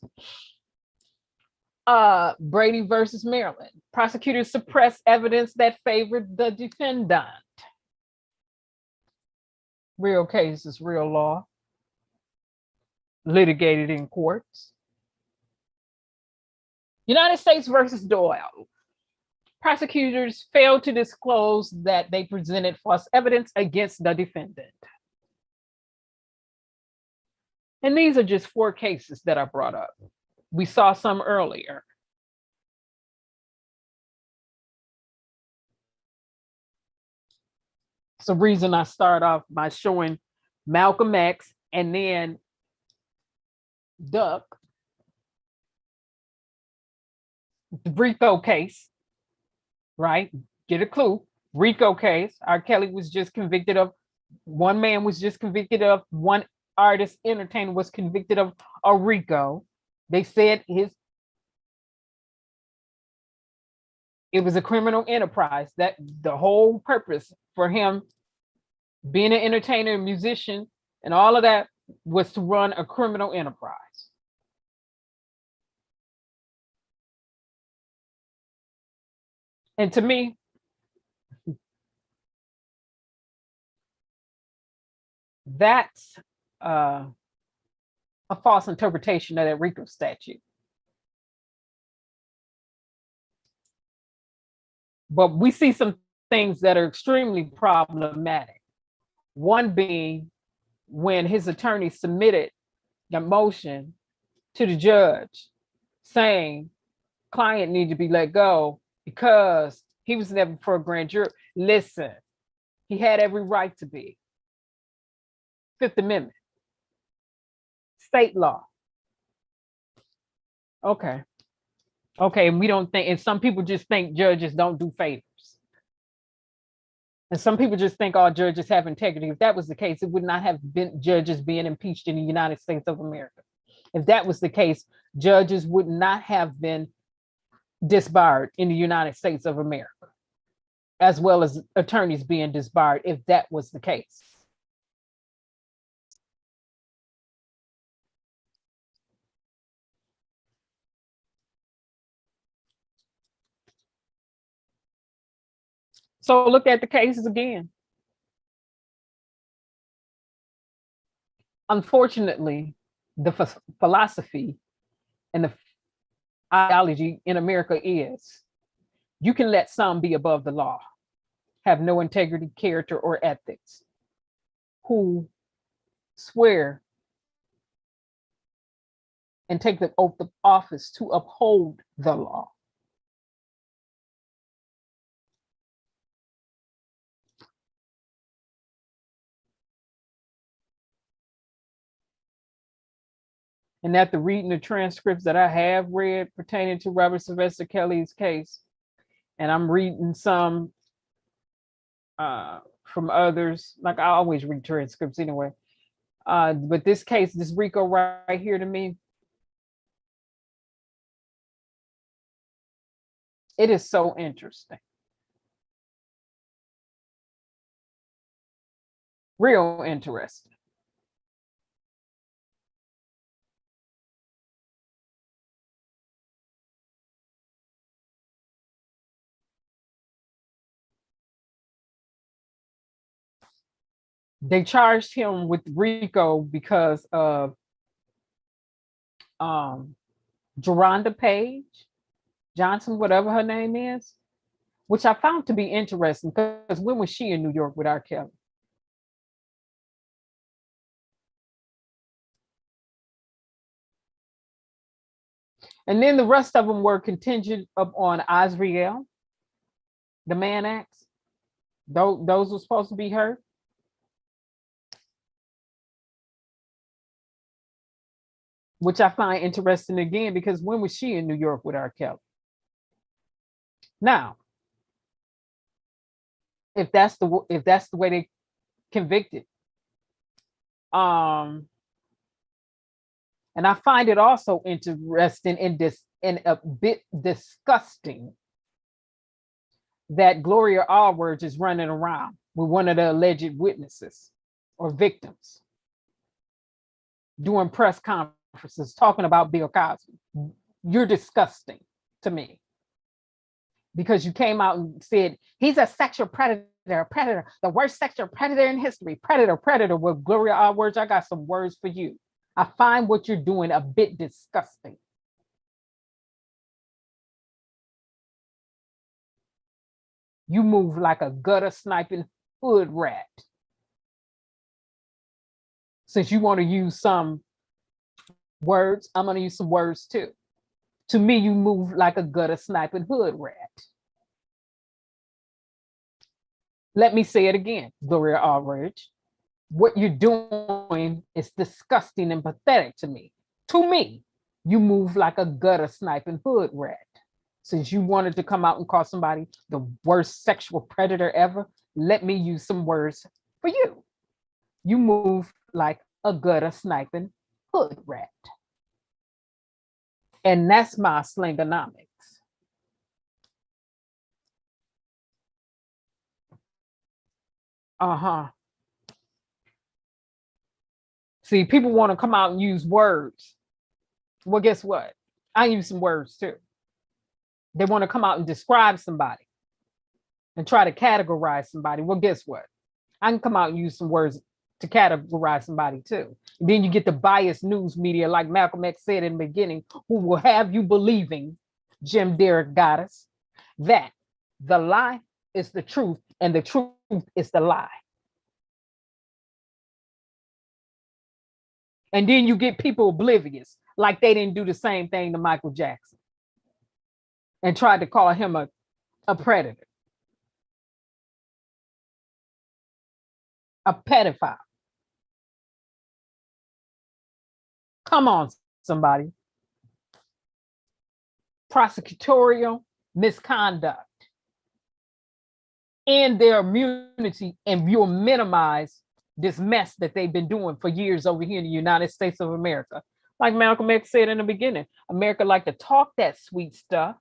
Brady versus Maryland. Prosecutors suppress evidence that favored the defendant. Real cases, real law. Litigated in courts. United States versus Doyle. Prosecutors failed to disclose that they presented false evidence against the defendant. And these are just 4 cases that I brought up. We saw some earlier. It's the reason I start off by showing Malcolm X and then Duck, the Rico case. Right? Get a clue. Rico case. R. Kelly was just convicted of, one man was just convicted of, one artist, entertainer was convicted of a Rico. They said it was a criminal enterprise. That the whole purpose for him being an entertainer, a musician, and all of that was to run a criminal enterprise. And to me, that's a false interpretation of that Rico statute. But we see some things that are extremely problematic. One being when his attorney submitted the motion to the judge saying client needs to be let go because he was never for a grand jury. Listen, he had every right to be. Fifth Amendment, state law. Okay. Okay, and we don't think, and some people just think judges don't do favors. And some people just think all judges have integrity. If that was the case, it would not have been judges being impeached in the United States of America. If that was the case, judges would not have been disbarred in the United States of America, as well as attorneys being disbarred if that was the case. So look at the cases again. Unfortunately, the philosophy and the ideology in America is you can let some be above the law, have no integrity, character, or ethics, who swear and take the oath of office to uphold the law. And after reading the transcripts that I have read pertaining to Robert Sylvester Kelly's case, and I'm reading some from others, like I always read transcripts anyway. But this case, this Rico right here, to me, it is so interesting. Real interesting. They charged him with Rico because of Geronda Page Johnson, whatever her name is, which I found to be interesting because when was she in New York with R. Kelly? And then the rest of them were contingent upon Azriel, the Man Acts. Those were supposed to be her. Which I find interesting again, because when was she in New York with R. Kelly? Now, if that's the way they convicted, and I find it also interesting and a bit disgusting that Gloria Allred is running around with one of the alleged witnesses or victims doing press conferences talking about Bill Cosby. You're disgusting to me because you came out and said he's a sexual predator, the worst sexual predator in history. Predator with Gloria Allred. I got some words for you. I find what you're doing a bit disgusting. You move like a gutter sniping hood rat. Since you want to use some words, I'm going to use some words too. To me, you move like a gutter sniping hood rat. Let me say it again, Gloria Allred. What you're doing is disgusting and pathetic to me. To me, you move like a gutter sniping hood rat. Since you wanted to come out and call somebody the worst sexual predator ever, let me use some words for you. You move like a gutter sniping hood rat. And that's my slangonomics. See, people want to come out and use words. Well, guess what? I use some words too. They want to come out and describe somebody and try to categorize somebody. Well, guess what? I can come out and use some words to categorize somebody too. And then you get the biased news media, like Malcolm X said in the beginning, who will have you believing, Jim Derrick got us, that the lie is the truth and the truth is the lie. And then you get people oblivious, like they didn't do the same thing to Michael Jackson and tried to call him a predator, a pedophile. Come on, somebody. Prosecutorial misconduct and their immunity, and you'll minimize this mess that they've been doing for years over here in the United States of America. Like Malcolm X said in the beginning, America like to talk that sweet stuff,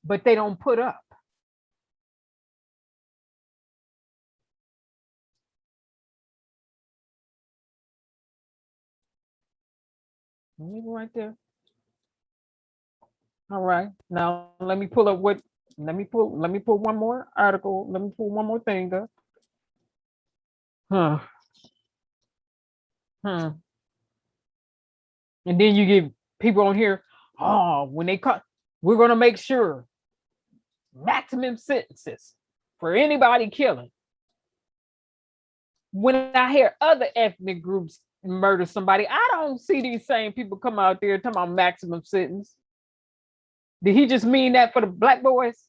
but they don't put up. Right there. All right. Now let me pull up let me pull one more article. Let me pull one more thing up. And then you get people on here, oh, when they cut, we're gonna make sure maximum sentences for anybody killing. When I hear other ethnic groups murder somebody, I don't see these same people come out there talking about maximum sentence. Did he just mean that for the black boys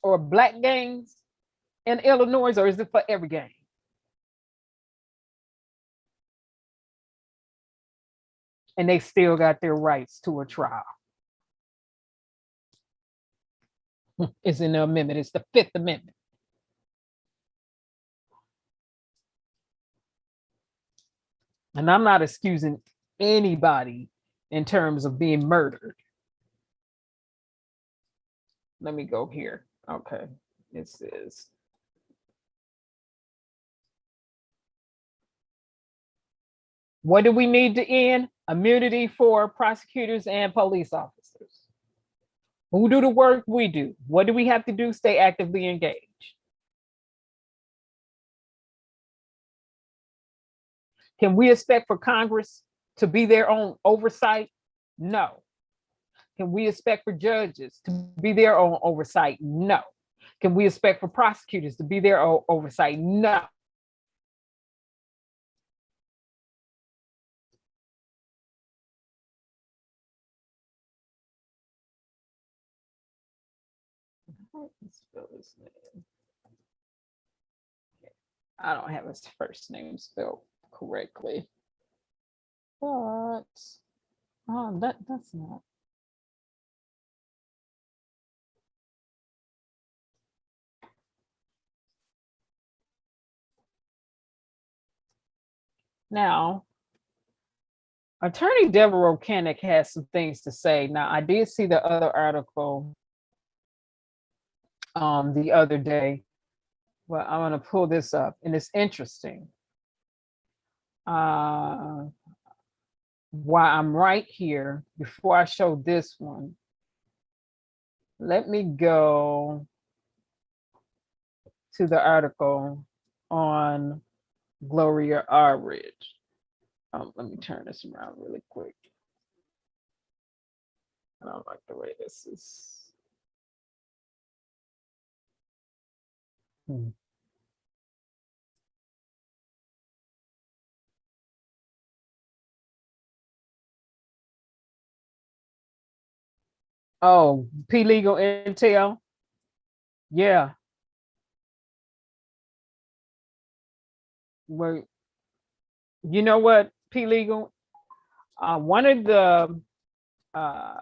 or black gangs in Illinois, or is it for every gang? And they still got their rights to a trial. It's in the amendment. It's the Fifth Amendment. And I'm not excusing anybody in terms of being murdered. Let me go here. Okay, this is. What do we need to end? Immunity for prosecutors and police officers. Who do the work? We do. What do we have to do? Stay actively engaged. Can we expect for Congress to be their own oversight? No. Can we expect for judges to be their own oversight? No. Can we expect for prosecutors to be their own oversight? No. Let's spell his name. I don't have his first name spelled correctly, but that's not. Now, Attorney Deborah O'Connor has some things to say. Now, I did see the other article the other day. Well, I'm going to pull this up, and it's interesting. While I'm right here, before I show this one, let me go to the article on Gloria Allred. Let me turn this around really quick. I don't like the way this is. Oh, P legal intel. Yeah. Well, you know what, P legal? One of the a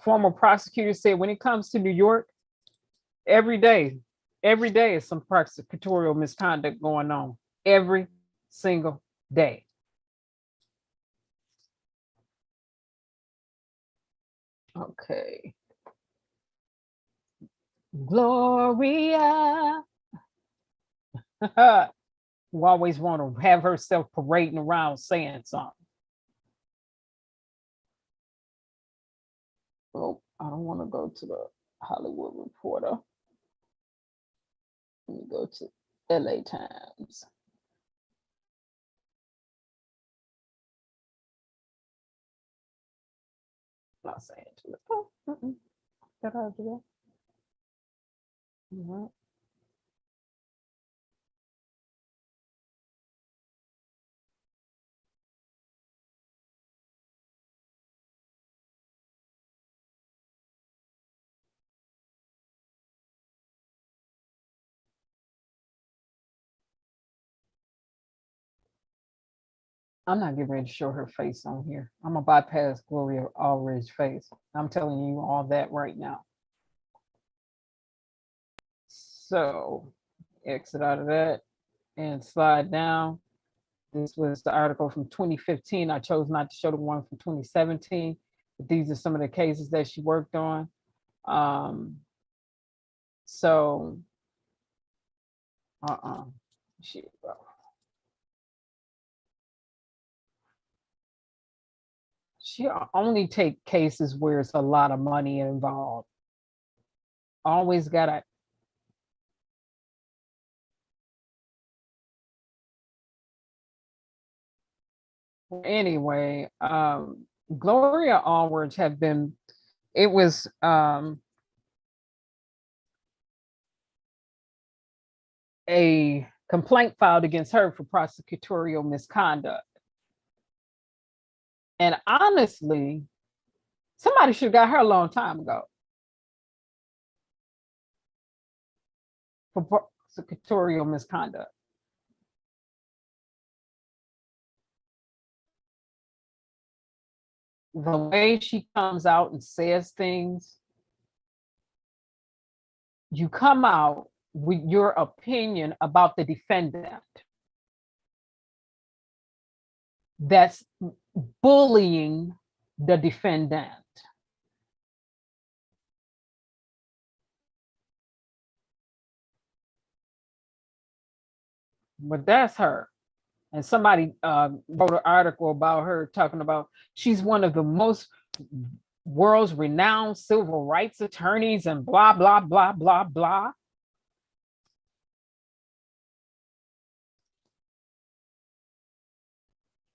former prosecutor said when it comes to New York, every day is some prosecutorial misconduct going on. Every single day. Okay. Gloria. Who always want to have herself parading around saying something. Oh, I don't want to go to the Hollywood Reporter. Let me go to LA Times. Los Angeles. Oh, got out of there. Right. I'm not getting ready to show her face on here. I'm gonna bypass Gloria Allred's face. I'm telling you all that right now. So exit out of that and slide down. This was the article from 2015. I chose not to show the one from 2017, but these are some of the cases that she worked on. So, she only take cases where it's a lot of money involved. Always gotta. Anyway, Gloria Allwards have been, it was a complaint filed against her for prosecutorial misconduct. And honestly, somebody should have got her a long time ago for prosecutorial misconduct. The way she comes out and says things, you come out with your opinion about the defendant that's bullying the defendant. But that's her. And somebody wrote an article about her talking about she's one of the most world's renowned civil rights attorneys and blah, blah, blah, blah, blah.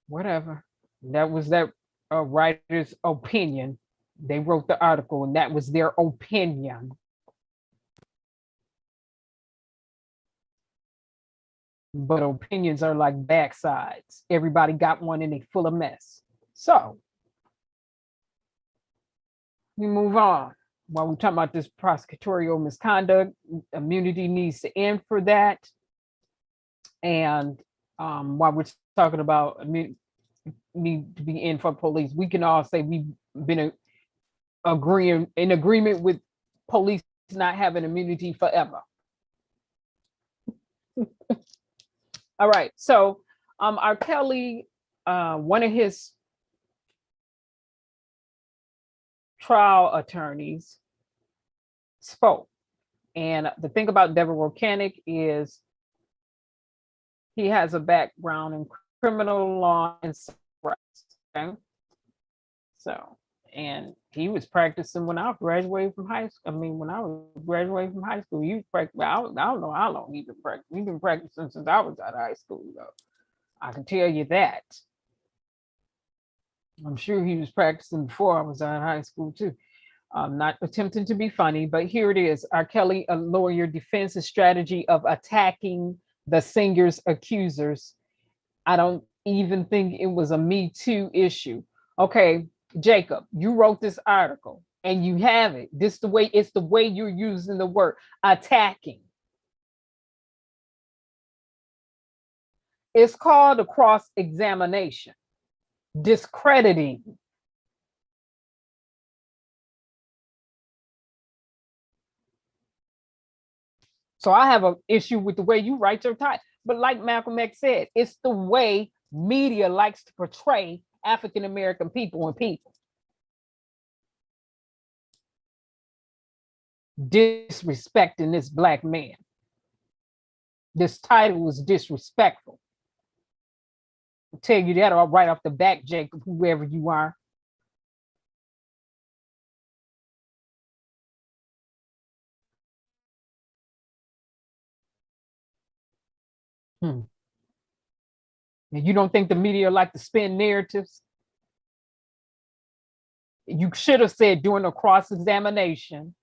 Whatever. That was that writer's opinion. They wrote the article and that was their opinion. But opinions are like backsides. Everybody got one and they full of mess. So we move on. While we're talking about this prosecutorial misconduct, immunity needs to end for that. And while we're talking about immunity need to be in for police, we can all say we've been in agreement with police not having immunity forever. All right, so R. Kelly, one of his trial attorneys spoke. And the thing about Deborah Volcanic is he has a background in criminal law and civil rights. Okay? So, and he was practicing when I graduated from high school. I mean, when I was graduating from high school, you practice. I don't know how long he's been practicing. He's been practicing since I was out of high school, though. I can tell you that. I'm sure he was practicing before I was out of high school too. I'm not attempting to be funny, but here it is. R. Kelly, a lawyer, defends a strategy of attacking the singer's accusers. I don't even think it was a Me Too issue. Okay, Jacob, you wrote this article and you have it. It's the way you're using the word attacking. It's called a cross-examination, discrediting. So I have an issue with the way you write your title. But like Malcolm X said, it's the way media likes to portray African-American people and people. Disrespecting this Black man. This title was disrespectful. I'll tell you that right off the bat, Jacob, whoever you are. And you don't think the media like to spin narratives? You should have said during a cross-examination,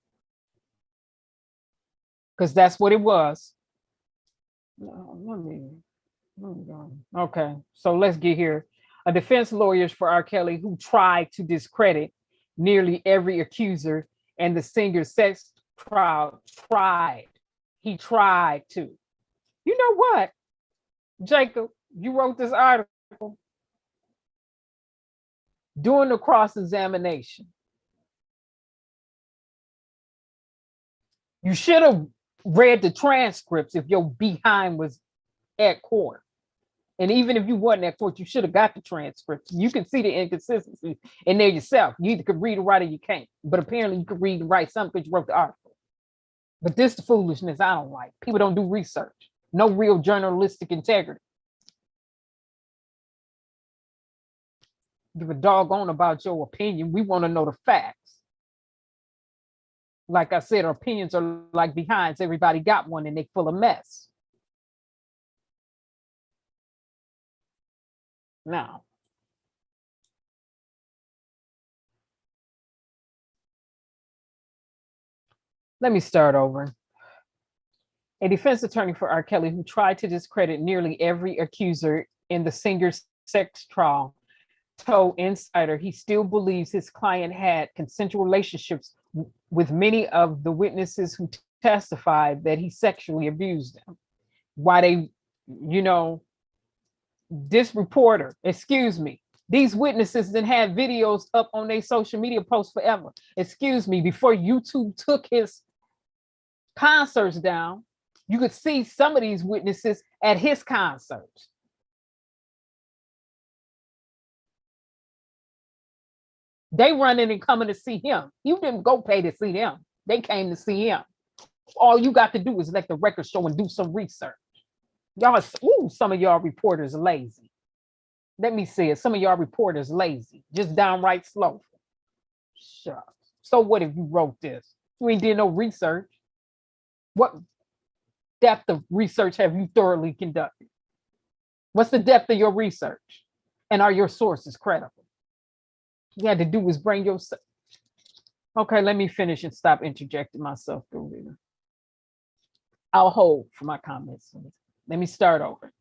because that's what it was. Let me go. Okay, so let's get here. A defense lawyers for R. Kelly who tried to discredit nearly every accuser and the singer's sex trial He tried to. You know what, Jacob? You wrote this article during the cross-examination. You should have read the transcripts if your behind was at court. And even if you wasn't at court, you should have got the transcript. You can see the inconsistency in there yourself. You either could read or write or you can't. But apparently you could read and write something because you wrote the article. But this the foolishness I don't like. People don't do research. No real journalistic integrity. Give a doggone about your opinion. We want to know the facts. Like I said, our opinions are like behinds. Everybody got one and they full of mess. Now, let me start over. A defense attorney for R. Kelly who tried to discredit nearly every accuser in the singer's sex trial told Insider he still believes his client had consensual relationships with many of the witnesses who testified that he sexually abused them. Why they, this reporter, excuse me, these witnesses didn't have videos up on their social media posts forever. Excuse me, before YouTube took his concerts down, you could see some of these witnesses at his concerts. They running and coming to see him. You didn't go pay to see them. They came to see him. All you got to do is let the record show and do some research. Y'all, some of y'all reporters are lazy. Let me say it. Some of y'all reporters lazy, just downright slow. Shucks. So what if you wrote this? You ain't did no research. What depth of research have you thoroughly conducted? What's the depth of your research? And are your sources credible? You had to do was bring yourself. Okay, let me finish and stop interjecting myself through here. I'll hold for my comments. Let me start over.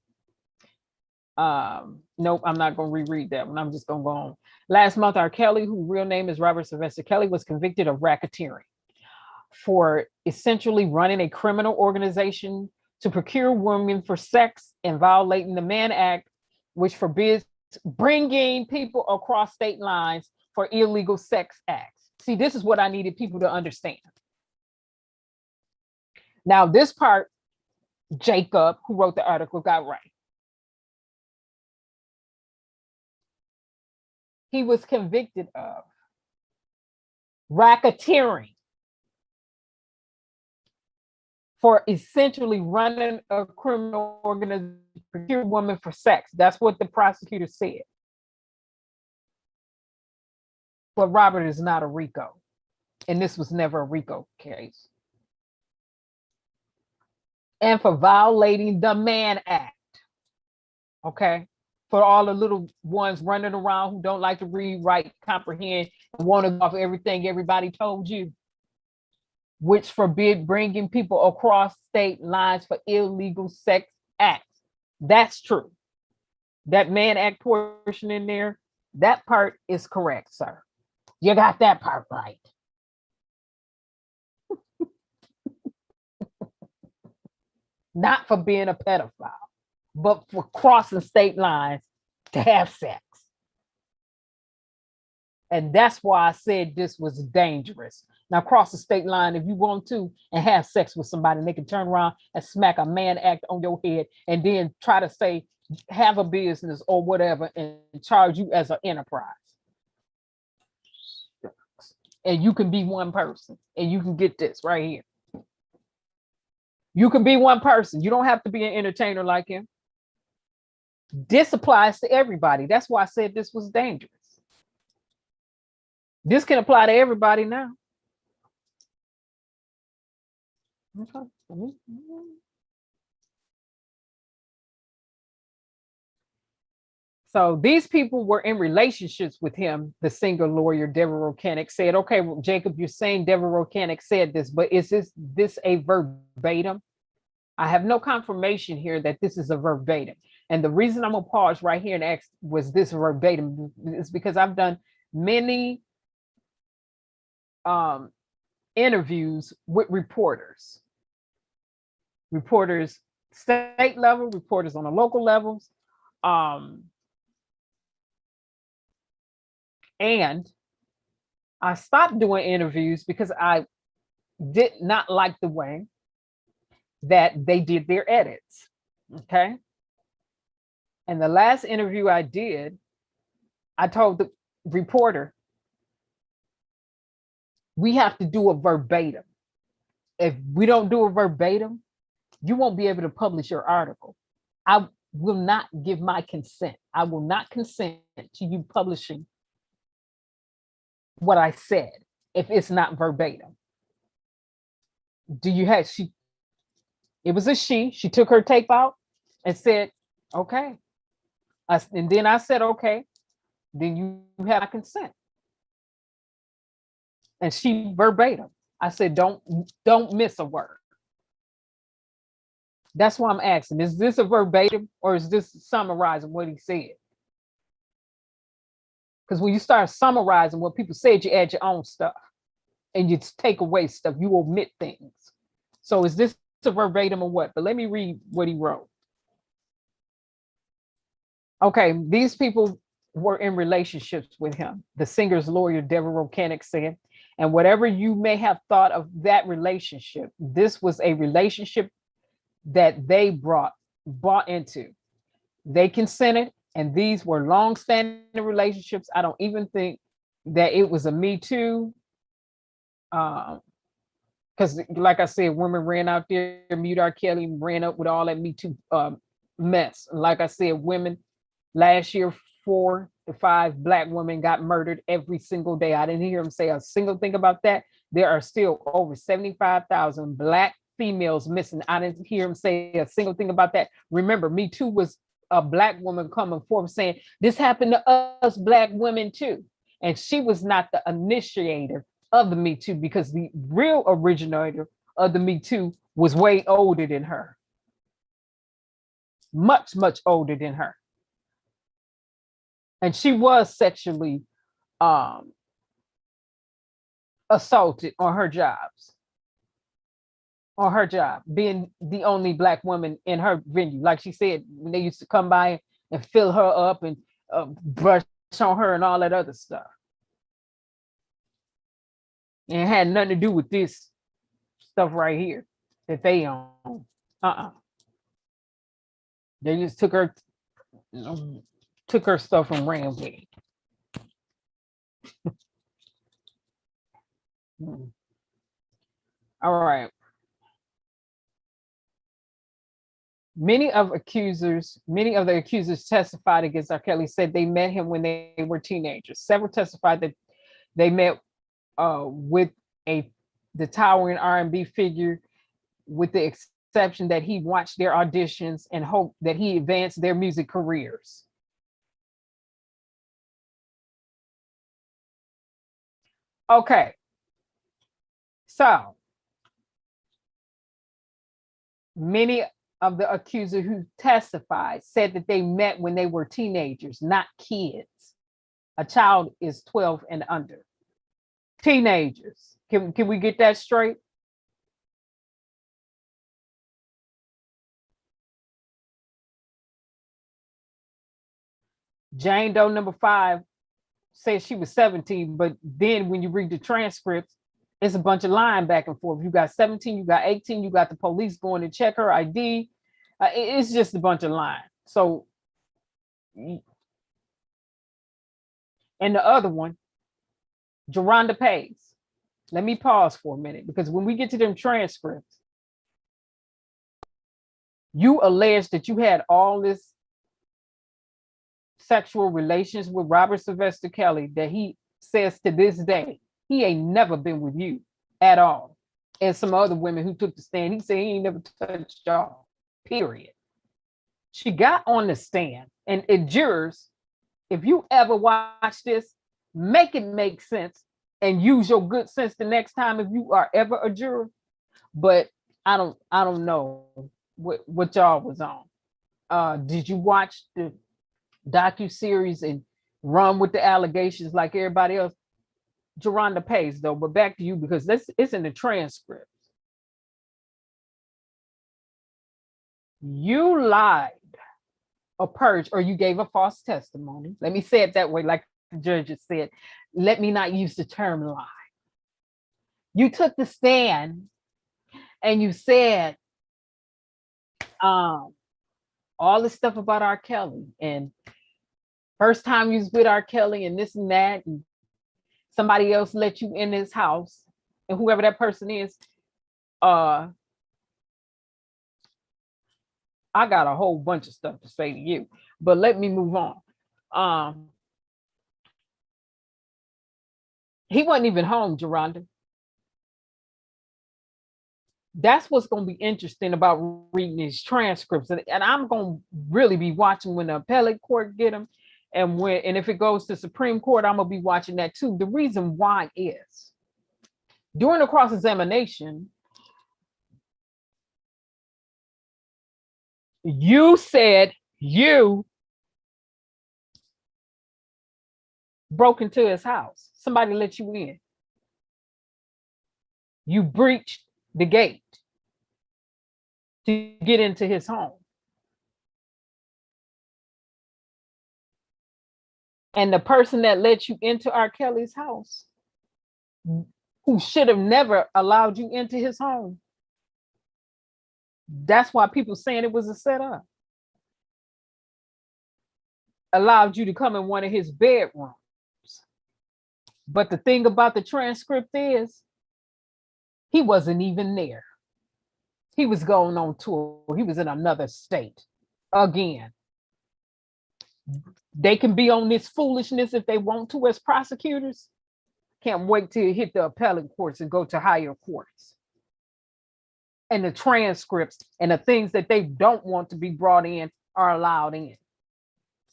Nope, I'm not going to reread that one. I'm just going to go on. Last month, R. Kelly, whose real name is Robert Sylvester Kelly, was convicted of racketeering for essentially running a criminal organization to procure women for sex and violating the Mann Act, which forbids bringing people across state lines for illegal sex acts. See, this is what I needed people to understand. Now, this part, Jacob, who wrote the article, got right. He was convicted of racketeering for essentially running a criminal organization to procure women for sex. That's what the prosecutor said. But Robert is not a Rico, and this was never a Rico case. And for violating the Mann Act, okay? For all the little ones running around who don't like to read, write, comprehend, and want to go off everything everybody told you, which forbid bringing people across state lines for illegal sex acts. That's true. That Mann Act portion in there, that part is correct, sir. You got that part right. Not for being a pedophile, but for crossing state lines to have sex. And that's why I said this was dangerous. Now, cross the state line if you want to and have sex with somebody, and they can turn around and smack a Mann Act on your head and then try to say, have a business or whatever and charge you as an enterprise. And you can be one person and you can get this right here. You can be one person. You don't have to be an entertainer like him. This applies to everybody. That's why I said this was dangerous. This can apply to everybody now. Okay. So these people were in relationships with him. The singer lawyer Deborah Rokanek said, okay, well, Jacob, you're saying Deborah Rokanek said this, but is this a verbatim? I have no confirmation here that this is a verbatim. And the reason I'm gonna pause right here and ask, was this verbatim? Is because I've done many interviews with reporters. Reporters state level, reporters on the local levels. And I stopped doing interviews because I did not like the way that they did their edits, okay? And the last interview I did, I told the reporter, we have to do a verbatim. If we don't do a verbatim, you won't be able to publish your article. I will not give my consent. I will not consent to you publishing what I said if it's not verbatim. Do you have, it was a she took her tape out and said, okay. And then I said, okay, then you have my consent. And she verbatim. I said, don't miss a word. That's why I'm asking, is this a verbatim or is this summarizing what he said? Because when you start summarizing what people said, you add your own stuff and you take away stuff, you omit things. So is this a verbatim or what? But let me read what he wrote. Okay, these people were in relationships with him. The singer's lawyer, Deborah Rokanek, said, and whatever you may have thought of that relationship, this was a relationship that they bought into. They consented, and these were long-standing relationships. I don't even think that it was a Me Too. Because like I said, women ran out there, mute R. Kelly, ran up with all that Me Too mess. Like I said, women, last year, 4 to 5 Black women got murdered every single day. I didn't hear him say a single thing about that. There are still over 75,000 Black females missing. I didn't hear him say a single thing about that. Remember, Me Too was a Black woman coming forward saying, this happened to us Black women too. And she was not the initiator of the Me Too, because the real originator of the Me Too was way older than her. Much, much older than her. And she was sexually assaulted on her jobs. On her job, being the only Black woman in her venue. Like she said, when they used to come by and fill her up and brush on her and all that other stuff. And it had nothing to do with this stuff right here that they own. They just took her stuff and ran with it. All right. Many of the accusers testified against R. Kelly said they met him when they were teenagers. Several testified that they met with the towering R&B figure, with the exception that he watched their auditions and hoped that he advanced their music careers. Okay, so many of the accusers who testified said that they met when they were teenagers, not kids. A child is 12 and under. Teenagers. Can we get that straight? Jane Doe number 5 says she was 17, but then when you read the transcripts, it's a bunch of lying back and forth. You got 17, you got 18, you got the police going to check her ID. It's just a bunch of lying. So, and the other one, Geronda Pays. Let me pause for a minute, because when we get to them transcripts, you allege that you had all this sexual relations with Robert Sylvester Kelly that he says to this day, he ain't never been with you at all. And some other women who took the stand, he said he ain't never touched y'all, period. She got on the stand, and jurors, if you ever watch this, make it make sense and use your good sense the next time if you are ever a juror. But I don't know what y'all was on. Did you watch the docu-series and run with the allegations like everybody else? Geronda Pays, though. But back to you, because this is in the transcript. You lied or purged, or you gave a false testimony. Let me say it that way, like the judges said. Let me not use the term lie. You took the stand and you said all this stuff about R. Kelly and first time you was with R. Kelly and this and that, and somebody else let you in his house, and whoever that person is, I got a whole bunch of stuff to say to you, but let me move on. He wasn't even home, Geronda. That's what's going to be interesting about reading these transcripts. And I'm going to really be watching when the appellate court get them. And if it goes to Supreme Court, I'm going to be watching that too. The reason why is during the cross-examination, you said you broke into his house. Somebody let you in. You breached the gate to get into his home. And the person that let you into R. Kelly's house, who should have never allowed you into his home, that's why people saying it was a setup, allowed you to come in one of his bedrooms. But the thing about the transcript is, he wasn't even there. He was going on tour. He was in another state. Again, they can be on this foolishness if they want to as prosecutors. Can't wait till you hit the appellate courts and go to higher courts. And the transcripts and the things that they don't want to be brought in are allowed in.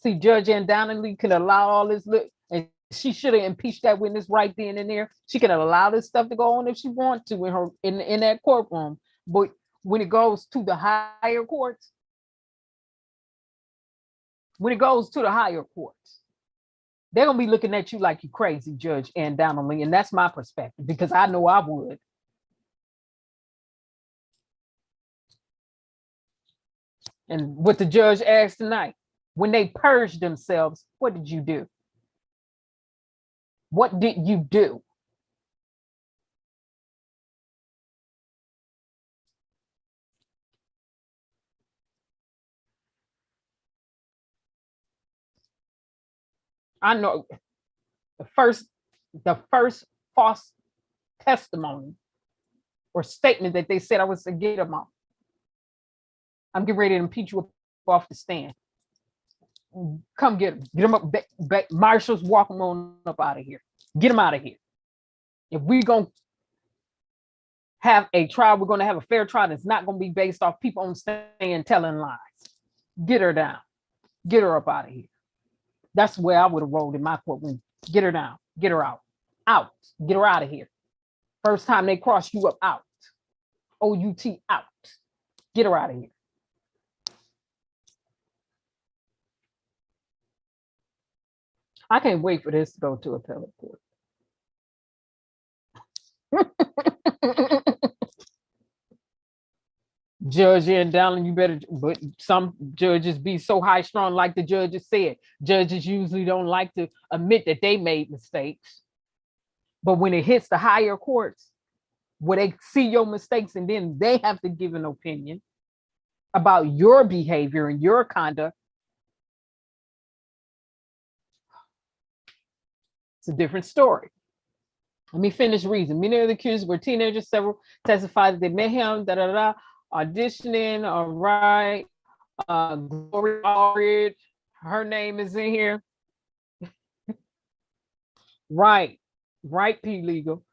See, Judge Ann Donnelly can allow all this, and she should have impeached that witness right then and there. She can allow this stuff to go on if she wants to in that courtroom. But when it goes to the higher courts, they're gonna be looking at you like you crazy, Judge Ann Donnelly, and that's my perspective because I know I would. And what the judge asked tonight, when they purged themselves, what did you do? What did you do? I know the first false testimony or statement that they said I was to get them off. I'm getting ready to impeach you off the stand. Come get them. Get them up. Marshals, walk them on up out of here. Get them out of here. If we're going to have a trial, we're going to have a fair trial that's not going to be based off people on stand telling lies. Get her down. Get her up out of here. That's where I would have rolled in my courtroom. Get her down. Get her out. Out. Get her out of here. First time they cross you up, out. O-U-T, out. Get her out of here. I can't wait for this to go to appellate court. Judge Ann Donnelly, you better, but some judges be so high strung, like the judges said. Judges usually don't like to admit that they made mistakes. But when it hits the higher courts, where they see your mistakes and then they have to give an opinion about your behavior and your conduct, it's a different story. Let me finish reading. Many of the accused were teenagers. Several testified that they met him, auditioning, all right. Gloria, her name is in here. Right, P. Legal.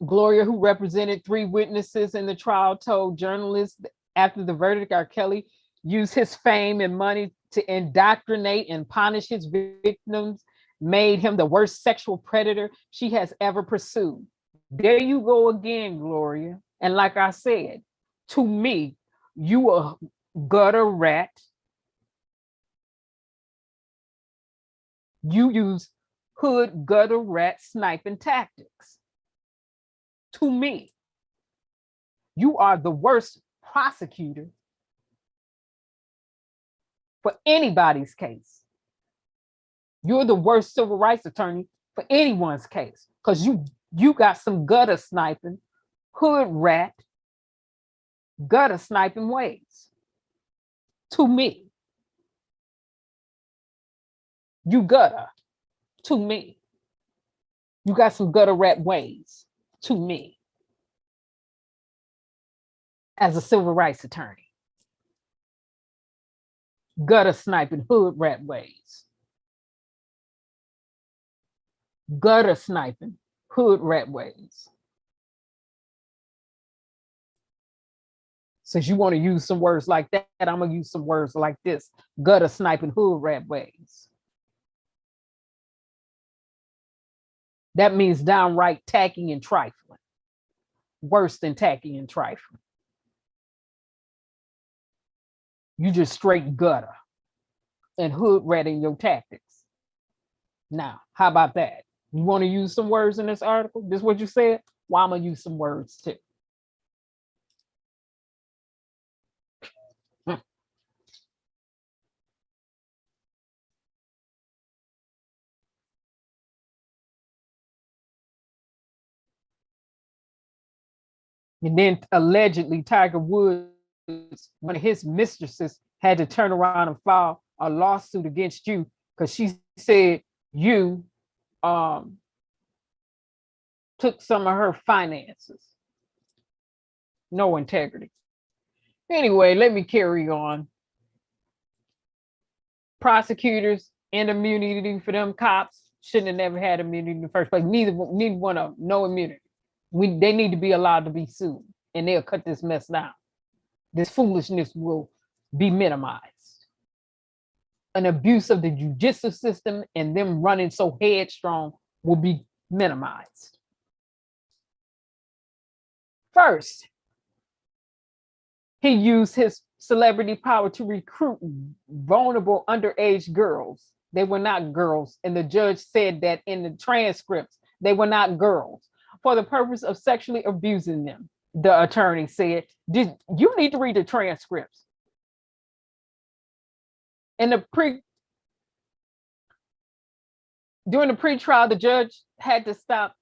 Gloria, who represented 3 witnesses in the trial, told journalists after the verdict, R. Kelly used his fame and money to indoctrinate and punish his victims, made him the worst sexual predator she has ever pursued. There you go again, Gloria. And like I said, to me, you a gutter rat. You use hood gutter rat sniping tactics. To me, you are the worst prosecutor for anybody's case. You're the worst civil rights attorney for anyone's case, because you got some gutter sniping, hood rat gutter sniping ways. To me. You gutter. To me. You got some gutter rat ways. To me. As a civil rights attorney. Gutter sniping hood rat ways. Gutter sniping hood rat ways. Since you want to use some words like that, I'm going to use some words like this. Gutter sniping hood rat ways. That means downright tacky and trifling. Worse than tacky and trifling. You just straight gutter and hood rat in your tactics. Now, how about that? You want to use some words in this article? This is what you said? Well, I'm going to use some words too. And then allegedly Tiger Woods, one of his mistresses, had to turn around and file a lawsuit against you because she said you took some of her finances. No integrity. Anyway, let me carry on. Prosecutors and immunity for them cops shouldn't have never had immunity in the first place. Neither one of them, no immunity. They need to be allowed to be sued, and they'll cut this mess down. This foolishness will be minimized. An abuse of the judicial system and them running so headstrong will be minimized. First, he used his celebrity power to recruit vulnerable underage girls. They were not girls, and the judge said that in the transcripts, they were not girls, for the purpose of sexually abusing them. The attorney said, you need to read the transcripts. During the pre-trial, the judge had to stop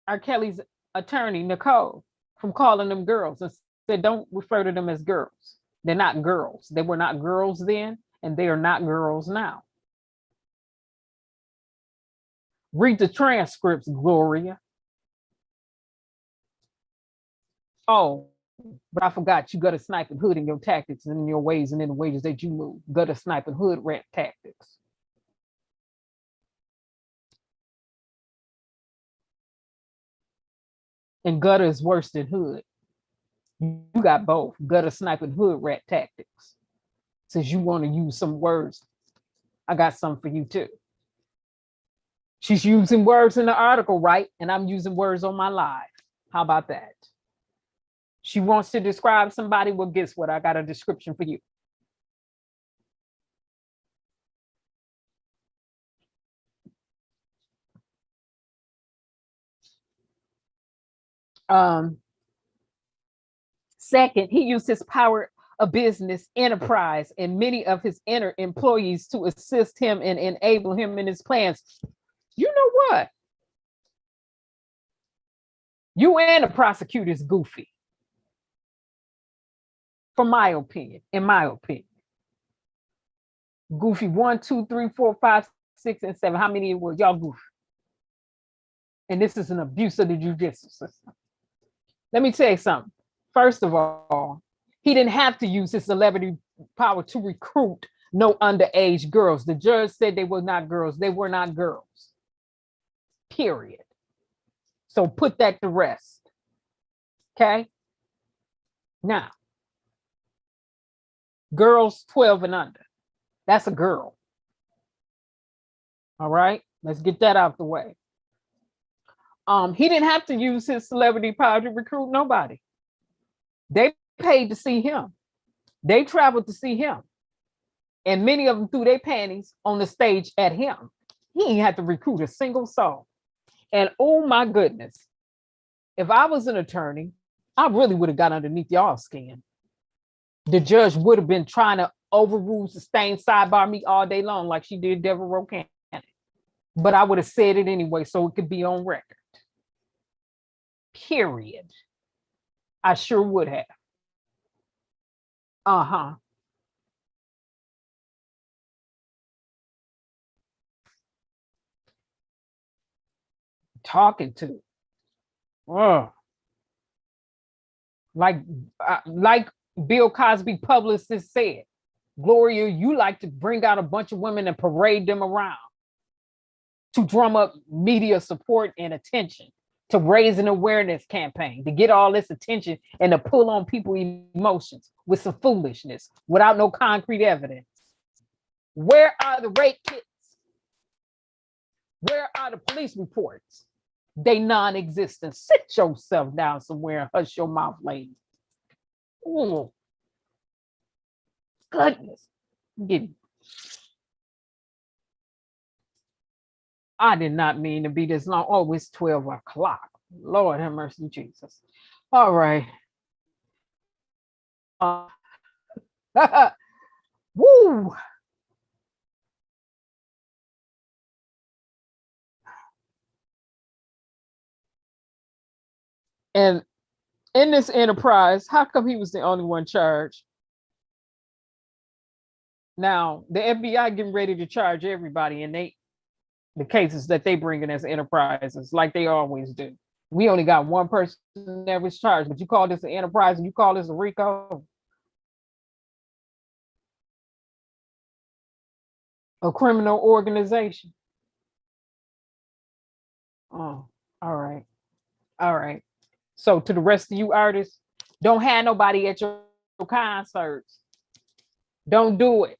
R. Kelly's attorney, Nicole, from calling them girls and said, don't refer to them as girls. They're not girls. They were not girls then, and they are not girls now. Read the transcripts, Gloria. Oh, but I forgot, you gutter sniping hood in your tactics and in your ways and in the ways that you move. Gutter sniping hood rat tactics. And gutter is worse than hood. You got both, gutter sniping hood rat tactics. Since you want to use some words, I got some for you too. She's using words in the article, right? And I'm using words on my live. How about that? She wants to describe somebody. Well, guess what? I got a description for you. Second, he used his power of business enterprise and many of his inner employees to assist him and enable him in his plans. You know what? You and the prosecutor's goofy. In my opinion. Goofy 1, 2, 3, 4, 5, 6, and 7. How many were y'all goofy? And this is an abuse of the judicial system. Let me tell you something. First of all, he didn't have to use his celebrity power to recruit no underage girls. The judge said they were not girls. They were not girls. Period. So put that to rest. Okay? Now, girls 12 and under. That's a girl. All right? Let's get that out the way. He didn't have to use his celebrity power to recruit nobody. They paid to see him. They traveled to see him. And many of them threw their panties on the stage at him. He ain't had to recruit a single soul. And oh my goodness, if I was an attorney, I really would have got underneath y'all's skin. The judge would have been trying to overrule, sustain, sidebar me all day long like she did Deborah Rocannon. But I would have said it anyway so it could be on record. Period. I sure would have. Uh-huh. Talking to. Oh. Like Bill Cosby publicist said, Gloria, you like to bring out a bunch of women and parade them around to drum up media support and attention, to raise an awareness campaign, to get all this attention and to pull on people's emotions with some foolishness without no concrete evidence. Where are the rape kits? Where are the police reports? They non-existent. Sit yourself down somewhere and hush your mouth, lady. Oh, goodness. I did not mean to be this long. Oh, it's 12 o'clock. Lord have mercy, Jesus. All right. Woo. And in this enterprise, how come he was the only one charged? Now, the FBI getting ready to charge everybody, and the cases that they bring in as enterprises, like they always do. We only got one person that was charged, but you call this an enterprise and you call this a Rico? A criminal organization? Oh, all right. All right. So to the rest of you artists, don't have nobody at your concerts. Don't do it.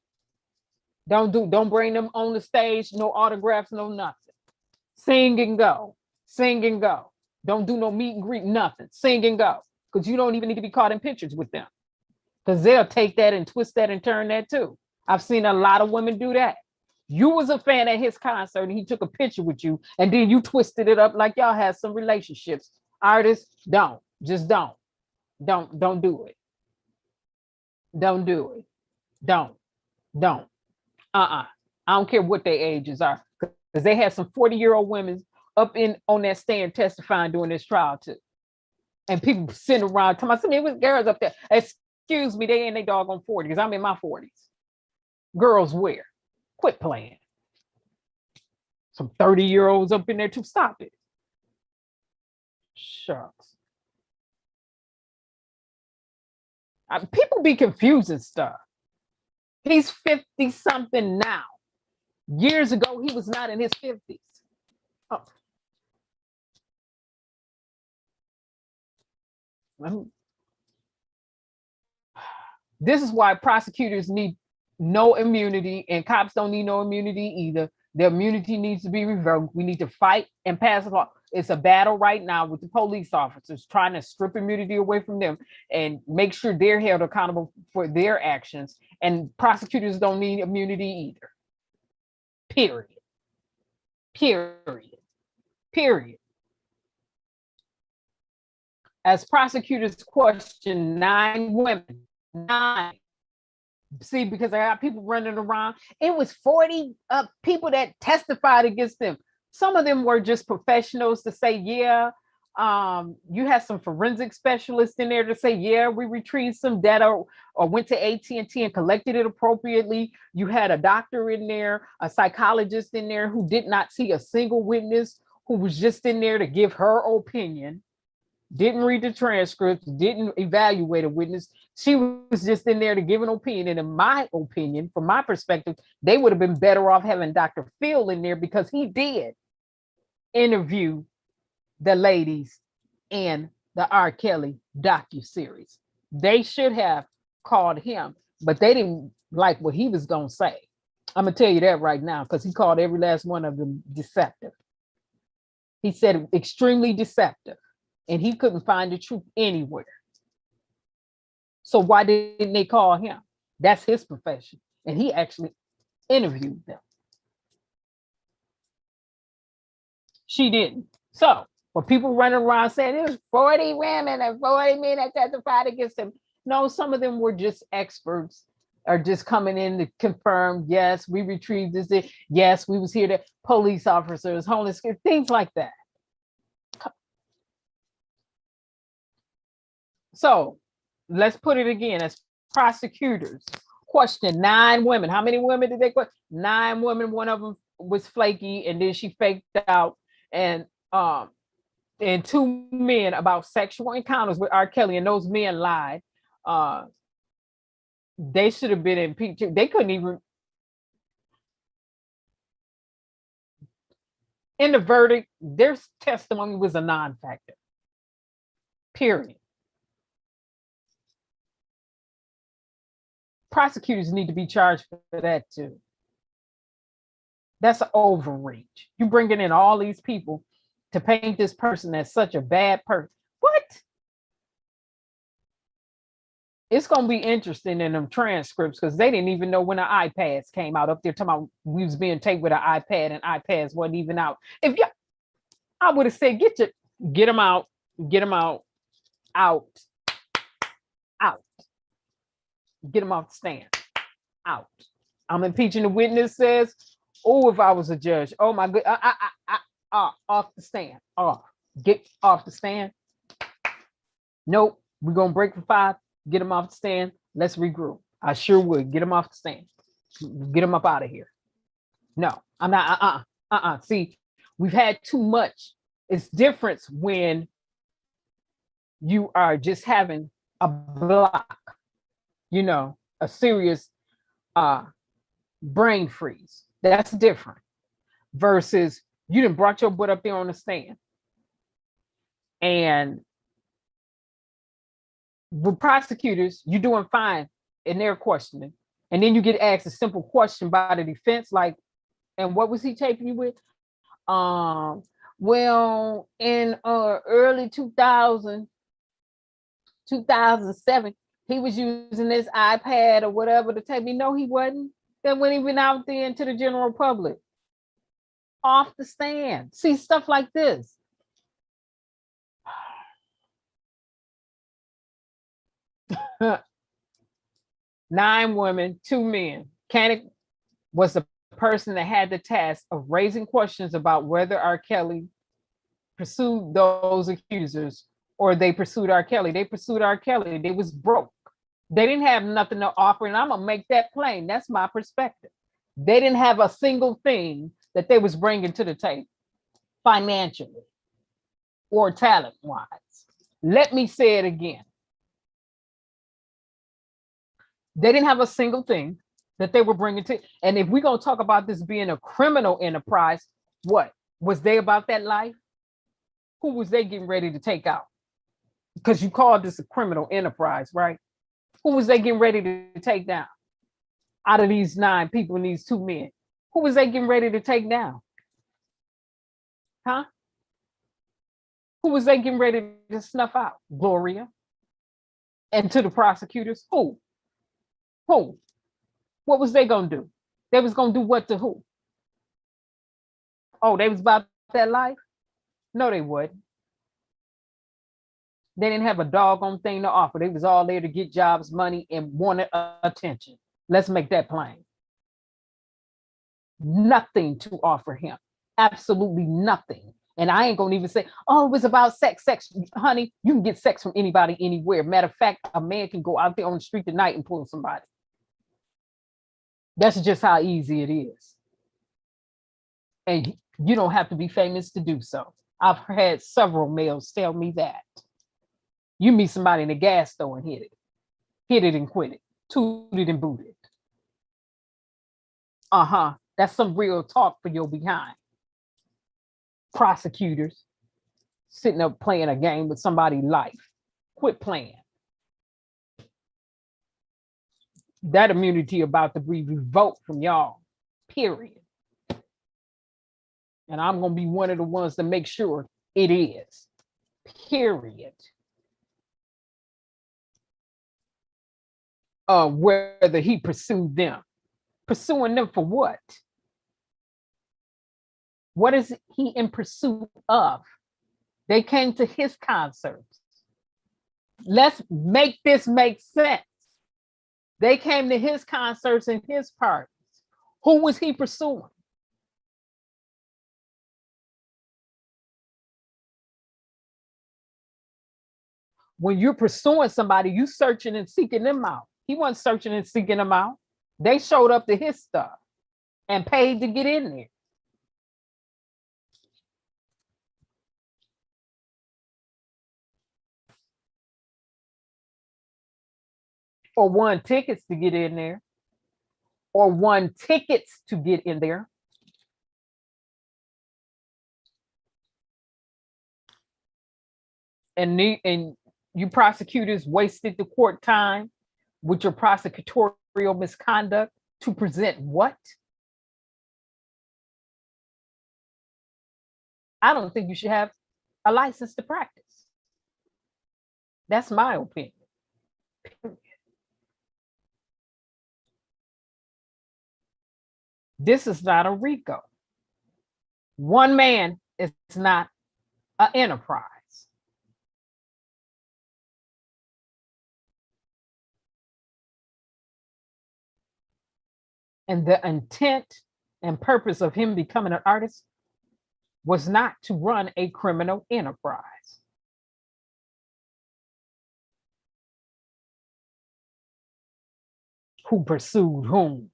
Don't bring them on the stage, no autographs, no nothing. Sing and go. Sing and go. Don't do no meet and greet, nothing. Sing and go. Because you don't even need to be caught in pictures with them. Because they'll take that and twist that and turn that too. I've seen a lot of women do that. You was a fan at his concert and he took a picture with you and then you twisted it up like y'all had some relationships. Artists, don't. Just don't. Don't do it. Don't do it. Don't. I don't care what their ages are. Because they had some 40-year-old women up on that stand testifying during this trial too. And people sitting around talking about, it was girls up there. Excuse me, they in their doggone 40s because I'm in my 40s. Girls where? Quit playing. Some 30-year-olds up in there too. Stop it. Shucks. People be confusing stuff. He's 50 something now. Years ago, he was not in his 50s. Oh. This is why prosecutors need no immunity and cops don't need no immunity either. Their immunity needs to be revoked. We need to fight and pass a law. It's a battle right now with the police officers trying to strip immunity away from them and make sure they're held accountable for their actions. And prosecutors don't need immunity either. Period. As prosecutors question 9 women, 9. See, because I got people running around. It was 40 people that testified against them. Some of them were just professionals to say, yeah. You had some forensic specialists in there to say, yeah, we retrieved some data or went to AT&T and collected it appropriately. You had a doctor in there, a psychologist in there who did not see a single witness, who was just in there to give her opinion, didn't read the transcript, didn't evaluate a witness. She was just in there to give an opinion. And in my opinion, from my perspective, they would have been better off having Dr. Phil in there because he did interview the ladies in the R. Kelly docuseries. They should have called him, but they didn't like what he was going to say. I'm going to tell you that right now because he called every last one of them deceptive. He said extremely deceptive, and he couldn't find the truth anywhere. So why didn't they call him? That's his profession, and he actually interviewed them. She didn't. So for people running around saying it was 40 women and 40 men that testified against him. No, some of them were just experts or just coming in to confirm, yes, we retrieved this. Yes, we was here to police officers, homeless, things like that. So let's put it again as prosecutors questioned 9 women. How many women did they question? 9 women. One of them was flaky, and then she faked out, and 2 men about sexual encounters with R. Kelly, and those men lied. They should have been impeached. They couldn't even. In the verdict, their testimony was a non-factor. Period. Prosecutors need to be charged for that too. That's an overreach. You bringing in all these people to paint this person as such a bad person. What? It's going to be interesting in them transcripts because they didn't even know when the iPads came out. Up there talking about we was being taped with an iPad and iPads wasn't even out. If you, I would have said, get them out, get them out. Get them off the stand, out. I'm impeaching the witness says, oh, if I was a judge, oh my good, off the stand, get off the stand. Nope, we're gonna break for 5. Get them off the stand. Let's regroup. I sure would. Get them off the stand. Get them up out of here. No, I'm not. See, we've had too much. It's different when you are just having a block, a serious brain freeze. That's different versus you done brought your butt up there on the stand. And with prosecutors, you're doing fine in their questioning. And then you get asked a simple question by the defense, like, and what was he taping you with? Well, in early 2007, he was using this iPad or whatever to tape me. No, he wasn't. That wasn't even out there into the general public. Off the stand. See, stuff like this. Nine women, 2 men. Canick was the person that had the task of raising questions about whether R. Kelly pursued those accusers or they pursued R. Kelly. They pursued R. Kelly. They was broke. They didn't have nothing to offer, and I'm gonna make that plain. That's my perspective. They didn't have a single thing that they was bringing to the table financially or talent-wise. Let me say it again. They didn't have a single thing that they were bringing to, and if we're gonna talk about this being a criminal enterprise, what was they about that life? Who was they getting ready to take out? Because you called this a criminal enterprise, right? Who was they getting ready to take down? Out of these 9 people and these 2 men, who was they getting ready to take down? Huh? Who was they getting ready to snuff out? Gloria. And to the prosecutors, who? Who? What was they gonna do? They was gonna do what to who? Oh, they was about that life? No, they wouldn't. They didn't have a doggone thing to offer. They was all there to get jobs, money, and wanted attention. Let's make that plain. Nothing to offer him. Absolutely nothing. And I ain't gonna even say, oh, it was about sex. Sex, honey, you can get sex from anybody, anywhere. Matter of fact, a man can go out there on the street tonight and pull somebody. That's just how easy it is. And you don't have to be famous to do so. I've had several males tell me that. You meet somebody in the gas store and hit it and quit it, tooted and booted. That's some real talk for your behind. Prosecutors sitting up playing a game with somebody's life. Quit playing. That immunity about to be revoked from y'all, period. And I'm gonna be one of the ones to make sure it is, period. Whether he pursued them. Pursuing them for what? What is he in pursuit of? They came to his concerts. Let's make this make sense. They came to his concerts and his parties. Who was he pursuing? When you're pursuing somebody, you searching and seeking them out. He wasn't searching and seeking them out. They showed up to his stuff and paid to get in there. Or won tickets to get in there. Or won tickets to get in there. And you prosecutors wasted the court time with your prosecutorial misconduct to present what? I don't think you should have a license to practice. That's my opinion. This is not a Rico. One man is not an enterprise. And the intent and purpose of him becoming an artist was not to run a criminal enterprise. Who pursued whom?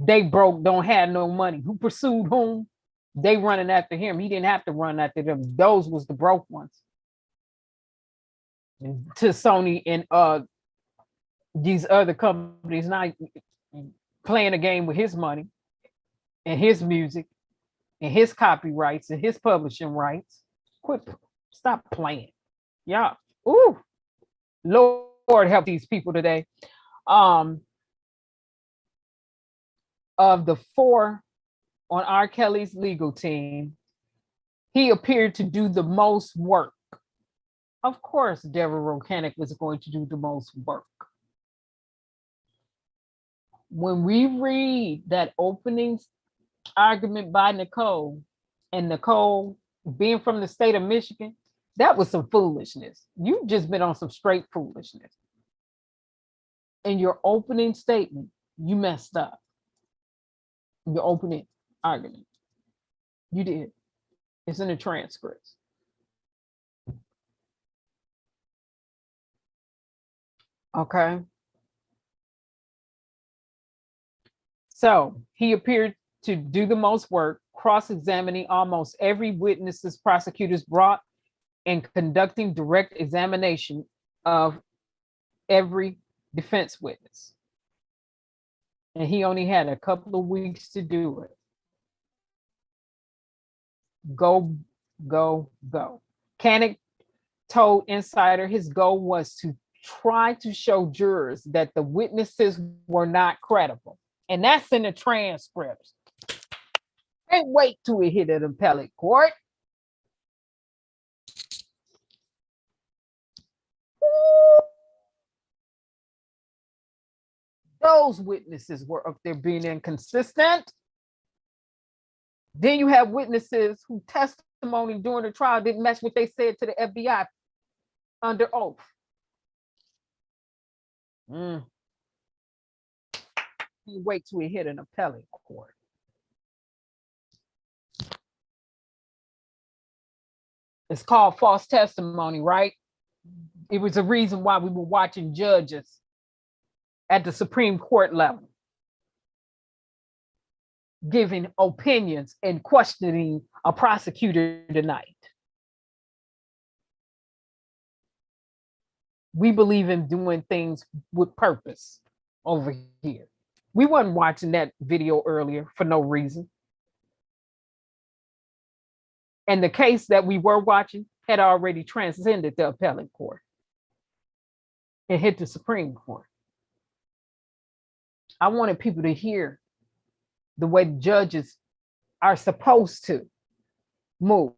They broke, don't have no money. Who pursued whom? They running after him. He didn't have to run after them. Those was the broke ones. And to Sony and these other companies now playing a game with his money and his music and his copyrights and his publishing rights. Stop playing. Yeah. Ooh. Lord help these people today. Of the 4 on R. Kelly's legal team, he appeared to do the most work. Of course, Deborah Rokanek was going to do the most work. When we read that opening argument by Nicole, and Nicole being from the state of Michigan, that was some foolishness. You've just been on some straight foolishness. In your opening statement, you messed up. Your opening argument. You did. It's in the transcripts. Okay. So he appeared to do the most work, cross-examining almost every witness prosecutors brought and conducting direct examination of every defense witness. And he only had a couple of weeks to do it. Go, go, go. Kanek told Insider his goal was to try to show jurors that the witnesses were not credible. And that's in the transcripts. Can't wait till we hit an appellate court. Ooh. Those witnesses were up there being inconsistent. Then you have witnesses who testimony during the trial didn't match what they said to the FBI under oath. Wait till we hit an appellate court. It's called false testimony, right? It was a reason why we were watching judges at the Supreme Court level giving opinions and questioning a prosecutor tonight. We believe in doing things with purpose over here. We weren't watching that video earlier for no reason. And the case that we were watching had already transcended the appellate court and hit the Supreme Court. I wanted people to hear the way judges are supposed to move.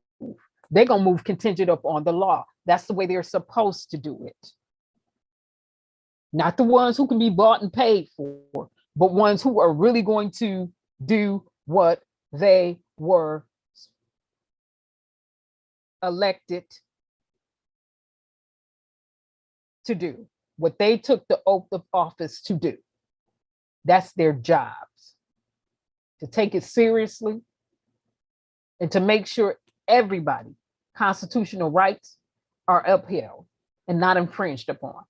They're going to move contingent upon the law. That's the way they're supposed to do it. Not the ones who can be bought and paid for, but ones who are really going to do what they were elected to do, what they took the oath of office to do. That's their jobs, to take it seriously and to make sure everybody constitutional rights are upheld and not infringed upon.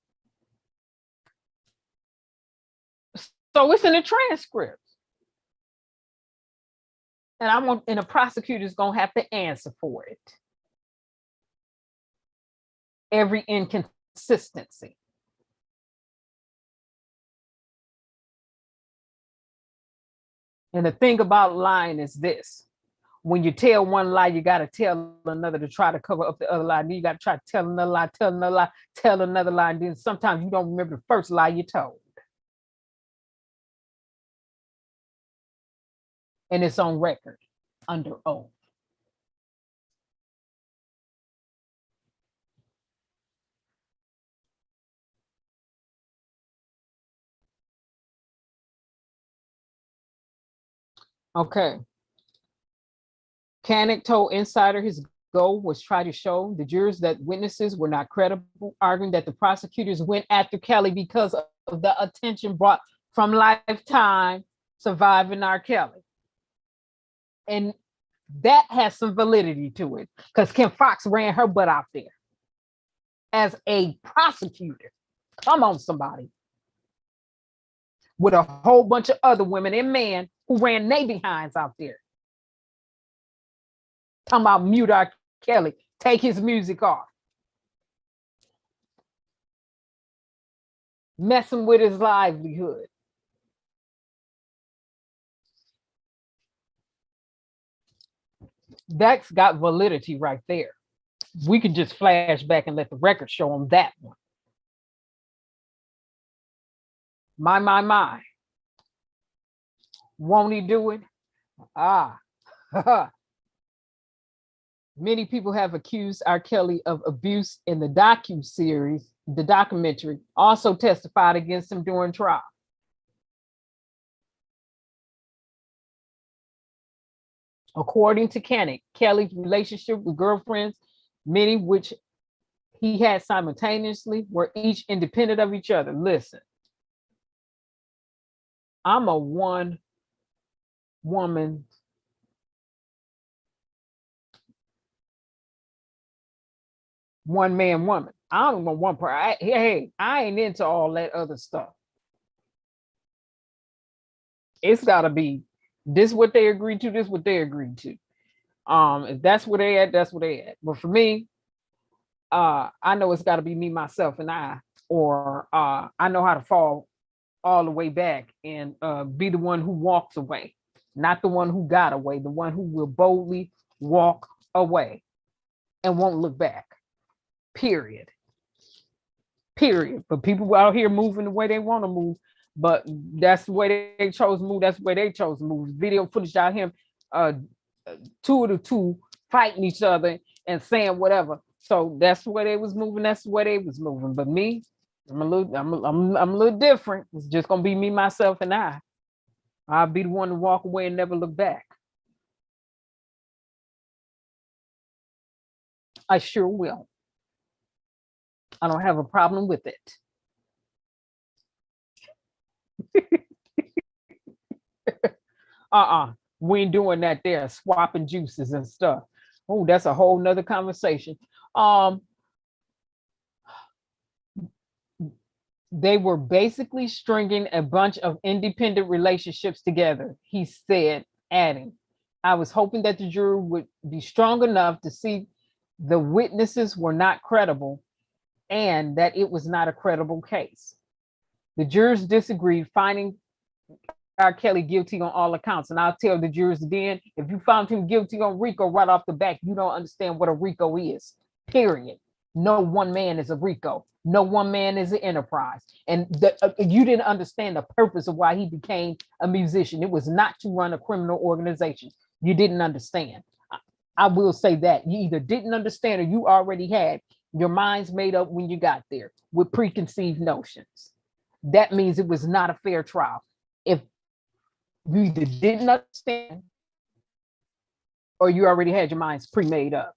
So it's in the transcript. And the prosecutor's gonna have to answer for it. Every inconsistency. And the thing about lying is this: when you tell one lie, you got to tell another to try to cover up the other lie. Then you got to try to tell another lie, tell another lie, tell another lie. And then sometimes you don't remember the first lie you told. And it's on record under oath. Okay. Koenig told Insider his goal was try to show the jurors that witnesses were not credible, arguing that the prosecutors went after Kelly because of the attention brought from Lifetime surviving R. Kelly. And that has some validity to it because Kim Fox ran her butt out there as a prosecutor. Come on, somebody. With a whole bunch of other women and men who ran their behinds out there. Talking about mute R. Kelly, take his music off. Messing with his livelihood. That's got validity right there. We can just flash back and let the record show on that one. My. Won't he do it? Many people have accused R. Kelly of abuse in the docuseries, the documentary, also testified against him during trial. According to Koenig, Kelly's relationship with girlfriends, many which he had simultaneously, were each independent of each other. Listen, I'm a one-man woman I don't want one part. Hey, I ain't into all that other stuff. It's got to be this what they agreed to, this what they agreed to. If that's where they at, that's where they at. But for me, I know it's got to be me, myself, and I, or I know how to fall all the way back and be the one who walks away, not the one who got away, the one who will boldly walk away and won't look back. Period. But people out here moving the way they want to move, but that's the way they chose to move. That's the way they chose to move. Video footage out him, two of the two fighting each other and saying whatever. So that's the way they was moving. That's the way they was moving. But me, I'm a little different. It's just gonna be me, myself, and I. I'll be the one to walk away and never look back. I sure will. I don't have a problem with it. We ain't doing that there, swapping juices and stuff. Oh, that's a whole nother conversation. They were basically stringing a bunch of independent relationships together, he said, adding, I was hoping that the jury would be strong enough to see the witnesses were not credible and that it was not a credible case. The jurors disagreed, finding R. Kelly guilty on all accounts. And I'll tell the jurors again, if you found him guilty on Rico right off the bat, you don't understand what a Rico is, period. No one man is a Rico. No one man is an enterprise. And you didn't understand the purpose of why he became a musician. It was not to run a criminal organization. You didn't understand. I will say that. You either didn't understand or you already had your minds made up when you got there with preconceived notions. That means it was not a fair trial. If you either didn't understand or you already had your minds pre-made up,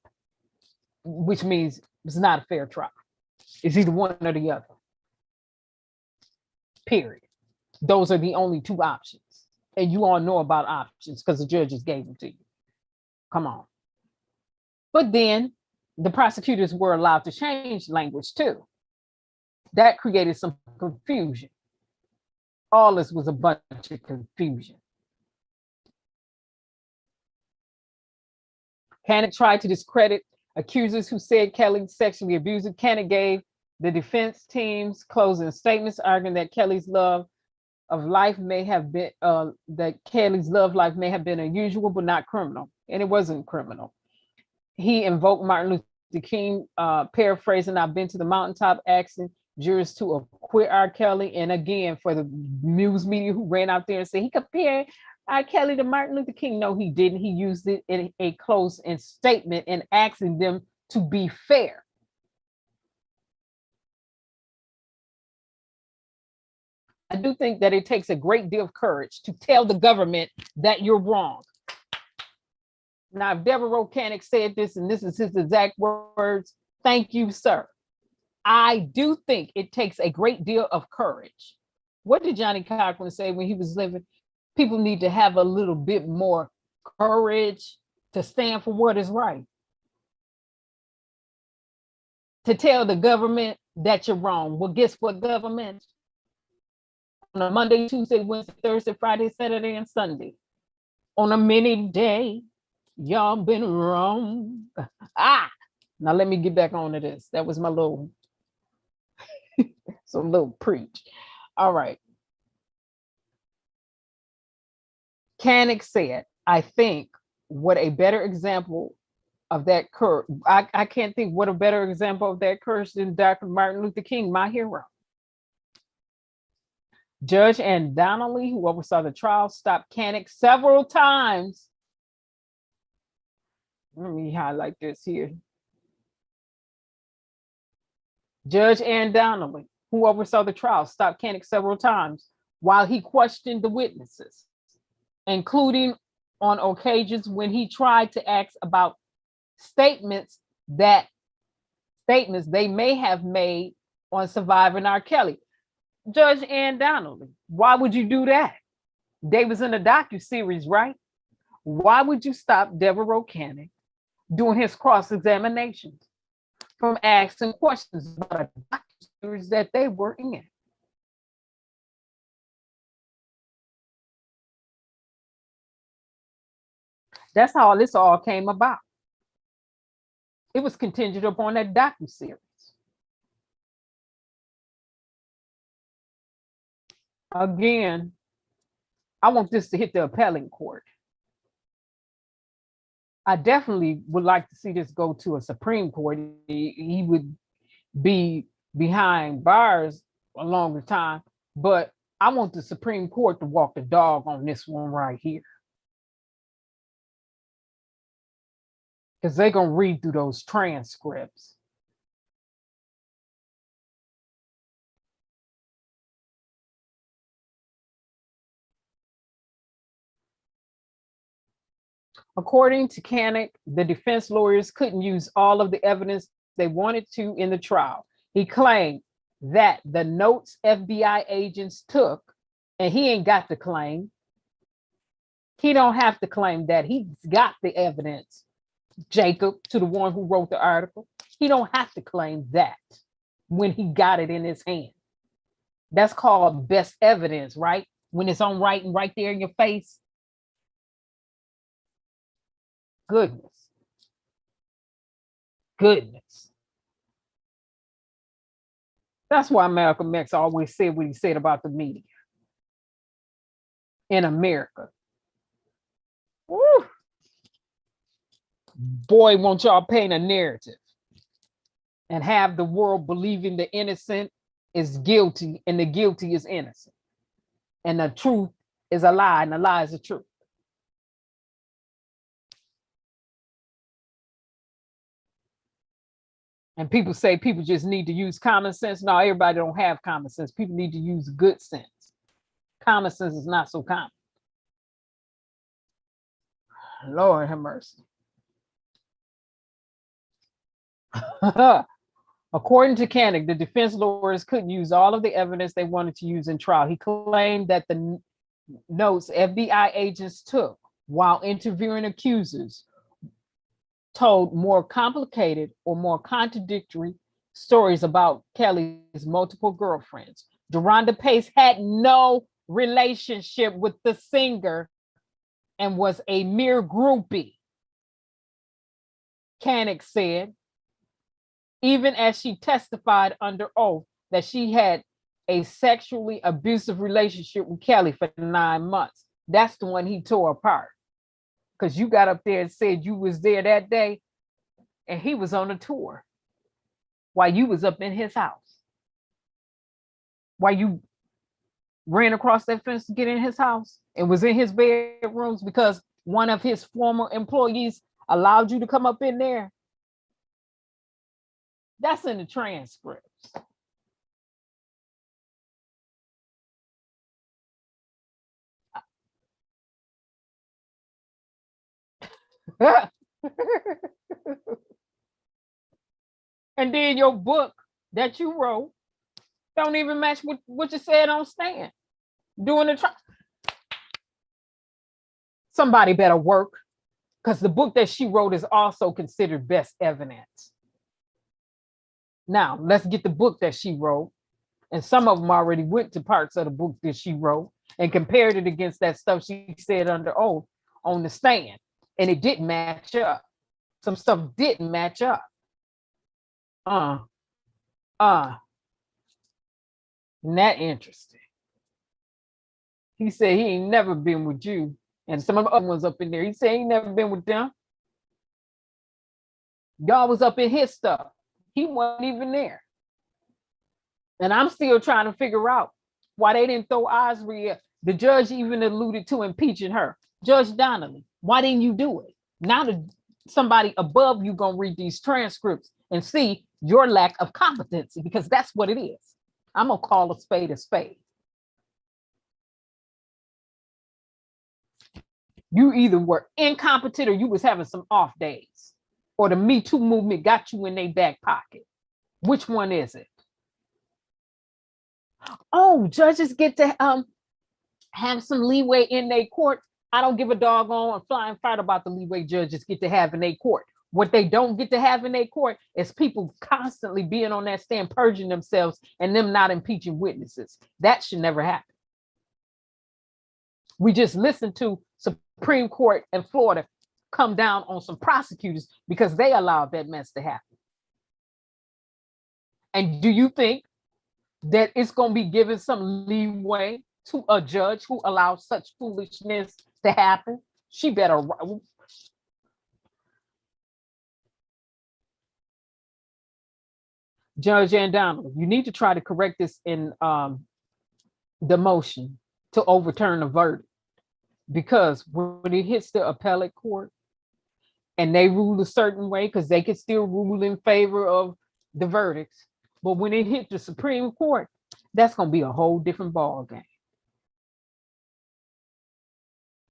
which means it's not a fair trial. It's either one or the other. Period. Those are the only two options. And you all know about options because the judges gave them to you. Come on. But then the prosecutors were allowed to change language too. That created some confusion. All this was a bunch of confusion. Kerensz tried to discredit accusers who said Kelly sexually abused him. Kerensz gave the defense team's closing statements, arguing that Kelly's love life may have been unusual but not criminal, and it wasn't criminal. He invoked Martin Luther King, paraphrasing, "I've been to the mountaintop asking jurors to acquit R. Kelly." And again, for the news media who ran out there and said he compared R. Kelly to Martin Luther King, no, he didn't. He used it in a closing statement and asking them to be fair. I do think that it takes a great deal of courage to tell the government that you're wrong. Now, if Deborah Kerensz said this, and this is his exact words, thank you, sir. I do think it takes a great deal of courage. What did Johnny Cochran say when he was living? People need to have a little bit more courage to stand for what is right. To tell the government that you're wrong. Well, guess what, government? On a Monday, Tuesday, Wednesday, Thursday, Friday, Saturday, and Sunday. On a mini day, y'all been wrong. Now let me get back on to this. That was my little, so little preach. All right. Kerensz said, I think what a better example of that courage, I can't think what a better example of that courage than Dr. Martin Luther King, my hero. Judge Ann Donnelly, who oversaw the trial, stopped Kerensz several times. Let me highlight this here. Judge Ann Donnelly, who oversaw the trial, stopped Kerensz several times while he questioned the witnesses, including on occasions when he tried to ask about statements they may have made on surviving R. Kelly. Judge Ann Donnelly, why would you do that? They was in a docu-series, right? Why would you stop Deborah Kerensz doing his cross-examinations from asking questions about a docu-series that they were in? That's how this all came about. It was contingent upon that docu-series. Again, I want this to hit the appellate court. I definitely would like to see this go to a Supreme Court. He would be behind bars a longer time, but I want the Supreme Court to walk the dog on this one right here. Because they're going to read through those transcripts. According to Kerensz, the defense lawyers couldn't use all of the evidence they wanted to in the trial. He claimed that the notes FBI agents took, and he ain't got to claim. He don't have to claim that. He's got the evidence. Jacob, to the one who wrote the article, he don't have to claim that when he got it in his hand. That's called best evidence, right? When it's on writing right there in your face. Goodness. That's why Malcolm X always said what he said about the media in America. Woo. Boy, won't y'all paint a narrative and have the world believing the innocent is guilty and the guilty is innocent. And the truth is a lie and the lie is the truth. And people say people just need to use common sense. No, everybody don't have common sense. People need to use good sense. Common sense is not so common. Lord have mercy. According to Kerensz, the defense lawyers couldn't use all of the evidence they wanted to use in trial. He claimed that the notes FBI agents took while interviewing accusers told more complicated or more contradictory stories about Kelly's multiple girlfriends. Deronda Pace had no relationship with the singer and was a mere groupie, Kerensz said, even as she testified under oath that she had a sexually abusive relationship with Kelly for 9 months. That's the one he tore apart. Because you got up there and said you was there that day and he was on a tour while you was up in his house. While you ran across that fence to get in his house and was in his bedrooms because one of his former employees allowed you to come up in there. That's in the transcripts. And then your book that you wrote don't even match with what you said on stand during the trial. Somebody better work, because the book that she wrote is also considered best evidence. Now, let's get the book that she wrote, and some of them already went to parts of the book that she wrote and compared it against that stuff she said under oath on the stand, and it didn't match up. Some stuff didn't match up. Isn't that interesting? He said he ain't never been with you. And some of the other ones up in there, he said he ain't never been with them. Y'all was up in his stuff. He wasn't even there. And I'm still trying to figure out why they didn't throw Osriel. The judge even alluded to impeaching her. Judge Donnelly, why didn't you do it? Now that somebody above you gonna read these transcripts and see your lack of competency, because that's what it is. I'm gonna call a spade a spade. You either were incompetent or you was having some off days, or the Me Too movement got you in their back pocket. Which one is it? Oh, judges get to have some leeway in their court. I don't give a doggone flying fight about the leeway judges get to have in their court. What they don't get to have in their court is people constantly being on that stand, purging themselves and them not impeaching witnesses. That should never happen. We just listened to Supreme Court in Florida come down on some prosecutors because they allowed that mess to happen. And do you think that it's going to be given some leeway to a judge who allows such foolishness to happen? She better. Judge Andano, you need to try to correct this in the motion to overturn the verdict, because when it hits the appellate court and they rule a certain way, because they can still rule in favor of the verdicts, but when it hit the Supreme Court, that's going to be a whole different ball game.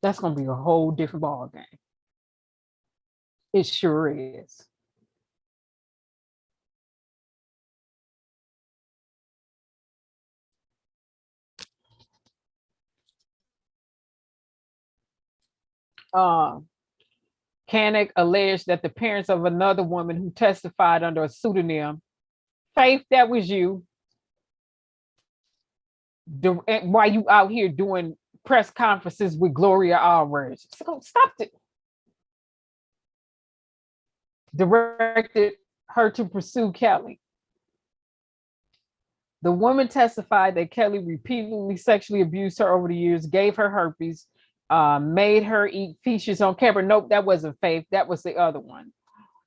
That's going to be a whole different ball game. It sure is. Kerensz alleged that the parents of another woman who testified under a pseudonym, Faith, that was you, why you out here doing press conferences with Gloria Allred? So stop it. Directed her to pursue Kelly. The woman testified that Kelly repeatedly sexually abused her over the years, gave her herpes, made her eat feces on camera. Nope, that wasn't Faith. That was the other one.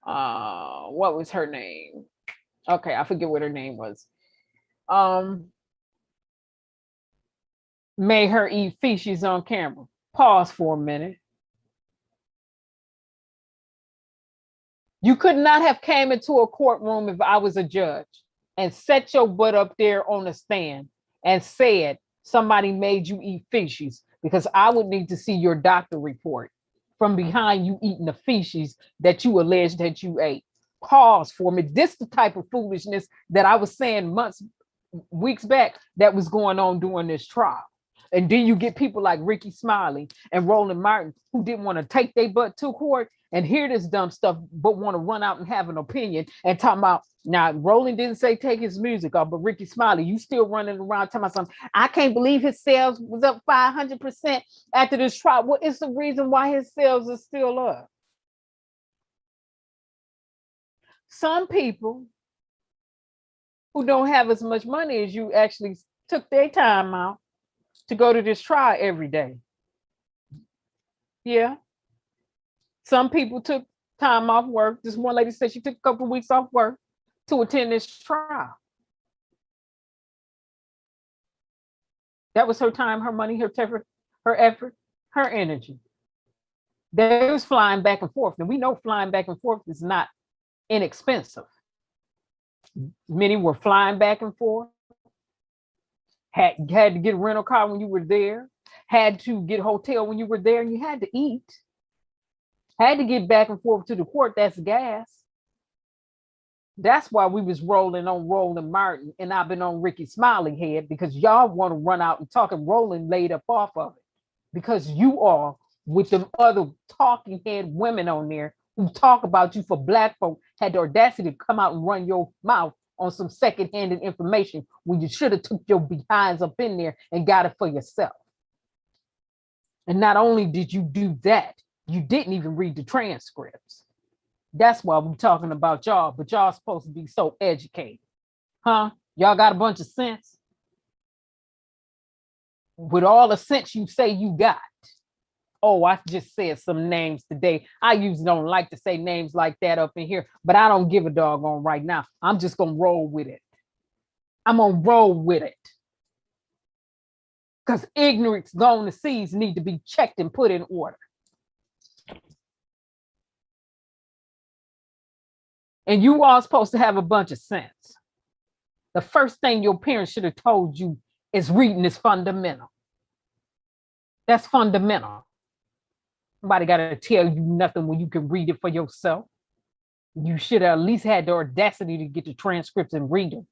What was her name? Okay, I forget what her name was. Made her eat feces on camera. Pause for a minute. You could not have came into a courtroom if I was a judge and set your butt up there on the stand and said somebody made you eat feces, because I would need to see your doctor report from behind you eating the feces that you alleged that you ate. Pause for me. This is the type of foolishness that I was saying weeks back that was going on during this trial. And then you get people like Ricky Smiley and Roland Martin who didn't want to take their butt to court and hear this dumb stuff, but want to run out and have an opinion and talk about, now Roland didn't say take his music off, but Ricky Smiley, you still running around talking about something. I can't believe his sales was up 500% after this trial. What is the reason why his sales are still up? Some people who don't have as much money as you actually took their time out to go to this trial every day. Yeah. Some people took time off work. This one lady said she took a couple of weeks off work to attend this trial. That was her time, her money, her effort, her energy. They was flying back and forth. And we know flying back and forth is not inexpensive. Many were flying back and forth, had to get a rental car when you were there, had to get a hotel when you were there, and you had to eat. Had to get back and forth to the court. That's gas. That's why we was rolling on Roland Martin, and I've been on Ricky Smiley head, because y'all want to run out and talk, and Roland laid up off of it, because you are with them other talking head women on there who talk about you for Black folk, had the audacity to come out and run your mouth on some second-hand information when you should have took your behinds up in there and got it for yourself. And not only did you do that, you didn't even read the transcripts. That's why we're talking about y'all, but y'all supposed to be so educated. Huh? Y'all got a bunch of sense? With all the sense you say you got. Oh, I just said some names today. I usually don't like to say names like that up in here, but I don't give a doggone right now. I'm just gonna roll with it. I'm gonna roll with it. Because ignorance gone to seas need to be checked and put in order. And you all supposed to have a bunch of sense. The first thing your parents should have told you is reading is fundamental. That's fundamental. Nobody got to tell you nothing when you can read it for yourself. You should have at least had the audacity to get the transcripts and read them.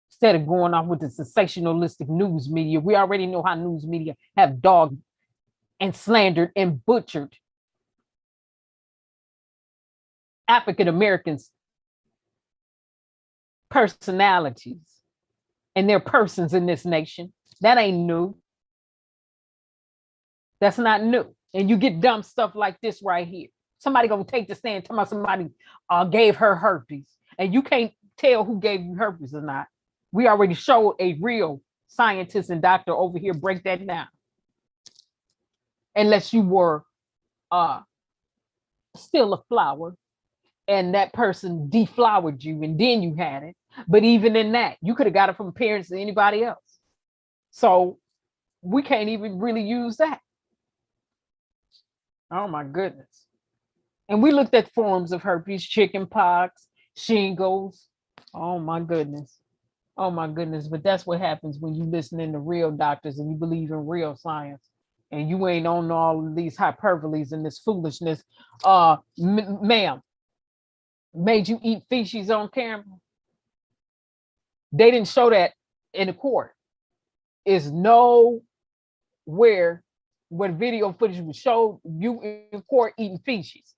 Instead of going off with the sensationalistic news media. We already know how news media have dogged and slandered and butchered African Americans' personalities and their persons in this nation. That ain't new. That's not new. And you get dumb stuff like this right here. Somebody gonna take the stand talking about somebody gave her herpes, and you can't tell who gave you herpes or not. We already showed a real scientist and doctor over here break that down. Unless you were still a flower and that person deflowered you and then you had it. But even in that, you could have got it from parents or anybody else. So we can't even really use that. Oh my goodness. And we looked at forms of herpes, chicken pox, shingles. Oh my goodness. Oh my goodness. But that's what happens when you listen to real doctors and you believe in real science. And you ain't on all of these hyperboles and this foolishness. Ma'am, made you eat feces on camera? They didn't show that in the court. Is nowhere where video footage was showed you in court eating feces.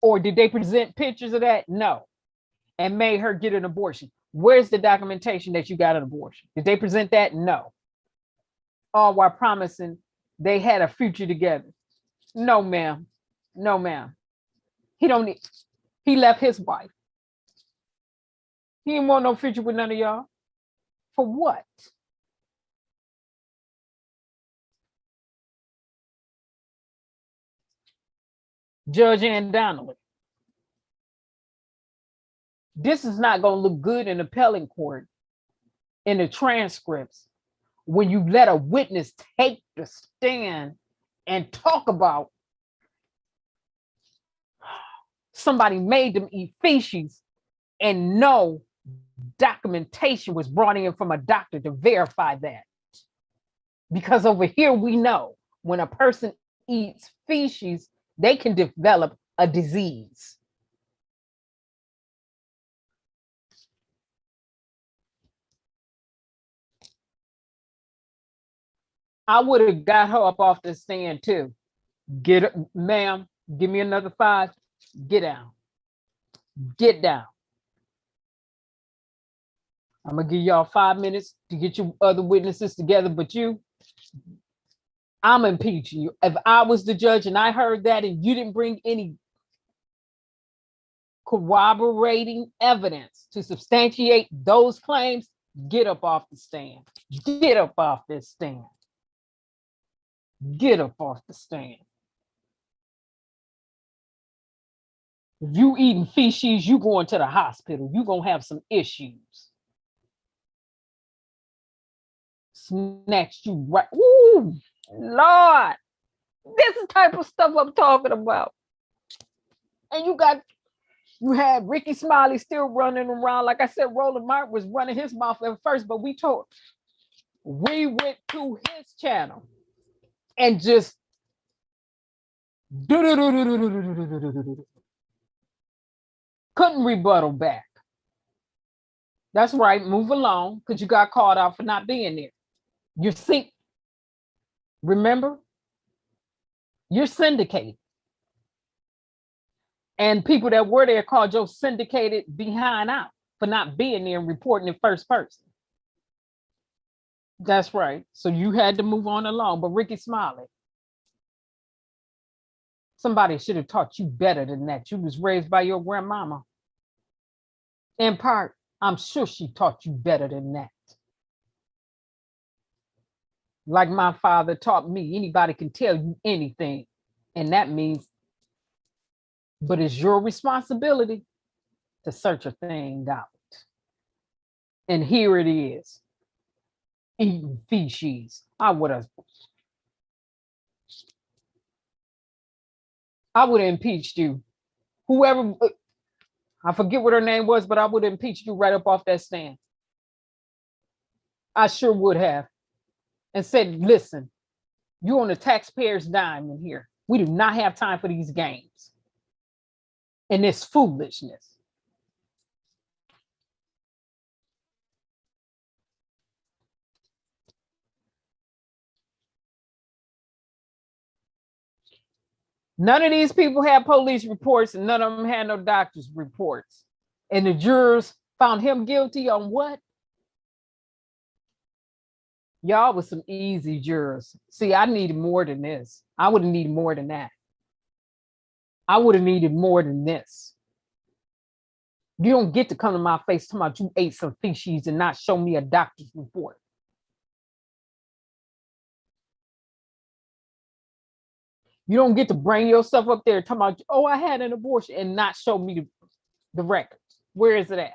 Or did they present pictures of that? No. And made her get an abortion. Where's the documentation that you got an abortion? Did they present that? No. All while promising they had a future together. No, ma'am. No, ma'am. He left his wife. He didn't want no future with none of y'all. For what? Judge Ann Donnelly. This is not going to look good in appellate court in the transcripts when you let a witness take the stand and talk about somebody made them eat feces and no documentation was brought in from a doctor to verify that. Because over here we know when a person eats feces, they can develop a disease. I would have got her up off the stand too. Get her, ma'am, give me another 5. Get down. Get down. I'm gonna give y'all 5 minutes to get your other witnesses together, but I'm impeaching you. If I was the judge and I heard that and you didn't bring any corroborating evidence to substantiate those claims, get up off the stand. Get up off this stand. Get up off the stand. If you eating feces, you going to the hospital. You gonna have some issues. Snatched you right. Ooh, Lord. This is the type of stuff I'm talking about. And you had Ricky Smiley still running around. Like I said, Roland Martin was running his mouth at first, but we went to his channel and just couldn't rebuttal back. That's right, move along, because you got called out for not being there. Remember? You're syndicated. And people that were there called your syndicated behind out for not being there and reporting in first person. That's right. So you had to move on along. But Ricky Smiley, somebody should have taught you better than that. You was raised by your grandmama. In part, I'm sure she taught you better than that. Like my father taught me, anybody can tell you anything. And that means, but it's your responsibility to search a thing out. And here it is. Eating feces. I would have impeached you. Whoever, I forget what her name was, but I would have impeached you right up off that stand. I sure would have. And said, listen, you're on the taxpayer's dime in here. We do not have time for these games and this foolishness. None of these people had police reports and none of them had no doctor's reports. And the jurors found him guilty on what? Y'all was some easy jurors. See, I needed more than this. I would have needed more than that. I would have needed more than this. You don't get to come to my face talking about you ate some feces and not show me a doctor's report. You don't get to bring yourself up there talking about, oh, I had an abortion and not show me the records. Where is it at?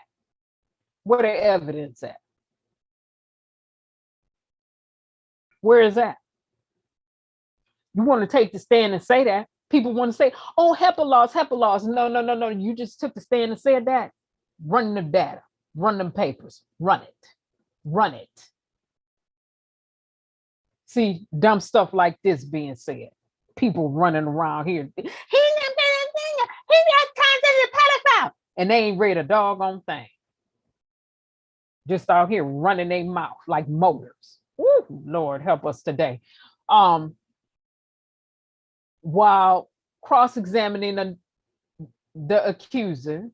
Where the evidence at? Where is that? You want to take the stand and say that. People want to say, oh, HEPA laws, HEPA laws. No. You just took the stand and said that. Run the data, run them papers, run it, run it. See, dumb stuff like this being said. People running around here. He got content of pedophile. And they ain't read a doggone thing. Just out here running their mouth like motors. Woo, Lord, help us today. While cross-examining the accuser,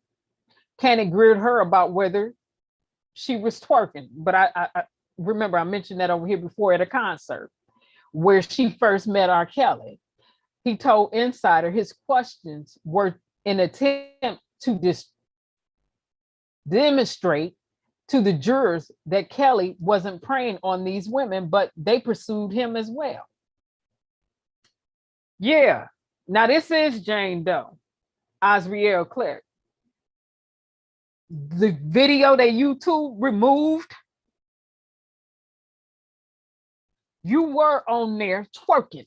Cannon grilled her about whether she was twerking. But I remember I mentioned that over here before at a concert where she first met R. Kelly. He told Insider his questions were an attempt to demonstrate to the jurors that Kelly wasn't preying on these women, but they pursued him as well. Yeah. Now this is Jane Doe, Osriel Clark. The video that YouTube removed, you were on there twerking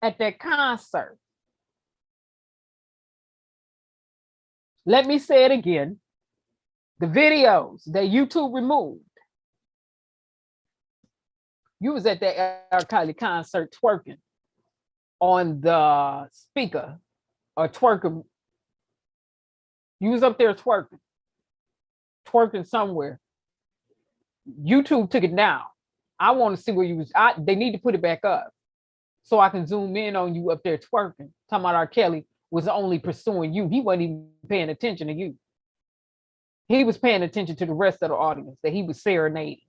at that concert. Let me say it again. The videos that YouTube removed, you was at that R. Kelly concert twerking on the speaker or twerking. You was up there twerking somewhere. YouTube took it down. I want to see where you was. They need to put it back up so I can zoom in on you up there twerking. Talking about R. Kelly was only pursuing you. He wasn't even paying attention to you. He was paying attention to the rest of the audience that he was serenading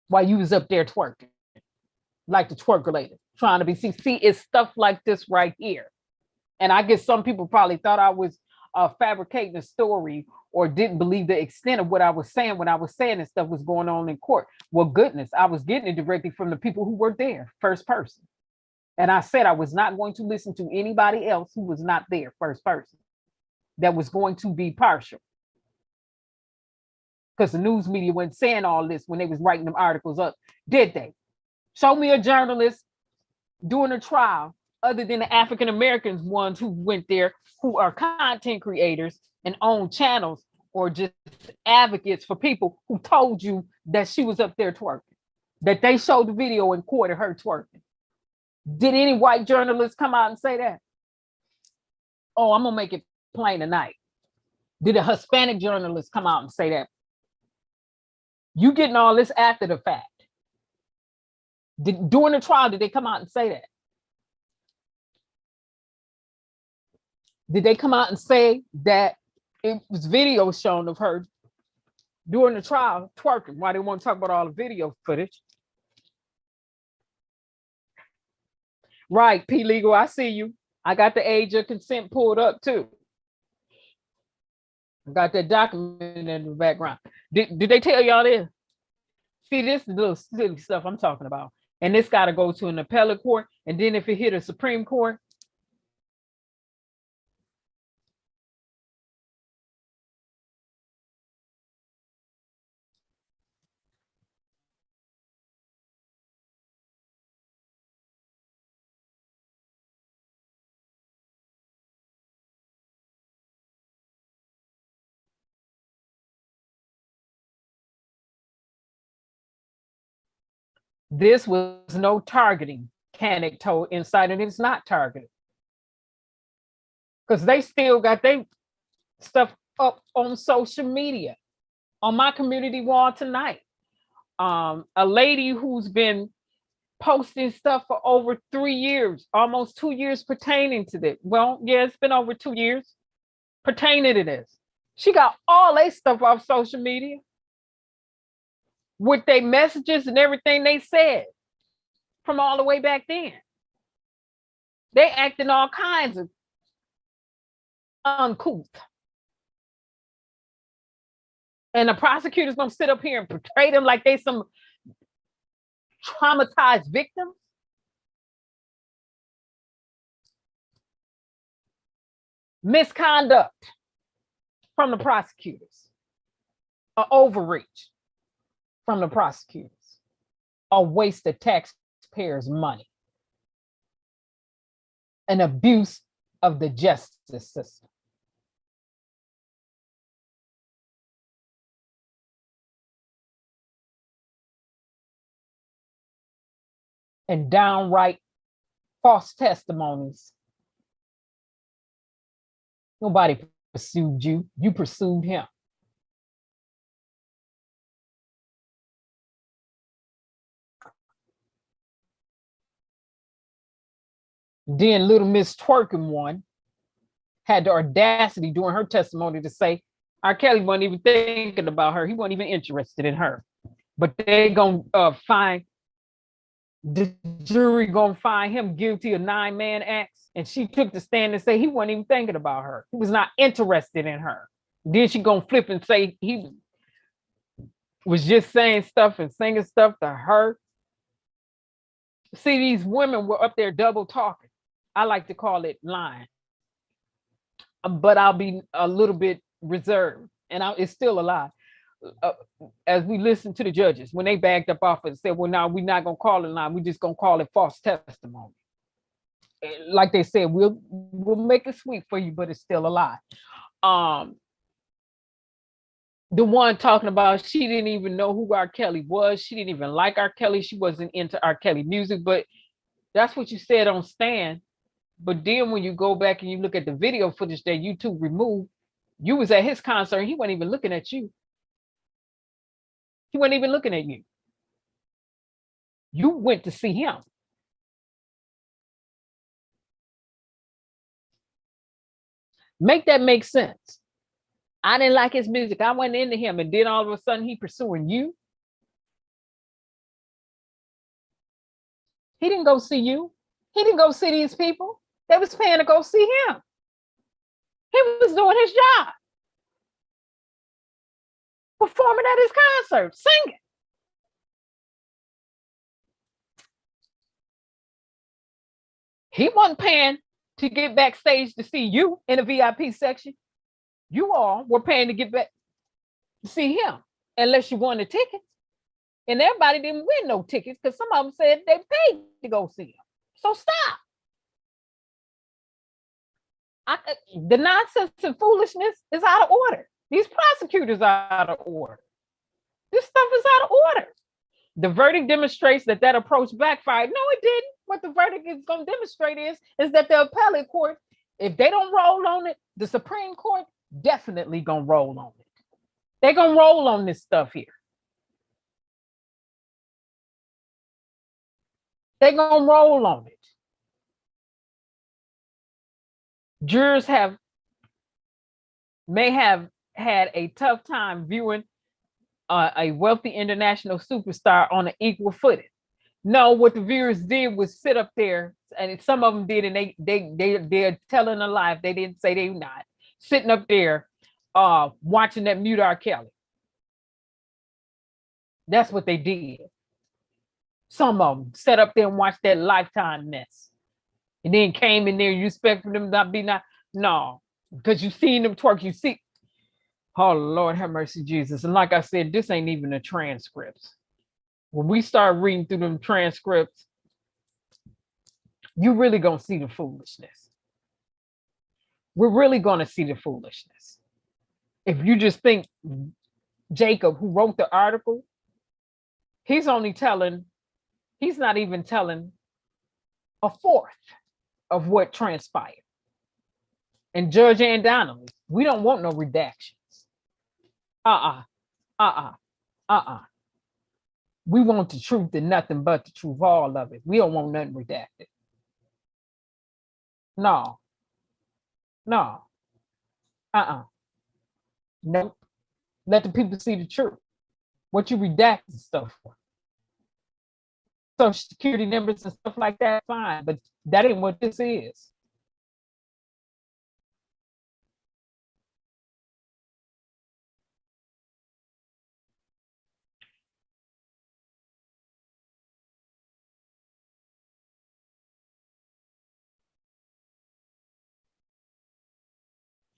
while you was up there twerking, like the twerkulator, trying to be seen. See, it's stuff like this right here. And I guess some people probably thought I was fabricating a story or didn't believe the extent of what I was saying when I was saying this stuff was going on in court. Well, goodness, I was getting it directly from the people who were there, first person. And I said I was not going to listen to anybody else who was not there, first person, that was going to be partial. Because the news media wasn't saying all this when they was writing them articles up, did they? Show me a journalist doing a trial other than the African Americans ones who went there, who are content creators and own channels, or just advocates for people who told you that she was up there twerking, that they showed the video in court of her twerking. Did any white journalists come out and say that? Oh, I'm gonna make it plain tonight. Did a Hispanic journalist come out and say that? You getting all this after the fact. During the trial, did they come out and say that? Did they come out and say that it was video shown of her during the trial twerking? Why they want to talk about all the video footage? Right, P Legal, I see you. I got the age of consent pulled up too. I got that document in the background. Did they tell y'all this? See, this is the little silly stuff I'm talking about. And this got to go to an appellate court. And then if it hit a Supreme Court, this was no targeting, Canic told Insider, and it's not targeted. Because they still got their stuff up on social media, on my community wall tonight. A lady who's been posting stuff for over 3 years, almost 2 years pertaining to this. Well, yeah, it's been over 2 years pertaining to this. She got all their stuff off social media with their messages and everything they said from all the way back then. They acting all kinds of uncouth. And the prosecutor's gonna sit up here and portray them like they some traumatized victims. Misconduct from the prosecutors, an overreach from the prosecutors, a waste of taxpayers' money, an abuse of the justice system. And downright false testimonies. Nobody pursued you, you pursued him. Then little Miss Twerking one had the audacity during her testimony to say R. Kelly wasn't even thinking about her. He wasn't even interested in her. But they gonna find, the jury gonna find him guilty of 9-man acts. And she took the stand and say he wasn't even thinking about her. He was not interested in her. Then she gonna flip and say he was just saying stuff and singing stuff to her. See, these women were up there double talking. I like to call it lying. But I'll be a little bit reserved. And it's still a lie. As we listen to the judges, when they backed up off it and said, well, now we're not going to call it lying. We're just going to call it false testimony. Like they said, we'll make it sweet for you, but it's still a lie. The one talking about she didn't even know who R. Kelly was. She didn't even like R. Kelly. She wasn't into R. Kelly music, but that's what you said on Stan. But then when you go back and you look at the video footage that YouTube removed, you was at his concert. He wasn't even looking at you. He wasn't even looking at you. You went to see him. Make that make sense. I didn't like his music. I went into him, and then all of a sudden he pursuing you. He didn't go see you. He didn't go see these people. They was paying to go see him. He was doing his job. Performing at his concert, singing. He wasn't paying to get backstage to see you in the VIP section. You all were paying to get back to see him, unless you won a ticket. And everybody didn't win no tickets because some of them said they paid to go see him. So stop. The nonsense and foolishness is out of order. These prosecutors are out of order. This stuff is out of order. The verdict demonstrates that that approach backfired. No, it didn't. What the verdict is going to demonstrate is that the appellate court, if they don't roll on it, the Supreme Court definitely going to roll on it. They're going to roll on this stuff here. They're going to roll on it. Jurors may have had a tough time viewing a wealthy international superstar on an equal footing. No, what the viewers did was sit up there, and some of them did, and they're telling a lie. They didn't say they're not sitting up there watching that mute R. Kelly. That's what they did. Some of them sat up there and watched that Lifetime mess. And then came in there, you expect for them not be not, no, because you seen them twerk, you see. Oh, Lord, have mercy, Jesus. And like I said, this ain't even a transcript. When we start reading through them transcripts, you really gonna see the foolishness. We're really gonna see the foolishness. If you just think Jacob, who wrote the article, he's not even telling a fourth of what transpired. And Judge Ann Donnelly, we don't want no redactions. We want the truth and nothing but the truth, all of it. We don't want nothing redacted. No. Nope. Let the people see the truth. What you redacting stuff for? Social security numbers and stuff like that, fine, but that ain't what this is.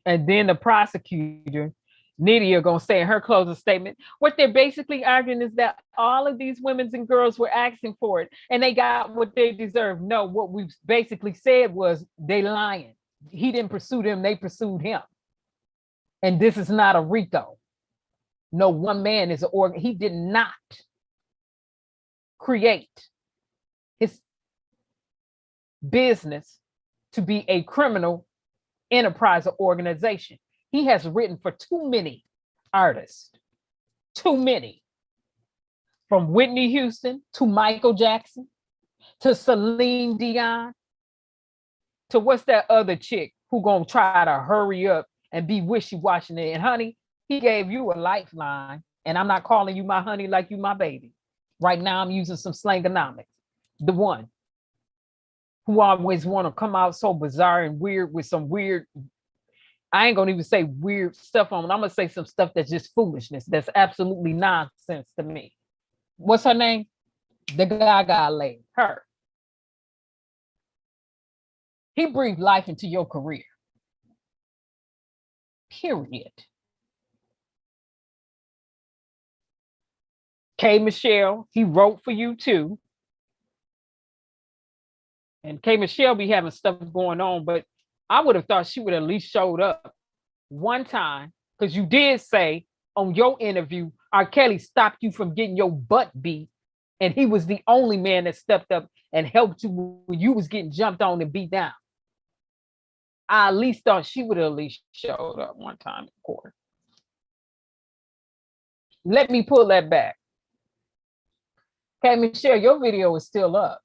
And then the prosecutor, Nydia, gonna say in her closing statement, what they're basically arguing is that all of these women and girls were asking for it and they got what they deserve. No, what we basically said was they lying. He didn't pursue them, they pursued him. And this is not a Rico. No one man is an organ. He did not create his business to be a criminal enterprise or organization. He has written for too many artists, too many. From Whitney Houston to Michael Jackson to Celine Dion to what's that other chick who gonna try to hurry up and be wishy-washy. And honey, he gave you a lifeline, and I'm not calling you my honey like you my baby. Right now I'm using some slangonomics. The one who always want to come out so bizarre and weird with some weird, I ain't gonna even say weird stuff on it. I'm gonna say some stuff that's just foolishness. That's absolutely nonsense to me. What's her name? The Gaga lady, her. He breathed life into your career. Period. K. Michelle, he wrote for you too. And K. Michelle be having stuff going on, but I would have thought she would have at least showed up one time, because you did say on your interview, R. Kelly stopped you from getting your butt beat, and he was the only man that stepped up and helped you when you was getting jumped on and beat down. I at least thought she would have at least showed up one time in court. Let me pull that back. Okay, Michelle, your video is still up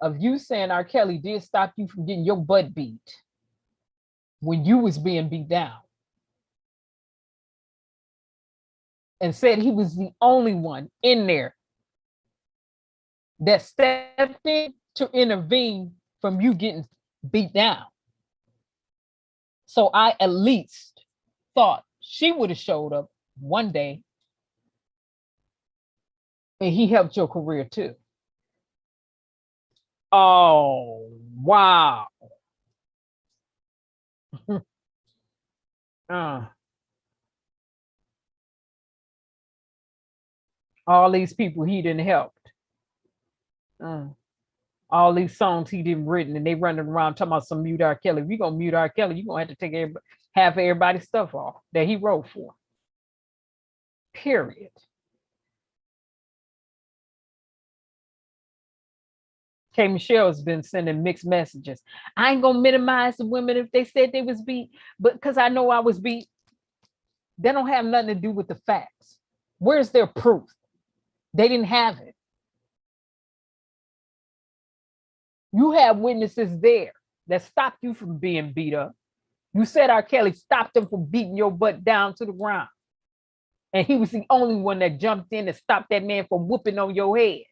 of you saying R. Kelly did stop you from getting your butt beat when you was being beat down. And said he was the only one in there that stepped in to intervene from you getting beat down. So I at least thought she would have showed up one day and he helped your career too. Oh, wow. All these people he didn't help. All these songs he didn't written, and they running around talking about some mute R. Kelly. If you're gonna mute R. Kelly, you're gonna have to take half of everybody's stuff off that he wrote for. Period. Okay, Michelle has been sending mixed messages. I ain't gonna minimize the women if they said they was beat, but because I know I was beat, they don't have nothing to do with the facts. Where's their proof? They didn't have it. You have witnesses there that stopped you from being beat up. You said R. Kelly stopped them from beating your butt down to the ground. And he was the only one that jumped in and stopped that man from whooping on your head.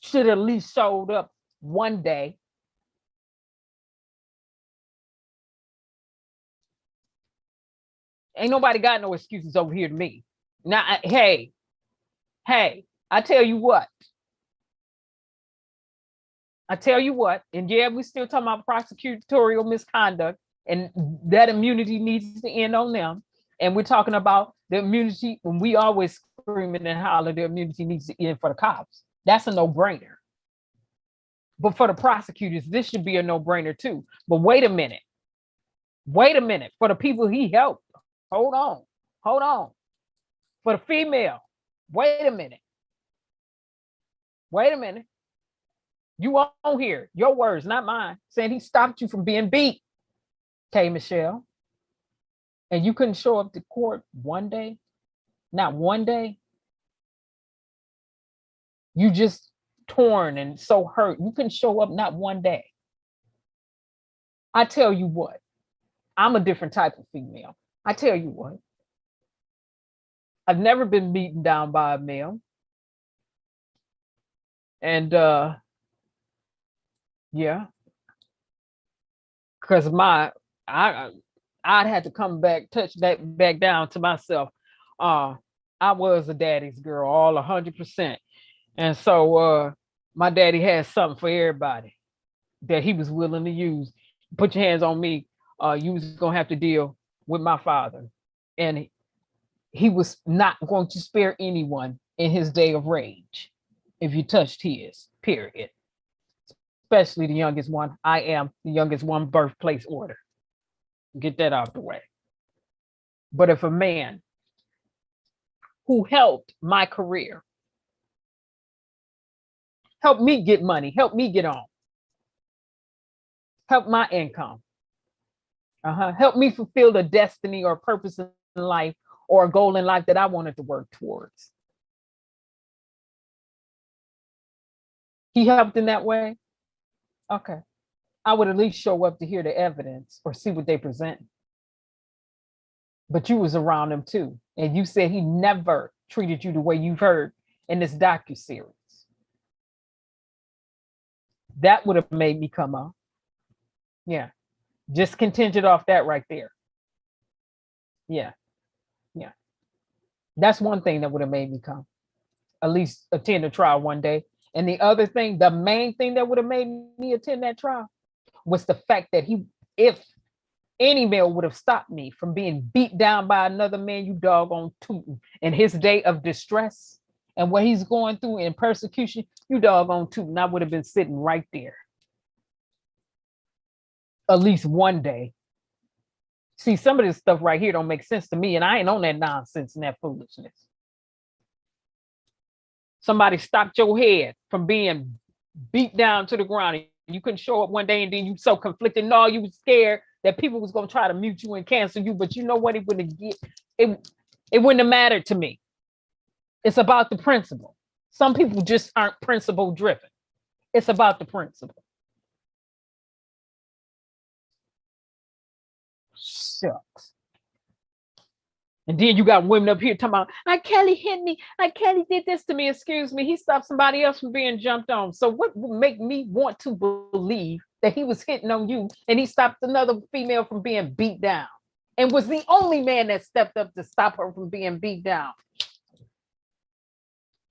Should at least showed up one day. Ain't nobody got no excuses over here to me. Now, hey, I tell you what. And yeah, we still talking about prosecutorial misconduct, and that immunity needs to end on them. And we're talking about the immunity when we always screaming and holler, the immunity needs to end for the cops. That's a no-brainer. But for the prosecutors, this should be a no-brainer too. But wait a minute. For the people he helped, hold on. For the female, wait a minute. You on here, your words, not mine, saying he stopped you from being beat. Okay, Michelle. And you couldn't show up to court one day? Not one day? You just torn and so hurt. You couldn't show up not one day. I tell you what, I'm a different type of female. I tell you what. I've never been beaten down by a male. And yeah, because I'd had to come back, touch that back down to myself. I was a daddy's girl, all 100%. And so my daddy had something for everybody that he was willing to use. Put your hands on me, you was gonna have to deal with my father. And he was not going to spare anyone in his day of rage if you touched his, period. Especially the youngest one. I am the youngest one, birthplace order. Get that out the way. But if a man who helped my career, helped me get money, helped me get on, helped my income, helped me fulfill the destiny or purpose in life or a goal in life that I wanted to work towards. He helped in that way. Okay. I would at least show up to hear the evidence or see what they present. But you was around him too. And you said he never treated you the way you've heard in this docuseries. That would have made me come up. Yeah. Just contingent off that right there. Yeah. That's one thing that would have made me come. At least attend a trial one day. And the other thing, the main thing that would have made me attend that trial was the fact that if any male would have stopped me from being beat down by another man, you doggone tootin', in his day of distress and what he's going through in persecution, you doggone tootin', I would have been sitting right there. At least one day. See, some of this stuff right here don't make sense to me, and I ain't on that nonsense and that foolishness. Somebody stopped your head from being beat down to the ground, and you couldn't show up one day, and then you so conflicted. No, you was scared that people was gonna try to mute you and cancel you, but you know what? It wouldn't have mattered to me. It's about the principle. Some people just aren't principle driven. It's about the principle. Shucks. And then you got women up here talking about, Kelly hit me, Kelly did this to me, excuse me. He stopped somebody else from being jumped on. So what would make me want to believe that he was hitting on you and he stopped another female from being beat down and was the only man that stepped up to stop her from being beat down?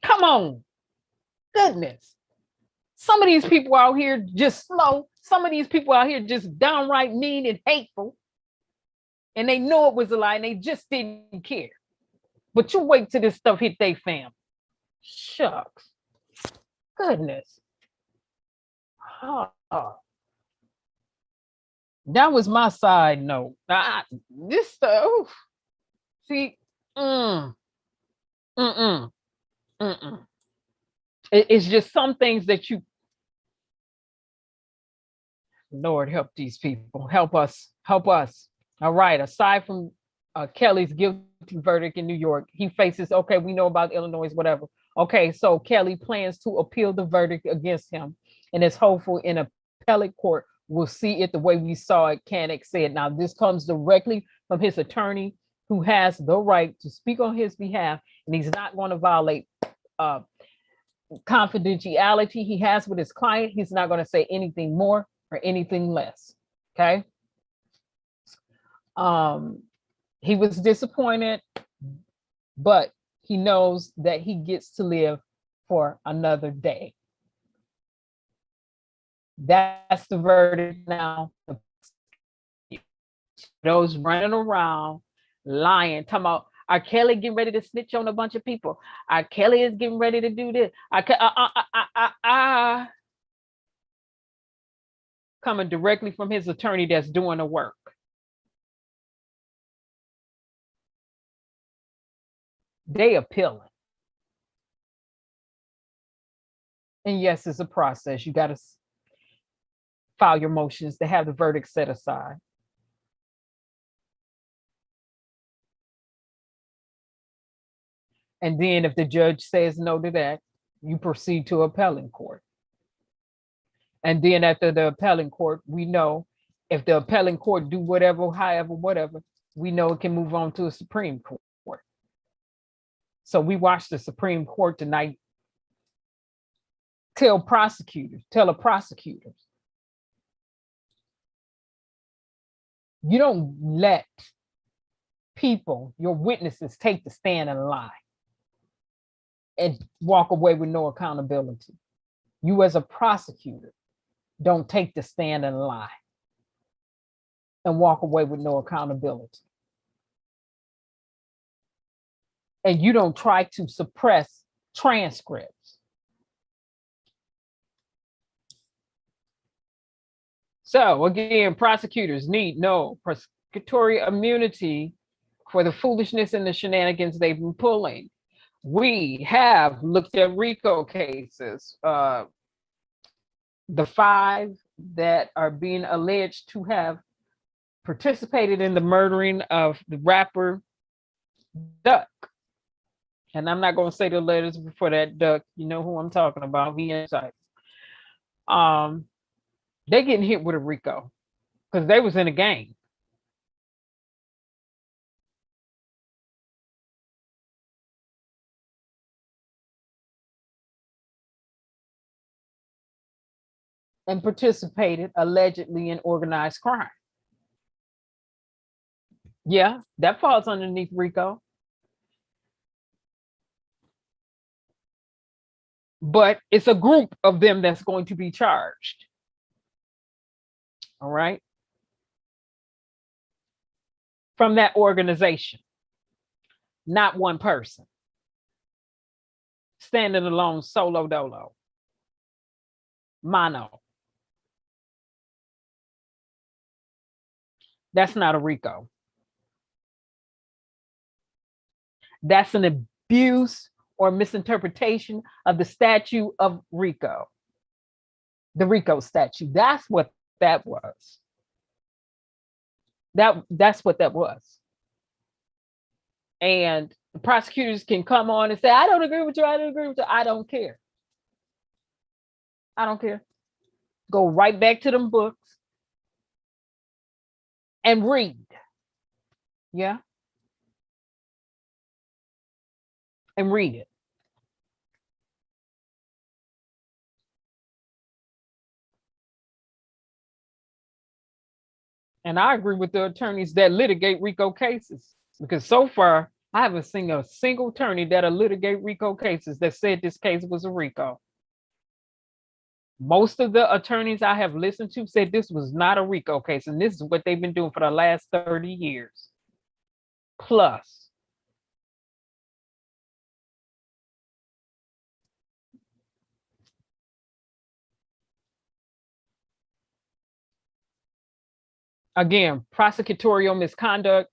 Come on. Goodness. Some of these people out here just slow. Some of these people out here just downright mean and hateful. And they know it was a lie and they just didn't care. But you wait till this stuff hit their family. Shucks. Goodness. That was my side note. This stuff, see, It's just some things that you, Lord, help these people. Help us. Help us. All right. Aside from Kelly's guilty verdict in New York, he faces, okay, we know about Illinois, whatever. Okay, so Kelly plans to appeal the verdict against him and is hopeful in appellate court we'll see it the way we saw it, Kerensz said. Now, this comes directly from his attorney who has the right to speak on his behalf, and he's not going to violate confidentiality he has with his client. He's not going to say anything more or anything less. Okay. He was disappointed, but he knows that he gets to live for another day. That's the verdict now. Those running around lying, talking about R. Kelly getting ready to snitch on a bunch of people. R. Kelly is getting ready to do this. Coming directly from his attorney that's doing the work. They appealing. And yes, it's a process. You got to file your motions to have the verdict set aside. And then if the judge says no to that, you proceed to appellate court. And then after the appellate court, we know if the appellate court do whatever, however, whatever, we know it can move on to a Supreme Court. So we watched the Supreme Court tonight tell the prosecutors, you don't let people, your witnesses, take the stand and lie and walk away with no accountability. You as a prosecutor don't take the stand and lie and walk away with no accountability. And you don't try to suppress transcripts. So again, prosecutors need no prosecutorial immunity for the foolishness and the shenanigans they've been pulling. We have looked at Rico cases, the 5 that are being alleged to have participated in the murdering of the rapper Duck. And I'm not going to say the letters before that. Duck, you know who I'm talking about. He inside. They getting hit with a Rico because they was in a gang. And participated allegedly in organized crime. Yeah, that falls underneath Rico. But it's a group of them that's going to be charged. All right. From that organization, not one person. Standing alone, solo dolo. Mono. That's not a Rico. That's an abuse or misinterpretation of the statute of Rico. The Rico statute. That's what that was. That's what that was. And The prosecutors can come on and say, I don't agree with you, I don't agree with you. I don't care. I don't care. Go right back to them books and read. Yeah. And read it. And I agree with the attorneys that litigate RICO cases, because so far I haven't seen a single attorney that'll litigate RICO cases that said this case was a RICO. Most of the attorneys I have listened to said this was not a RICO case, and this is what they've been doing for the last 30 years plus. Again, prosecutorial misconduct.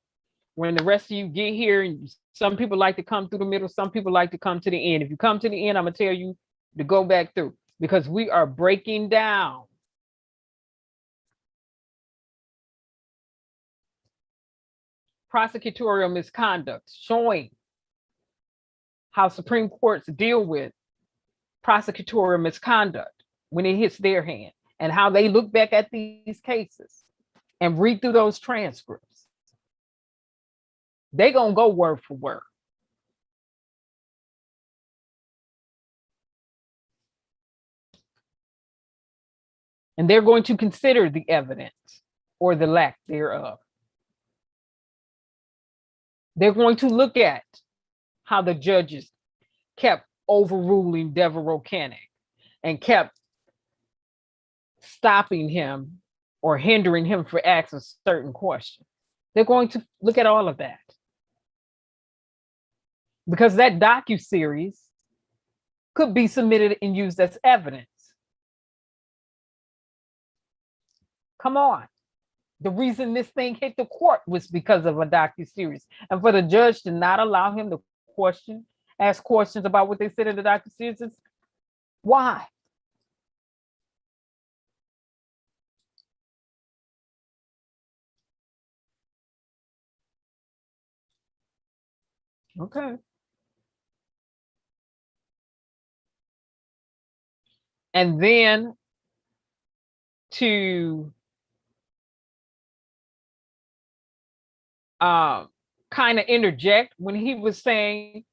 When the rest of you get here, and some people like to come through the middle, some people like to come to the end. If you come to the end, I'm gonna tell you to go back through, because we are breaking down prosecutorial misconduct, showing how Supreme Courts deal with prosecutorial misconduct when it hits their hand, and how they look back at these cases and read through those transcripts. They're gonna go word for word. And they're going to consider the evidence or the lack thereof. They're going to look at how the judges kept overruling Devereaux Kennick and kept stopping him or hindering him for asking certain questions. They're going to look at all of that. Because that docuseries could be submitted and used as evidence. Come on. The reason this thing hit the court was because of a docuseries. And for the judge to not allow him to ask questions about what they said in the docuseries, is why? Okay. And then to kind of interject when he was saying,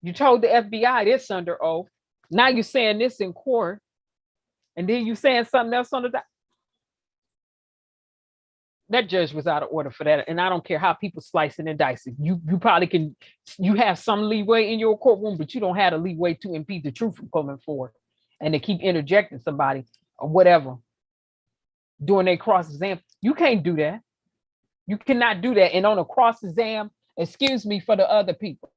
you told the FBI this under oath, now you're saying this in court, and then you saying something else on the that judge was out of order for that. And I don't care how people slice it and dice it. You probably can, you have some leeway in your courtroom, but you don't have the leeway to impede the truth from coming forward. And they keep interjecting somebody or whatever during a cross-exam. You can't do that. You cannot do that. And on a cross-exam, excuse me for the other people,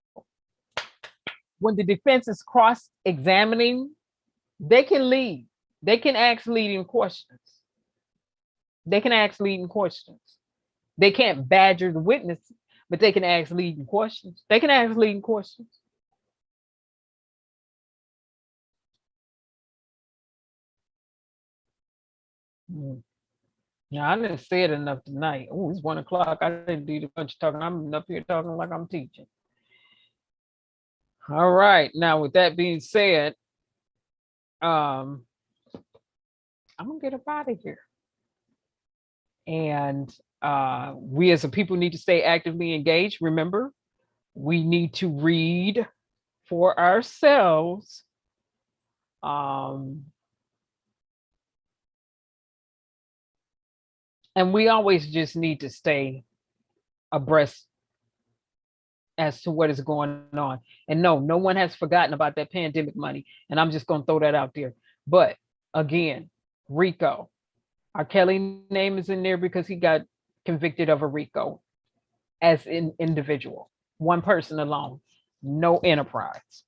when the defense is cross-examining, they can lead. They can ask leading questions. They can ask leading questions. They can't badger the witness, but they can ask leading questions. They can ask leading questions. Yeah, I didn't say it enough tonight. Oh, it's 1 o'clock. I didn't do a bunch of talking. I'm up here talking like I'm teaching. All right. Now, with that being said, I'm gonna get up out of here. And we as a people need to stay actively engaged. Remember, we need to read for ourselves. And we always just need to stay abreast as to what is going on. And no one has forgotten about that pandemic money. And I'm just going to throw that out there. But again, Rico, R. Kelly name is in there because he got convicted of a RICO as an individual, one person alone, no enterprise,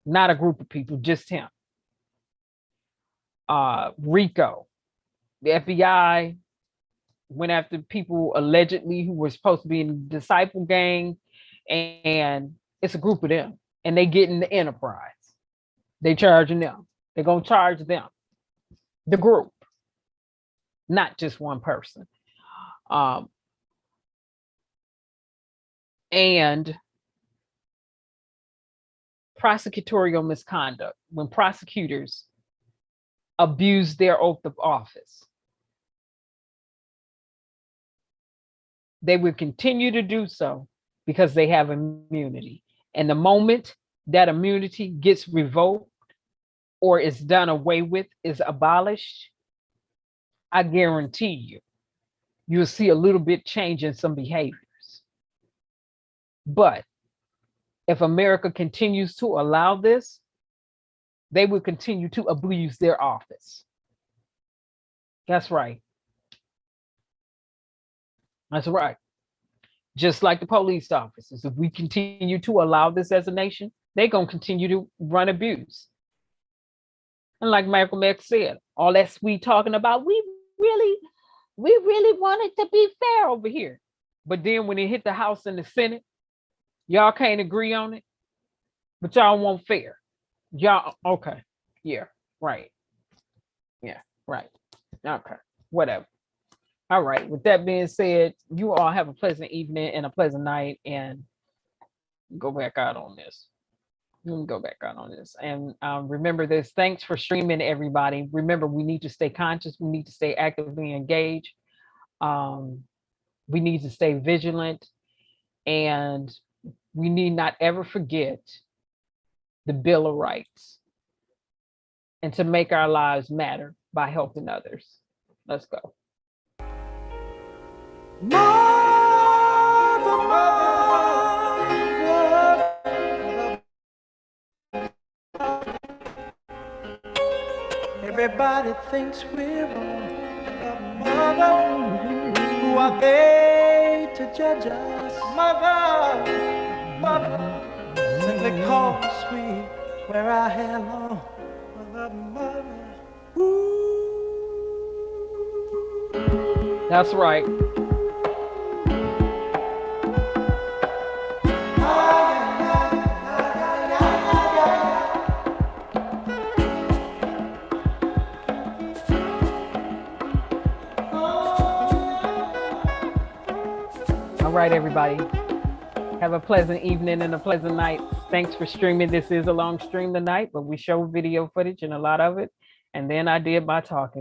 not a group of people, just him. RICO, the FBI went after people allegedly who were supposed to be in the disciple gang, and it's a group of them, and they get in the enterprise. They charging them. They're gonna charge them, the group, not just one person. and prosecutorial misconduct, when prosecutors abuse their oath of office. They will continue to do so because they have immunity. And the moment that immunity gets revoked or is done away with, is abolished, I guarantee you, you'll see a little bit change in some behaviors. But if America continues to allow this, they will continue to abuse their office. That's right. That's right. Just like the police officers, if we continue to allow this as a nation, they're going to continue to run abuse. And like Malcolm X said, all that sweet talking about, we really want it to be fair over here. But then when it hit the House and the Senate, y'all can't agree on it, but y'all want fair. Y'all, okay. Yeah, right. Yeah, right. Okay, whatever. All right, with that being said, you all have a pleasant evening and a pleasant night, and go back out on this. Go back out on this. And remember this, thanks for streaming, everybody. Remember, we need to stay conscious. We need to stay actively engaged. We need to stay vigilant, and we need not ever forget the Bill of Rights and to make our lives matter by helping others. Let's go. Everybody thinks we're wrong, mother, who are they to judge us? Mother, simply cause we wear our hair long. Mother, That's right. All right, everybody. Have a pleasant evening and a pleasant night. Thanks for streaming. This is a long stream tonight, but we show video footage and a lot of it. And then I did my talking.